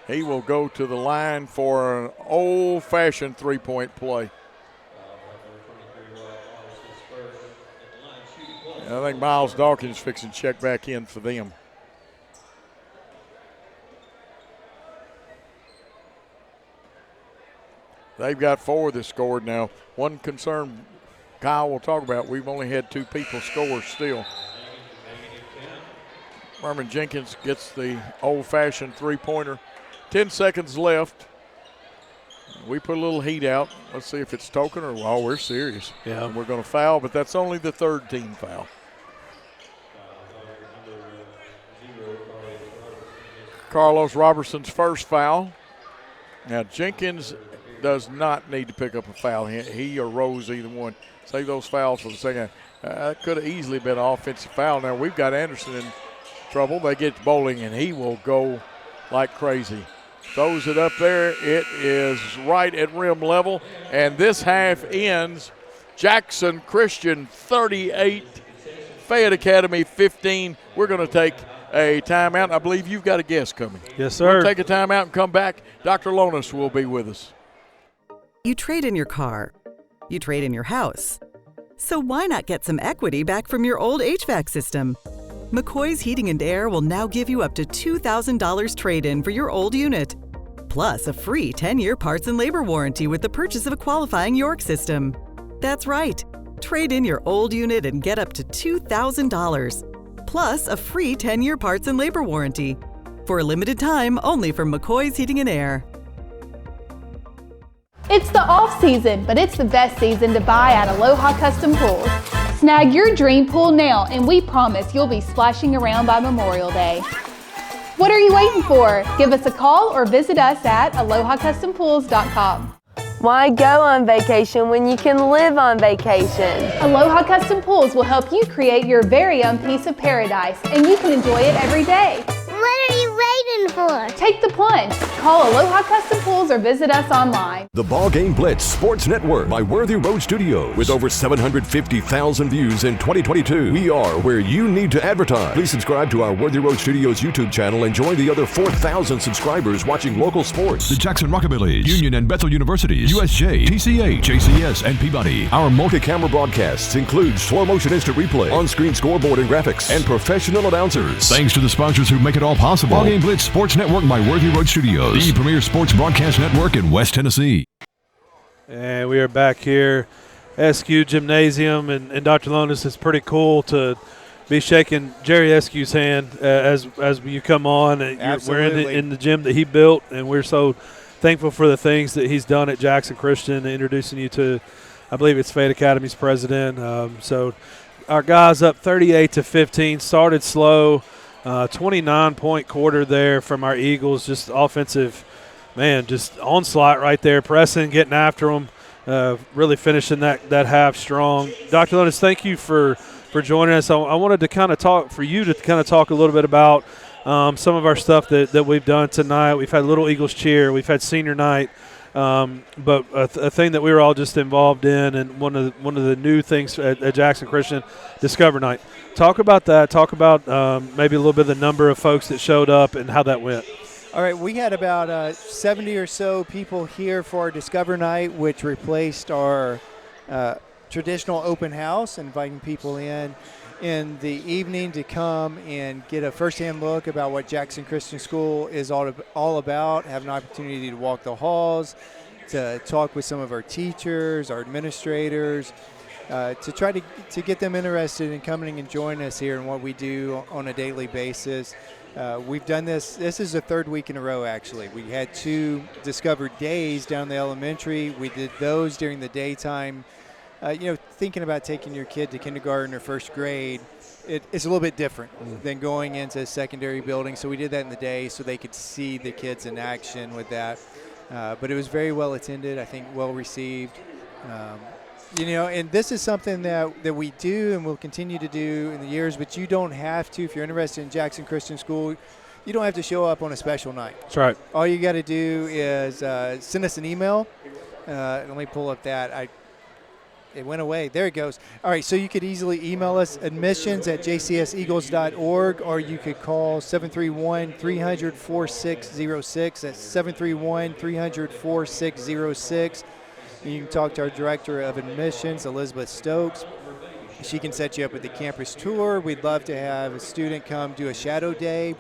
He will go to the line for an old-fashioned three-point play. I think Miles Dawkins fixing to check back in for them. They've got 4 that scored now. One concern Kyle will talk about, we've only had 2 people score still. Berman Jenkins gets the old-fashioned three-pointer. 10 seconds left. We put a little heat out. Let's see if it's token or, well, we're serious. Yeah. And we're going to foul, but that's only the 3rd team foul. Carlos Robertson's first foul. Now, Jenkins does not need to pick up a foul. He or Rose, either one. Save those fouls for the second. That could have easily been an offensive foul. Now, we've got Anderson in trouble. They get Bowling, and he will go like crazy. Throws it up there. It is right at rim level. And this half ends Jackson Christian 38, Fayette Academy 15. We're going to take a timeout. I believe you've got a guest coming. Yes, sir. We'll take a timeout and come back. Dr. Lonis will be with us. You trade in your car. You trade in your house. So why not get some equity back from your old HVAC system? McCoy's Heating and Air will now give you up to $2,000 trade-in for your old unit. Plus a free 10-year parts and labor warranty with the purchase of a qualifying York system. That's right. Trade in your old unit and get up to $2,000. Plus a free 10-year parts and labor warranty. For a limited time, only from McCoy's Heating and Air. It's the off season, but it's the best season to buy at Aloha Custom Pools. Snag your dream pool now, and we promise you'll be splashing around by Memorial Day. What are you waiting for? Give us a call or visit us at AlohaCustomPools.com. Why go on vacation when you can live on vacation? Aloha Custom Pools will help you create your very own piece of paradise, and you can enjoy it every day. What are you waiting for? Take the plunge. Call Aloha Custom Pools or visit us online. The BallGame Blitz Sports Network by Worthy Road Studios. With over 750,000 views in 2022, we are where you need to advertise. Please subscribe to our Worthy Road Studios YouTube channel and join the other 4,000 subscribers watching local sports. The Jackson Rockabillies, Union and Bethel Universities, USJ, TCA, JCS, and Peabody. Our multi-camera broadcasts include slow motion instant replay, on-screen scoreboard and graphics, and professional announcers. Thanks to the sponsors who make it all possible. BallGame Blitz Sports Network by Worthy Road Studios, the premier sports broadcast network in West Tennessee. And we are back here, SQ Gymnasium, and Dr. Lonis, it's pretty cool to be shaking Jerry Escu's hand as you come on. We're in the gym that he built, and we're so thankful for the things that he's done at Jackson Christian, introducing you to, I believe it's Fayette Academy's president. So our guys up 38-15, started slow. 29-point quarter there from our Eagles, just offensive, just onslaught right there, pressing, getting after them, really finishing that half strong. Dr. Lonis, thank you for joining us. I wanted to kind of talk a little bit about some of our stuff that we've done tonight. We've had Little Eagles Cheer, we've had senior night, but a thing that we were all just involved in, and one of the new things at Jackson Christian, Discover Night. Talk about that. Talk about maybe a little bit of the number of folks that showed up and how that went. All right, we had about 70 or so people here for our Discover Night, which replaced our traditional open house, inviting people in the evening to come and get a first-hand look about what Jackson Christian School is all about, have an opportunity to walk the halls, to talk with some of our teachers, our administrators, to try to get them interested in coming and joining us here in what we do on a daily basis. We've done this is the third week in a row, actually. We had 2 Discover Days down the elementary. We did those during the daytime. Thinking about taking your kid to kindergarten or first grade, it's a little bit different than going into a secondary building. So we did that in the day so they could see the kids in action with that. But it was very well attended, I think well received. And this is something that we do and will continue to do in the years, but you don't have to. If you're interested in Jackson Christian School, you don't have to show up on a special night. That's right. All you got to do is send us an email. Let me pull up that. It went away. There it goes. All right, so you could easily email us, admissions@jcseagles.org, or you could call 731-300-4606. That's 731-300-4606. You can talk to our Director of Admissions, Elizabeth Stokes. She can set you up with the campus tour. We'd love to have a student come do a shadow day,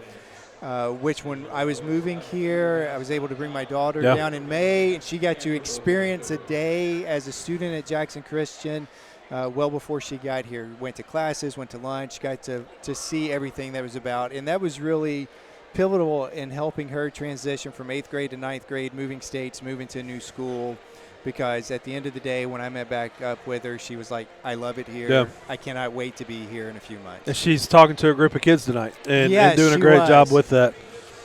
which when I was moving here, I was able to bring my daughter down in May, and she got to experience a day as a student at Jackson Christian well before she got here. Went to classes, went to lunch, got to see everything that was about, and that was really pivotal in helping her transition from 8th grade to 9th grade, moving states, moving to a new school. Because at the end of the day, when I met back up with her, she was like, I love it here. Yeah. I cannot wait to be here in a few months. And she's talking to a group of kids tonight and doing a great job with that.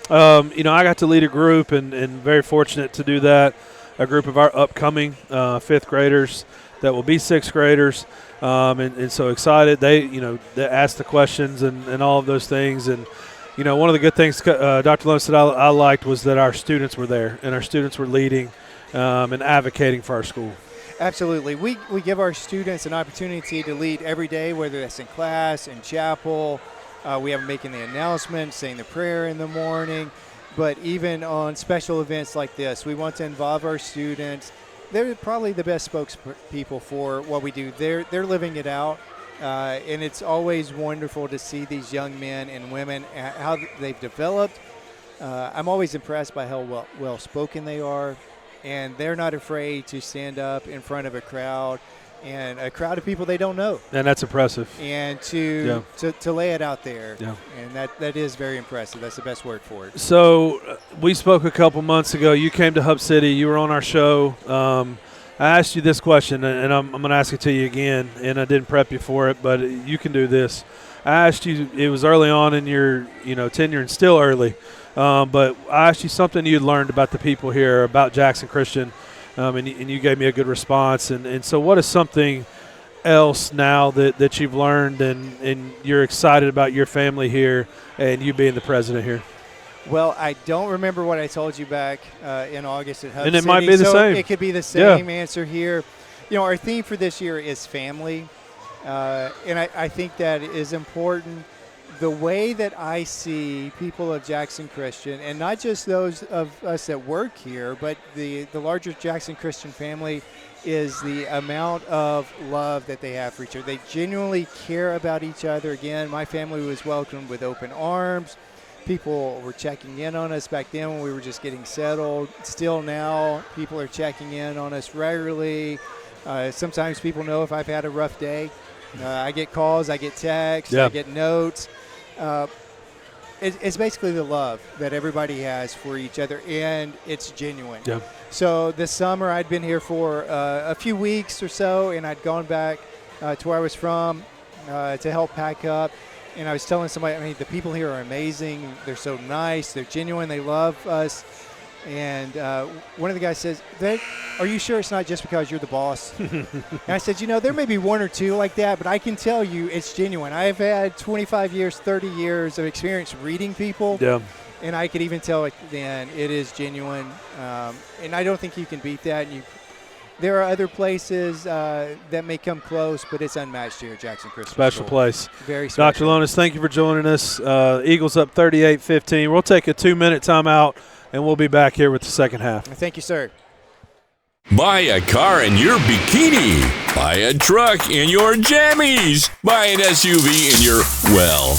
I got to lead a group and very fortunate to do that, a group of our upcoming 5th graders that will be 6th graders. And so excited. They asked the questions and all of those things. And, one of the good things Dr. Lonis said I liked was that our students were there and our students were leading and advocating for our school. Absolutely. We give our students an opportunity to lead every day, whether that's in class, in chapel. We have them making the announcement, saying the prayer in the morning. But even on special events like this, we want to involve our students. They're probably the best spokespeople for what we do. They're living it out. And it's always wonderful to see these young men and women, how they've developed. I'm always impressed by how well spoken they are. And they're not afraid to stand up in front of a crowd and a crowd of people they don't know. And that's impressive. And to lay it out there. Yeah. And that is very impressive. That's the best word for it. So we spoke a couple months ago. You came to Hub City. You were on our show. I asked you this question, and I'm going to ask it to you again, and I didn't prep you for it, but you can do this. I asked you, it was early on in your tenure and still early, but I asked you something you'd learned about the people here, about Jackson Christian, and you gave me a good response. And so what is something else now that you've learned and you're excited about your family here and you being the president here? Well, I don't remember what I told you back in August at Hub And it City, might be the so same. It could be the same answer here. Our theme for this year is family, and I think that is important. The way that I see people of Jackson Christian, and not just those of us that work here, but the larger Jackson Christian family, is the amount of love that they have for each other. They genuinely care about each other. Again, my family was welcomed with open arms. People were checking in on us back then when we were just getting settled. Still now, people are checking in on us regularly. Sometimes people know if I've had a rough day. I get calls, I get texts, I get notes. It's basically the love that everybody has for each other, and it's genuine. Yeah. So this summer I'd been here for a few weeks or so, and I'd gone back to where I was from to help pack up. And I was telling somebody, the people here are amazing. They're so nice. They're genuine. They love us. And one of the guys says, are you sure it's not just because you're the boss? And I said, there may be one or two like that, but I can tell you it's genuine. I've had 25 years, 30 years of experience reading people. Yeah. And I could even tell it then it is genuine. And I don't think you can beat that. There are other places that may come close, but it's unmatched here at Jackson Christian Special School. place. Very special. Dr. Lonis, thank you for joining us. Eagles up 38-15. We'll take a 2-minute timeout, and we'll be back here with the second half. Thank you, sir. Buy a car in your bikini. Buy a truck in your jammies. Buy an SUV in your, well,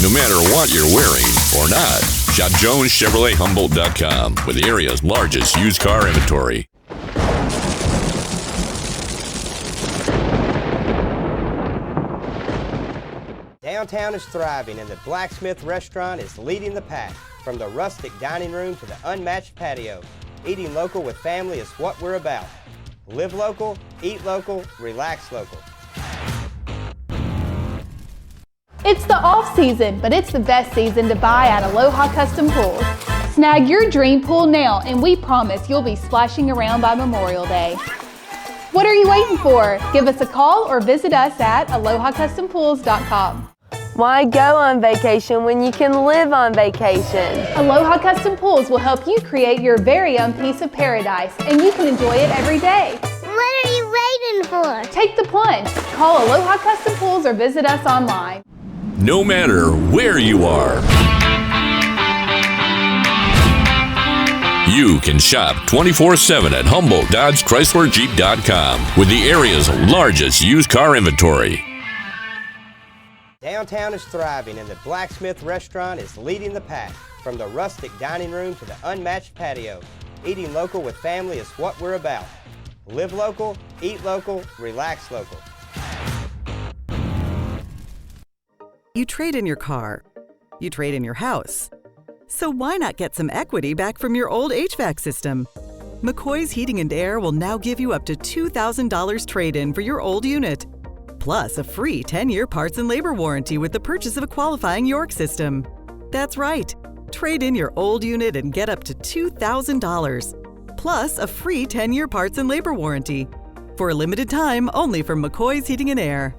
no matter what you're wearing or not. Shop JonesChevroletHumboldt.com with the area's largest used car inventory. Downtown is thriving and the Blacksmith Restaurant is leading the pack. From the rustic dining room to the unmatched patio, eating local with family is what we're about. Live local, eat local, relax local. It's the off season, but it's the best season to buy at Aloha Custom Pools. Snag your dream pool now, and we promise you'll be splashing around by Memorial Day. What are you waiting for? Give us a call or visit us at AlohaCustomPools.com. Why go on vacation when you can live on vacation? Aloha Custom Pools will help you create your very own piece of paradise, and you can enjoy it every day. What are you waiting for? Take the plunge. Call Aloha Custom Pools or visit us online. No matter where you are, you can shop 24/7 at HumboldtDodgeChryslerJeep.com with the area's largest used car inventory. Downtown is thriving and the Blacksmith Restaurant is leading the pack. From the rustic dining room to the unmatched patio, eating local with family is what we're about. Live local, eat local, relax local. You trade in your car. You trade in your house. So why not get some equity back from your old HVAC system? McCoy's Heating and Air will now give you up to $2,000 trade-in for your old unit. Plus a free 10-year parts and labor warranty with the purchase of a qualifying York system. That's right. Trade in your old unit and get up to $2,000. Plus a free 10-year parts and labor warranty. For a limited time, only from McCoy's Heating and Air.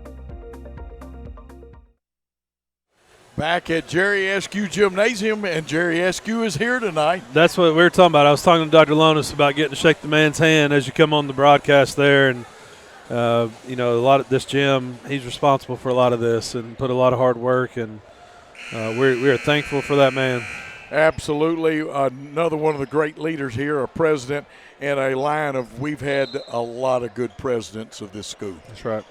Back at Jerry Eskew Gymnasium, and Jerry Eskew is here tonight. That's what we were talking about. I was talking to Dr. Lonis about getting to shake the man's hand as you come on the broadcast there. And, a lot of this gym, he's responsible for a lot of this and put a lot of hard work. And we are thankful for that man. Absolutely. Another one of the great leaders here, a president and a line of, we've had a lot of good presidents of this school. That's right.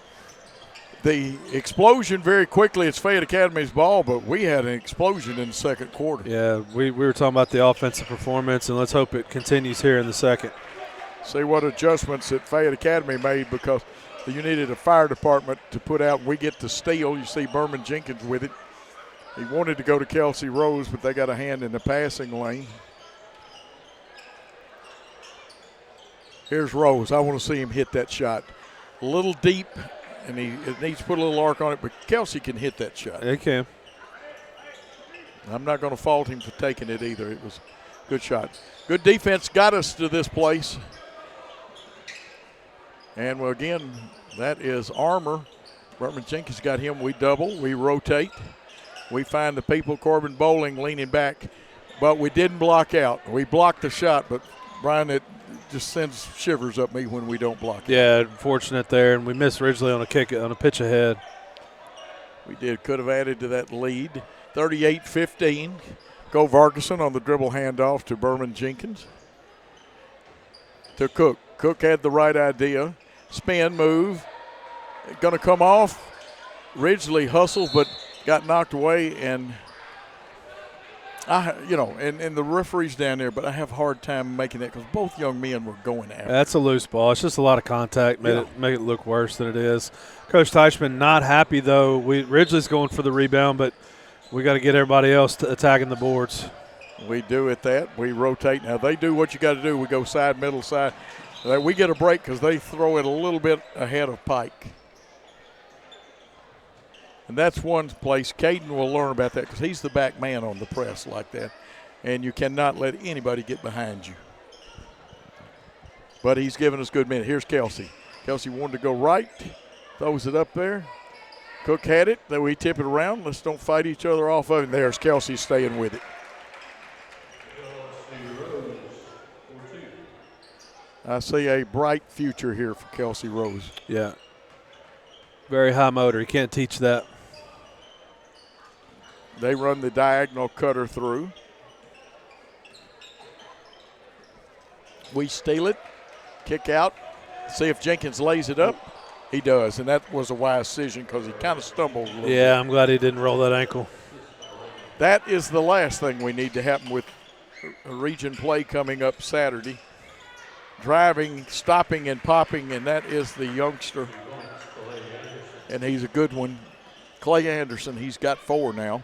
The explosion very quickly, it's Fayette Academy's ball, but we had an explosion in the second quarter. Yeah, we were talking about the offensive performance, and let's hope it continues here in the second. See what adjustments that Fayette Academy made, because you needed a fire department to put out, and we get to steal. You see Berman Jenkins with it. He wanted to go to Kelsey Rose, but they got a hand in the passing lane. Here's Rose. I want to see him hit that shot. A little deep. And it needs to put a little arc on it, but Kelsey can hit that shot. He can. I'm not going to fault him for taking it either. It was Good shot. Good defense got us to this place. And, well, again, that is Armour. Berman Jenkins got him. We double. We rotate. We find the people, Corbin Bowling, leaning back. But we didn't block out. We blocked the shot, but, Brian, it just sends shivers up me when we don't block it. Yeah, unfortunate there, and we missed Ridgely on a pitch ahead. We could have added to that lead. 38-15. Go Vargason on the dribble handoff to Berman Jenkins. To Cook. Cook had the right idea. Spin, move. Going to come off. Ridgely hustled, but got knocked away, and and the referee's down there, but I have a hard time making that because both young men were going after. That's a loose ball. It's just a lot of contact. Make it look worse than it is. Coach Teichman not happy though. Ridgely's going for the rebound, but we got to get everybody else attacking the boards. We do at that. We rotate. Now they do what you got to do. We go side, middle, side. We get a break because they throw it a little bit ahead of Pike. And that's one place Caden will learn about that because he's the back man on the press like that. And you cannot let anybody get behind you. But he's giving us good minutes. Here's Kelsey. Kelsey wanted to go right. Throws it up there. Cook had it. Then we tip it around. Let's don't fight each other off of it. And there's Kelsey staying with it. I see a bright future here for Kelsey Rose. Yeah. Very high motor. You can't teach that. They run the diagonal cutter through. We steal it. Kick out. See if Jenkins lays it up. He does, and that was a wise decision because he kind of stumbled a little bit. Yeah, I'm glad he didn't roll that ankle. That is the last thing we need to happen with a region play coming up Saturday. Driving, stopping, and popping, and that is the youngster. And he's a good one. Clay Anderson, he's got 4 now.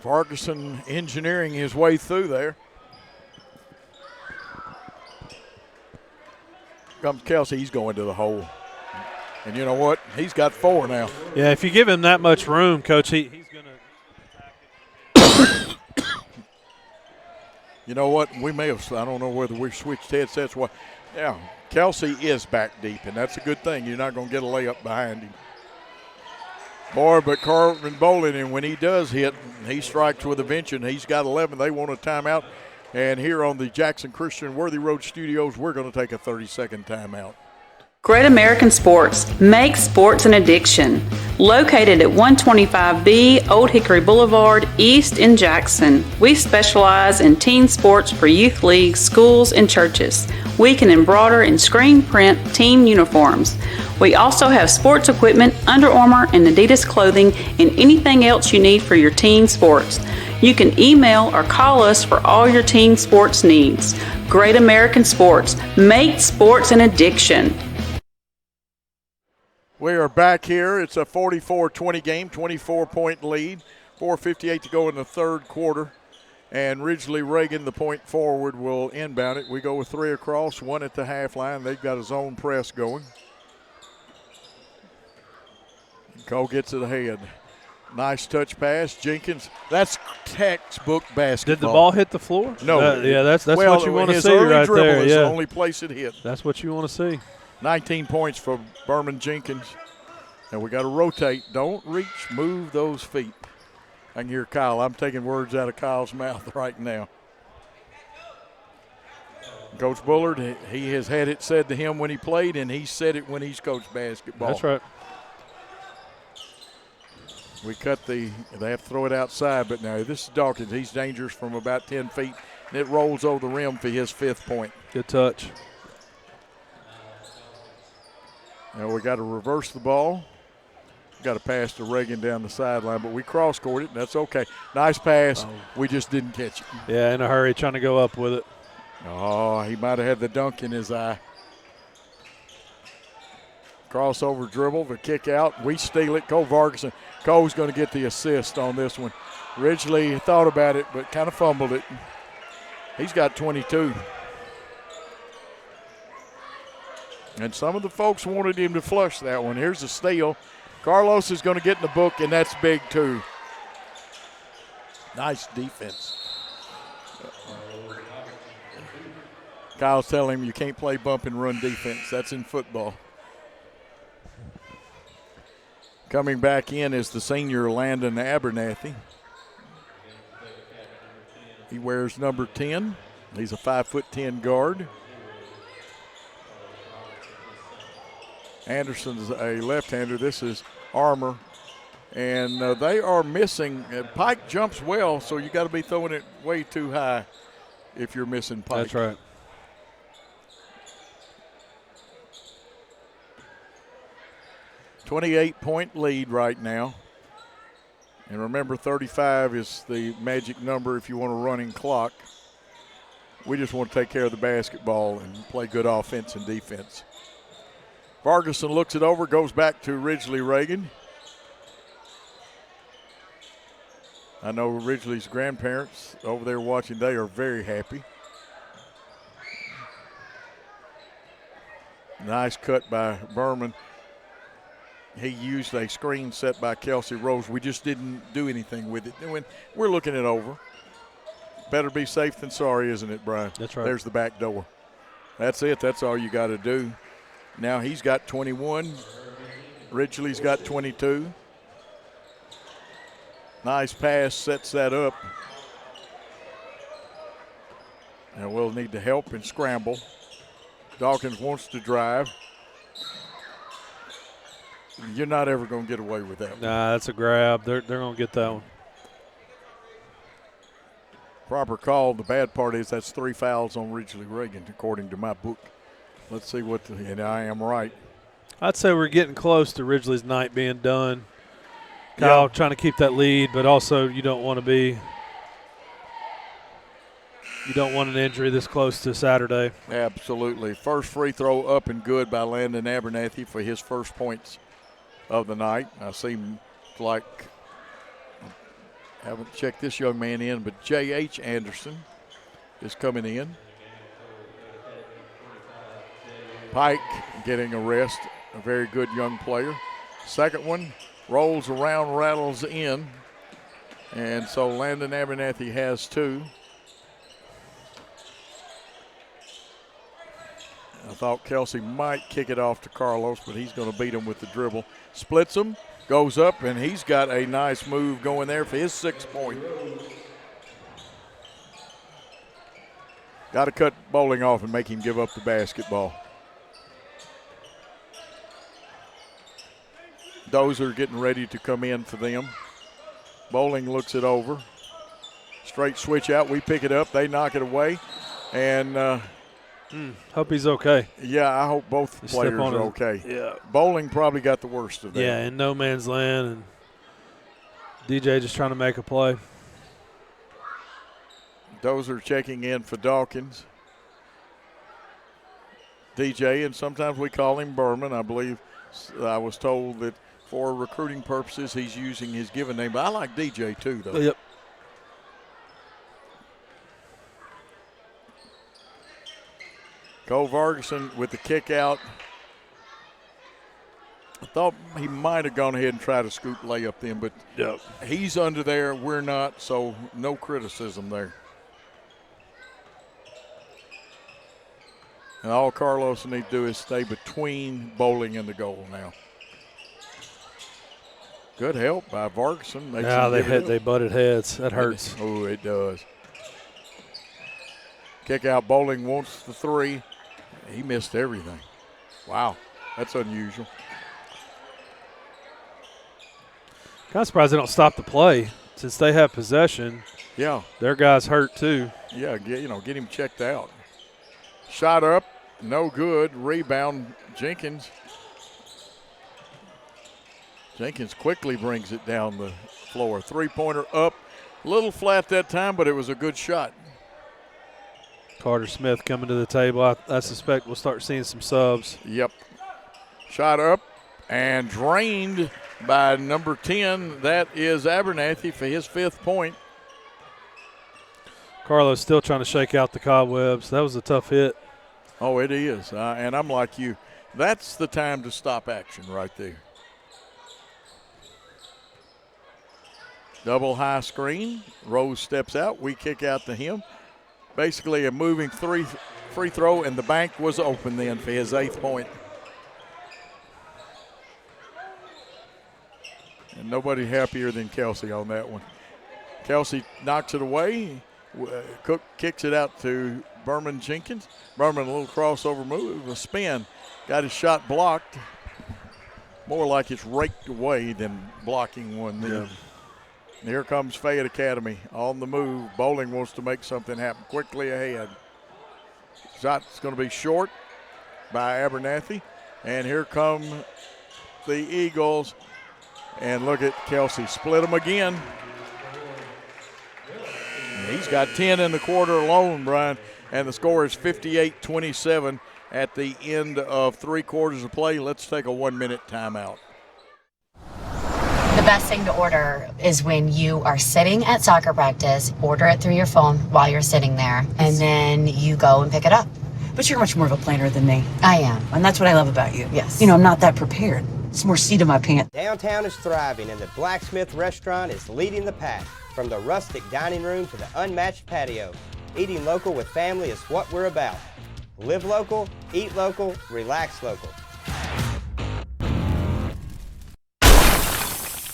Ferguson engineering his way through there. Comes Kelsey, he's going to the hole. And you know what? He's got 4 now. Yeah, if you give him that much room, Coach, he's going to attack it. You know what? We may have, I don't know whether we switched headsets. Yeah, Kelsey is back deep, and that's a good thing. You're not going to get a layup behind him. Boy, but Corbin Bowling, and when he does hit, he strikes with a vengeance. He's got 11. They want a timeout. And here on the Jackson Christian Worthy Road Studios, we're going to take a 30-second timeout. Great American Sports. Make sports an addiction. Located at 125B Old Hickory Boulevard, East in Jackson. We specialize in teen sports for youth leagues, schools, and churches. We can embroider and screen print team uniforms. We also have sports equipment, Under Armour, and Adidas clothing, and anything else you need for your teen sports. You can email or call us for all your teen sports needs. Great American Sports. Make sports an addiction. We are back here. It's a 44-20 game, 24-point lead. 4:58 to go in the third quarter. And Ridgely Reagan, the point forward, will inbound it. We go with 3 across, 1 at the half line. They've got a zone press going. Cole gets it ahead. Nice touch pass. Jenkins, that's textbook basketball. Did the ball hit the floor? No. Yeah, that's what you want to see right there. Is the only place it hit. That's what you want to see. 19 points for Berman Jenkins. And we got to rotate. Don't reach, move those feet. I can hear Kyle. I'm taking words out of Kyle's mouth right now. Coach Bullard, he has had it said to him when he played, and he said it when he's coached basketball. That's right. We cut they have to throw it outside, but now this is Dawkins. He's dangerous from about 10 feet, and it rolls over the rim for his 5th point. Good touch. Now we got to reverse the ball. Got to pass to Reagan down the sideline, but we cross-court it, and that's okay. Nice pass. Oh. We just didn't catch it. Yeah, in a hurry, trying to go up with it. Oh, he might have had the dunk in his eye. Crossover dribble, the kick out. We steal it. Cole Vargason. Cole's going to get the assist on this one. Ridgely thought about it, but kind of fumbled it. He's got 22. And some of the folks wanted him to flush that one. Here's the steal. Carlos is going to get in the book, and that's big too. Nice defense. Kyle's telling him you can't play bump and run defense. That's in football. Coming back in is the senior Landon Abernathy. He wears number 10. He's a 5'10" guard. Anderson's a left-hander. This is Armour. And they are missing. Pike jumps well, so you got to be throwing it way too high if you're missing Pike. That's right. .28 lead right now. And remember, 35 is the magic number if you want a running clock. We just want to take care of the basketball and play good offense and defense. Vargason looks it over, goes back to Ridgely Reagan. I know Ridgely's grandparents over there watching, they are very happy. Nice cut by Berman. He used a screen set by Kelsey Rose. We just didn't do anything with it. When we're looking it over. Better be safe than sorry, isn't it, Brian? That's right. There's the back door. That's it. That's all you got to do. Now he's got 21. Ridgely's got 22. Nice pass, sets that up. And we'll need to help and scramble. Dawkins wants to drive. You're not ever going to get away with that one. Nah, that's a grab. They're going to get that one. Proper call. The bad part is that's 3 fouls on Ridgely Reagan, according to my book. Let's see what and I am right. I'd say we're getting close to Ridgely's night being done. Kyle trying to keep that lead, but also you don't want an injury this close to Saturday. Absolutely. First free throw up and good by Landon Abernathy for his first points of the night. I seem like I haven't checked this young man in, but J.H. Anderson is coming in. Pike getting a rest, a very good young player. Second one rolls around, rattles in, and so Landon Abernathy has 2. I thought Kelsey might kick it off to Carlos, but he's going to beat him with the dribble. Splits him, goes up, and he's got a nice move going there for his 6th point. Got to cut Bowling off and make him give up the basketball. Dozer getting ready to come in for them. Bowling looks it over. Straight switch out. We pick it up. They knock it away. And hope he's okay. Yeah, I hope both players are okay. Yeah. Bowling probably got the worst of that. Yeah, in no man's land, and DJ just trying to make a play. Dozer checking in for Dawkins. DJ, and sometimes we call him Berman. I believe I was told that for recruiting purposes he's using his given name. But I like DJ too, though. Yep. Cole Vargason with the kick out. I thought he might have gone ahead and tried to scoop layup in, but he's under there. We're not, so no criticism there. And all Carlos needs to do is stay between Bowling and the goal now. Good help by Vargason. They butted heads. That hurts. Oh, it does. Kick out. Bowling wants the 3. He missed everything. Wow, that's unusual. Kind of surprised they don't stop the play since they have possession. Yeah, their guys hurt too. Yeah, get him checked out. Shot up, no good. Rebound, Jenkins. Jenkins quickly brings it down the floor. 3-pointer up, a little flat that time, but it was a good shot. Carter Smith coming to the table. I suspect we'll start seeing some subs. Yep. Shot up and drained by number 10. That is Abernathy for his 5th point. Carlos still trying to shake out the cobwebs. That was a tough hit. Oh, it is. And I'm like you. That's the time to stop action right there. Double high screen. Rose steps out. We kick out to him. Basically a moving free throw, and the bank was open then for his 8th point. And nobody happier than Kelsey on that one. Kelsey knocks it away. Cook kicks it out to Berman Jenkins. Berman, a little crossover move, a spin. Got his shot blocked. More like it's raked away than blocking one then. Yeah. Here comes Fayette Academy on the move. Bowling wants to make something happen quickly ahead. Shot's going to be short by Abernathy. And here come the Eagles. And look at Kelsey, split them again. He's got 10 in the quarter alone, Brian. And the score is 58-27 at the end of 3 quarters of play. Let's take a 1-minute timeout. The best thing to order is when you are sitting at soccer practice, order it through your phone while you're sitting there, and then you go and pick it up. But you're much more of a planner than me. I am. And that's what I love about you. Yes. You know, I'm not that prepared. It's more seat in my pants. Downtown is thriving, and the Blacksmith Restaurant is leading the pack. From the rustic dining room to the unmatched patio, eating local with family is what we're about. Live local, eat local, relax local.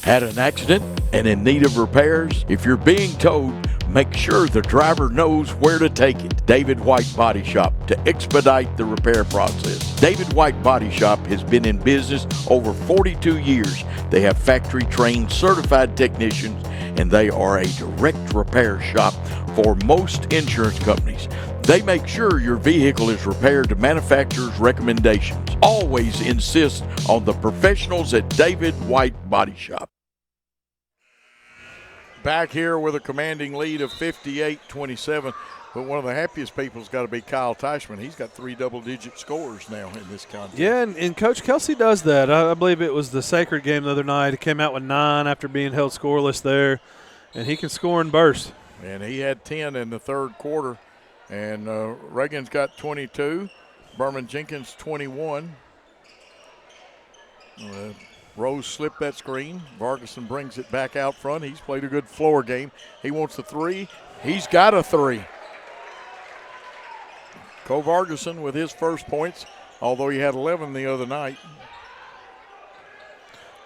Had an accident and in need of repairs? If you're being towed, make sure the driver knows where to take it. David White Body Shop to expedite the repair process. David White Body Shop has been in business over 42 years. They have factory-trained certified technicians, and they are a direct repair shop for most insurance companies. They make sure your vehicle is repaired to manufacturer's recommendations. Always insist on the professionals at David White Body Shop. Back here with a commanding lead of 58-27. But one of the happiest people's got to be Kyle Teichman. He's got 3 double-digit scores now in this contest. Yeah, and Coach Kelsey does that. I believe it was the Sacred game the other night. He came out with 9 after being held scoreless there, and he can score in bursts. And he had 10 in the 3rd quarter. And Reagan's got 22. Berman Jenkins 21. Rose slipped that screen. Vargason brings it back out front. He's played a good floor game. He wants the 3. He's got a 3. Cole Vargason with his first points, although he had 11 the other night.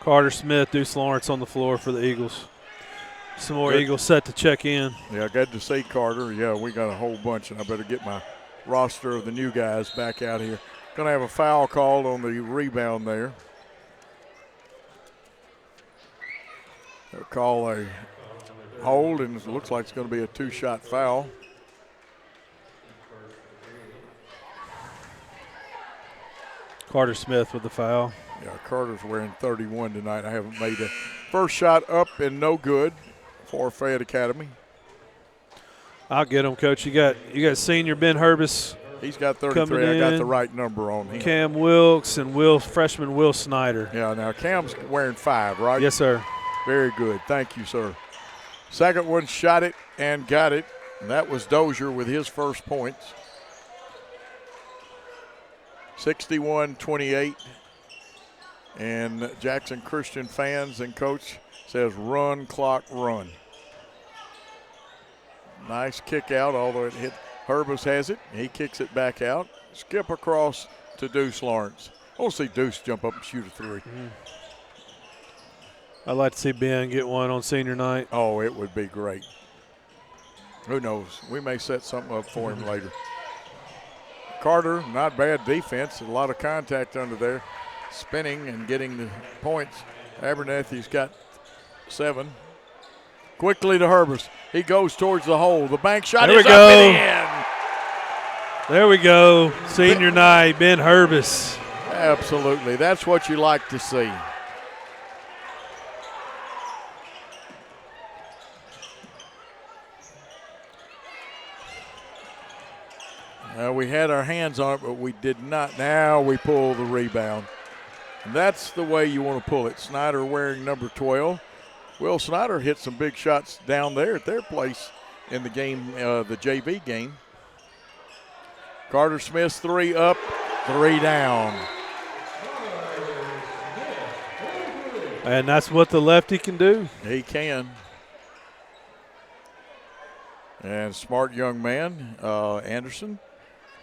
Carter Smith, Deuce Lawrence on the floor for the Eagles. Some more Eagles set to check in. Yeah, good to see Carter. Yeah, we got a whole bunch, and I better get my roster of the new guys back out here. Going to have a foul called on the rebound there. They'll call a hold, and it looks like it's going to be a 2-shot foul. Carter Smith with the foul. Yeah, Carter's wearing 31 tonight. I haven't made a first shot up and no good for Fayette Academy. I'll get him, Coach. You got senior Ben Herbis. He's got 33. I got the right number on him. Cam Wilkes and freshman Will Snyder. Yeah, now Cam's wearing 5, right? Yes, sir. Very good. Thank you, sir. Second one shot it and got it. And that was Dozier with his first points. 61-28. And Jackson Christian fans and coach says run, clock, run. Nice kick out, although it hit. Herbis has it. He kicks it back out. Skip across to Deuce Lawrence. I want to see Deuce jump up and shoot a 3. I'd like to see Ben get one on senior night. Oh, it would be great. Who knows? We may set something up for him later. Carter, not bad defense. A lot of contact under there. Spinning and getting the points. Abernathy's got 7. Quickly to Herbis. He goes towards the hole. The bank shot is up and in. There we go. Senior night, Ben Herbis. Absolutely. That's what you like to see. We had our hands on it, but we did not. Now we pull the rebound. And that's the way you want to pull it. Snyder wearing number 12. Will Snyder hit some big shots down there at their place in the game, the JV game. Carter Smith's 3 up, 3 down. And that's what the lefty can do. He can. And smart young man, Anderson.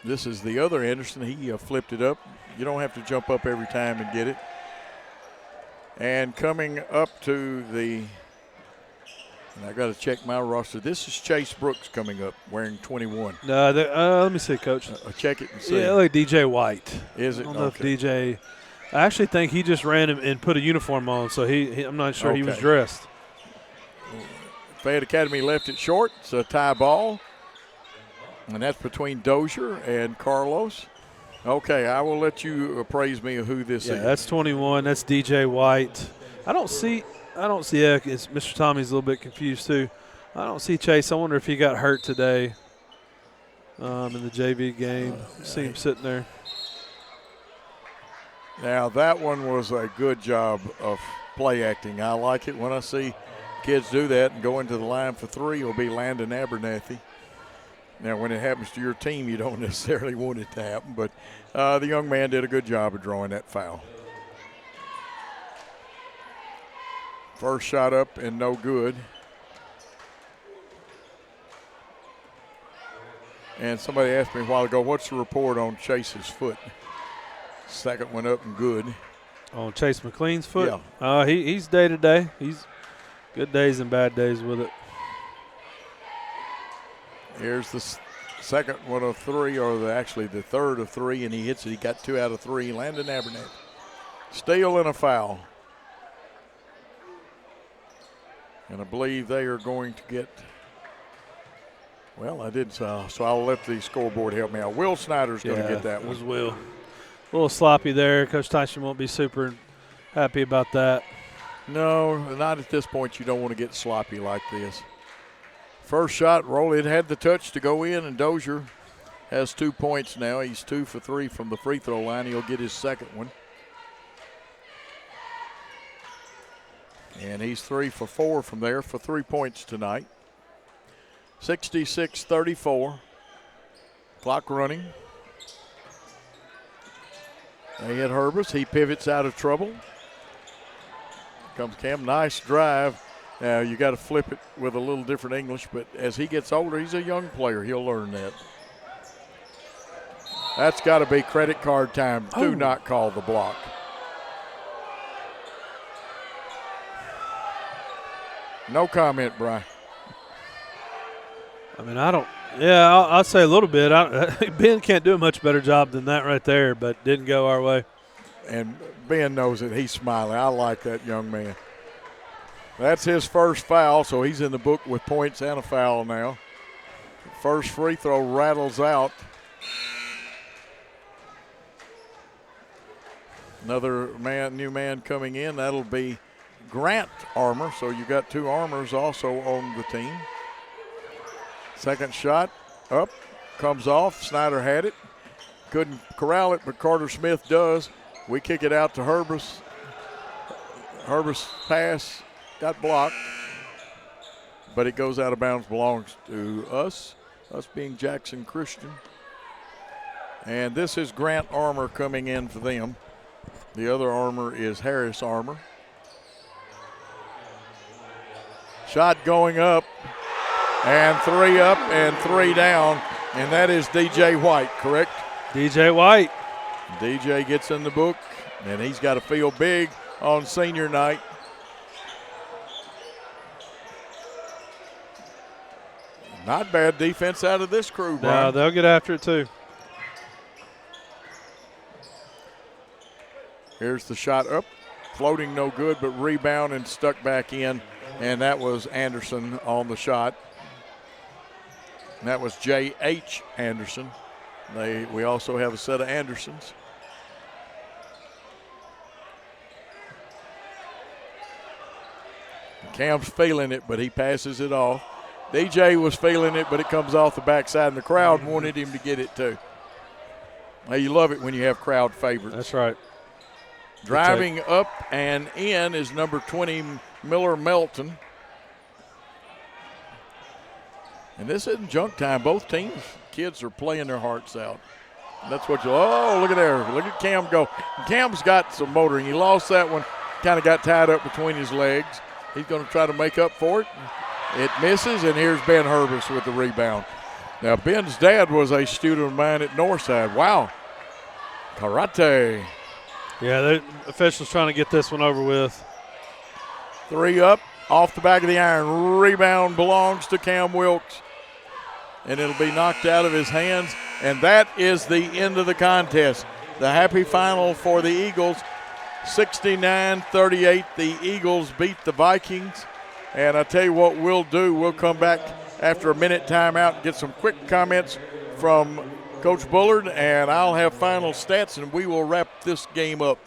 This is the other Anderson. He flipped it up. You don't have to jump up every time and get it. And coming up to the, and I got to check my roster. This is Chase Brooks coming up wearing 21. No, let me see, Coach. Check it and see. Yeah, like DJ White. Is it? I don't know if DJ. I actually think he just ran and put a uniform on, so I'm not sure he was dressed. Fayette Academy left it short. It's a tie ball. And that's between Dozier and Carlos. Okay, I will let you appraise me of who this is. Yeah, that's 21. That's DJ White. I don't see. It's Mr. Tommy's a little bit confused too. I don't see Chase. I wonder if he got hurt today in the JV game. See him sitting there. Now that one was a good job of play acting. I like it when I see kids do that and go into the line for three. It'll be Landon Abernathy. Now, when it happens to your team, you don't necessarily want it to happen, but the young man did a good job of drawing that foul. First shot up and no good. And somebody asked me a while ago, what's the report on Chase's foot? Second one up and good. On Chase McLean's foot? Yeah. He's day to day. He's good days and bad days with it. Here's the second one of three, or actually the third of three, and he hits it. He got 2 out of 3. Landon Abernathy. Steal and a foul. And I believe they are going to get, well, I did, so I'll let the scoreboard help me out. Will Snyder's going to get that one. It was Will. A little sloppy there. Coach Tyson won't be super happy about that. No, not at this point. You don't want to get sloppy like this. First shot, it had the touch to go in, and Dozier has 2 points now. He's 2 for 3 from the free throw line. He'll get his second one. And he's 3 for 4 from there for 3 points tonight. 66-34. Clock running. They hit Herbers. He pivots out of trouble. Comes Cam. Nice drive. Now, you got to flip it with a little different English, but as he gets older, he's a young player. He'll learn that. That's got to be credit card time. Oh. Do not call the block. No comment, Brian. I mean, I'll say a little bit. Ben can't do a much better job than that right there, but didn't go our way. And Ben knows it. He's smiling. I like that young man. That's his first foul, so he's in the book with points and a foul now. First free throw rattles out. Another new man coming in. That'll be Grant Armour, so you got 2 Armours also on the team. Second shot up, comes off. Snyder had it. Couldn't corral it, but Carter Smith does. We kick it out to Herbers. Herbers pass. Got blocked, but it goes out of bounds, belongs to us being Jackson Christian. And this is Grant Armour coming in for them. The other Armour is Harris Armour. Shot going up, and 3 up and 3 down, and that is DJ White, correct? DJ White. DJ gets in the book, and he's got to feel big on senior night. Not bad defense out of this crew, Brian. No, they'll get after it too. Here's the shot up. Floating no good, but rebound and stuck back in. And that was Anderson on the shot. And that was J.H. Anderson. We also have a set of Andersons. Cam's feeling it, but he passes it off. DJ was feeling it, but it comes off the backside, and the crowd wanted him to get it too. Now, you love it when you have crowd favorites. That's right. Driving up and in is number 20, Miller Melton. And this isn't junk time. Both teams, kids are playing their hearts out. And that's what look at there. Look at Cam go. Cam's got some motoring. He lost that one, kind of got tied up between his legs. He's going to try to make up for it. It misses, and here's Ben Herbis with the rebound. Now, Ben's dad was a student of mine at Northside. Wow. Karate. Yeah, the officials trying to get this one over with. 3 up, off the back of the iron. Rebound belongs to Cam Wilkes. And it'll be knocked out of his hands. And that is the end of the contest. The happy final for the Eagles. 69-38, the Eagles beat the Vikings. And I tell you what we'll do, we'll come back after a minute timeout and get some quick comments from Coach Bullard, and I'll have final stats, and we will wrap this game up.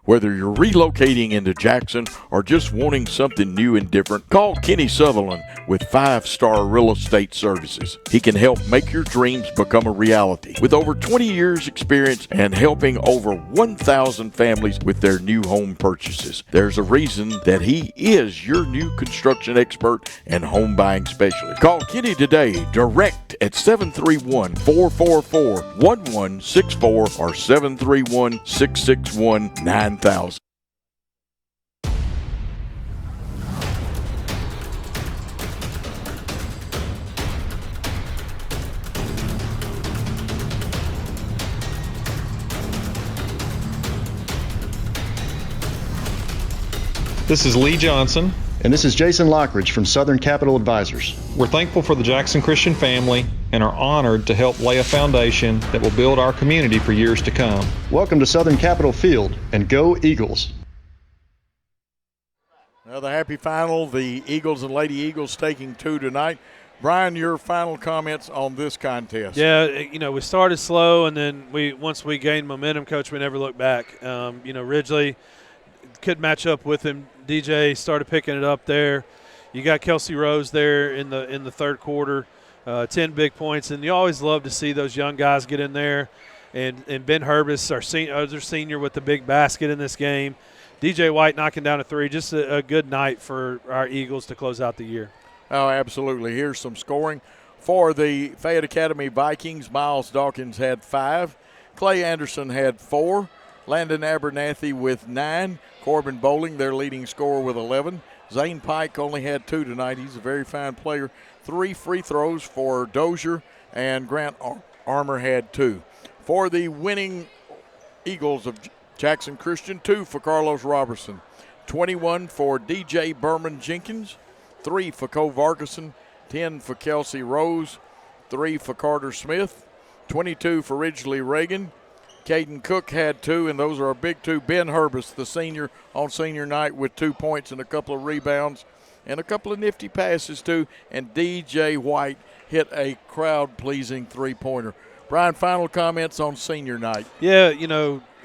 Whether you're relocating into Jackson or just wanting something new and different, call Kenny Sutherland with 5-Star Real Estate Services. He can help make your dreams become a reality. With over 20 years experience and helping over 1,000 families with their new home purchases, there's a reason that he is your new construction expert and home buying specialist. Call Kenny today, direct at 731-444-1164 or 731-661-9000. This is Lee Johnson. And this is Jason Lockridge from Southern Capital Advisors. We're thankful for the Jackson Christian family and are honored to help lay a foundation that will build our community for years to come. Welcome to Southern Capital Field, and go Eagles. Now the happy final, the Eagles and Lady Eagles taking 2 tonight. Brian, your final comments on this contest. Yeah, we started slow, and then once we gained momentum, Coach, we never looked back. Ridgely could match up with him. DJ started picking it up there. You got Kelsey Rose there in the third quarter, 10 big points, and you always love to see those young guys get in there. And Ben Herbis, our senior with the big basket in this game. DJ White knocking down a 3. Just a good night for our Eagles to close out the year. Oh, absolutely. Here's some scoring. For the Fayette Academy Vikings, Miles Dawkins had 5. Clay Anderson had 4. Landon Abernathy with 9. Corbin Bowling, their leading scorer, with 11. Zane Pike only had 2 tonight. He's a very fine player. 3 free throws for Dozier, and Grant Armour had 2. For the winning Eagles of Jackson Christian, 2 for Carlos Robertson. 21 for DJ Berman Jenkins. 3 for Cole Vargason. 10 for Kelsey Rose. 3 for Carter Smith. 22 for Ridgely Reagan. Caden Cook had 2, and those are our big 2. Ben Herbis, the senior, on senior night with 2 points and a couple of rebounds and a couple of nifty passes, too. And DJ White hit a crowd-pleasing three-pointer. Brian, final comments on senior night. Yeah,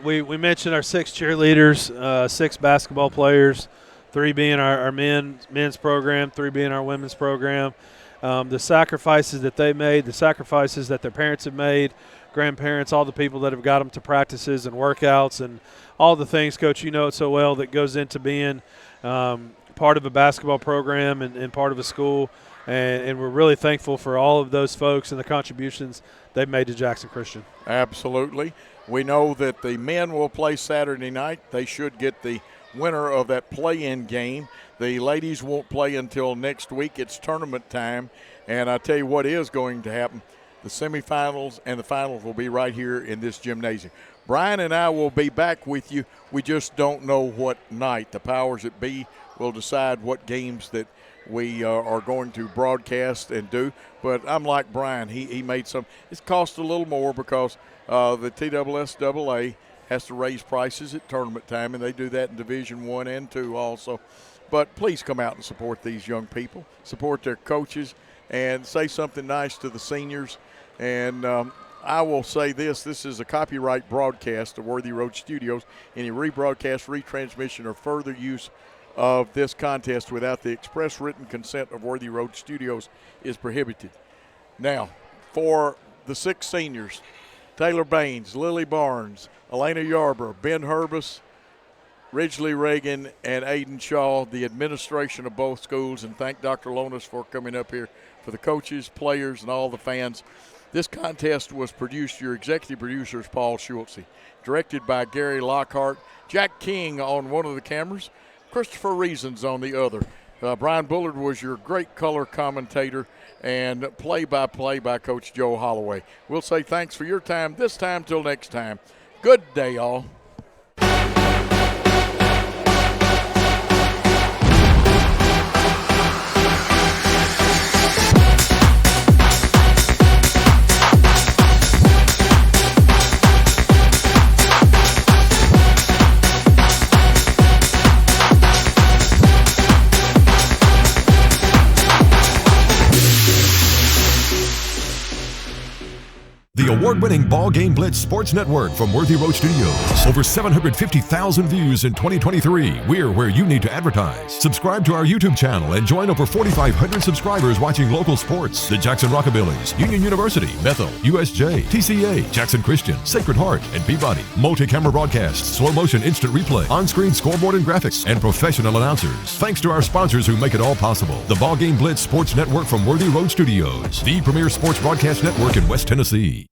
we mentioned our 6 cheerleaders, 6 basketball players, 3 being our men's program, 3 being our women's program. The sacrifices that they made, the sacrifices that their parents have made, grandparents, all the people that have got them to practices and workouts and all the things, Coach, you know it so well, that goes into being part of a basketball program and part of a school. And we're really thankful for all of those folks and the contributions they've made to Jackson Christian. Absolutely. We know that the men will play Saturday night. They should get the winner of that play-in game. The ladies won't play until next week. It's tournament time. And I tell you what is going to happen. The semifinals and the finals will be right here in this gymnasium. Brian and I will be back with you. We just don't know what night. The powers that be will decide what games that we are going to broadcast and do. But I'm like Brian. He made some. It's cost a little more because the TSSAA has to raise prices at tournament time, and they do that in Division I and II also. But please come out and support these young people, support their coaches, and say something nice to the seniors. And I will say this is a copyright broadcast of Worthy Road Studios. Any rebroadcast, retransmission, or further use of this contest without the express written consent of Worthy Road Studios is prohibited. Now, for the 6 seniors, Taylor Baines, Lily Barnes, Elena Yarbrough, Ben Herbis, Ridgely Reagan, and Aiden Shaw, the administration of both schools, and thank Dr. Lonas for coming up here, for the coaches, players, and all the fans. This contest was produced, your executive producer is Paul Schultze, directed by Gary Lockhart, Jack King on one of the cameras, Christopher Reasons on the other. Brian Bullard was your great color commentator and play-by-play by Coach Joe Holloway. We'll say thanks for your time this time till next time. Good day, all. The award-winning BallGame Blitz Sports Network from Worthy Road Studios. Over 750,000 views in 2023. We're where you need to advertise. Subscribe to our YouTube channel and join over 4,500 subscribers watching local sports. The Jackson Rockabillys, Union University, Bethel, USJ, TCA, Jackson Christian, Sacred Heart, and Peabody. Multi-camera broadcasts, slow motion instant replay, on-screen scoreboard and graphics, and professional announcers. Thanks to our sponsors who make it all possible. The BallGame Blitz Sports Network from Worthy Road Studios. The premier sports broadcast network in West Tennessee.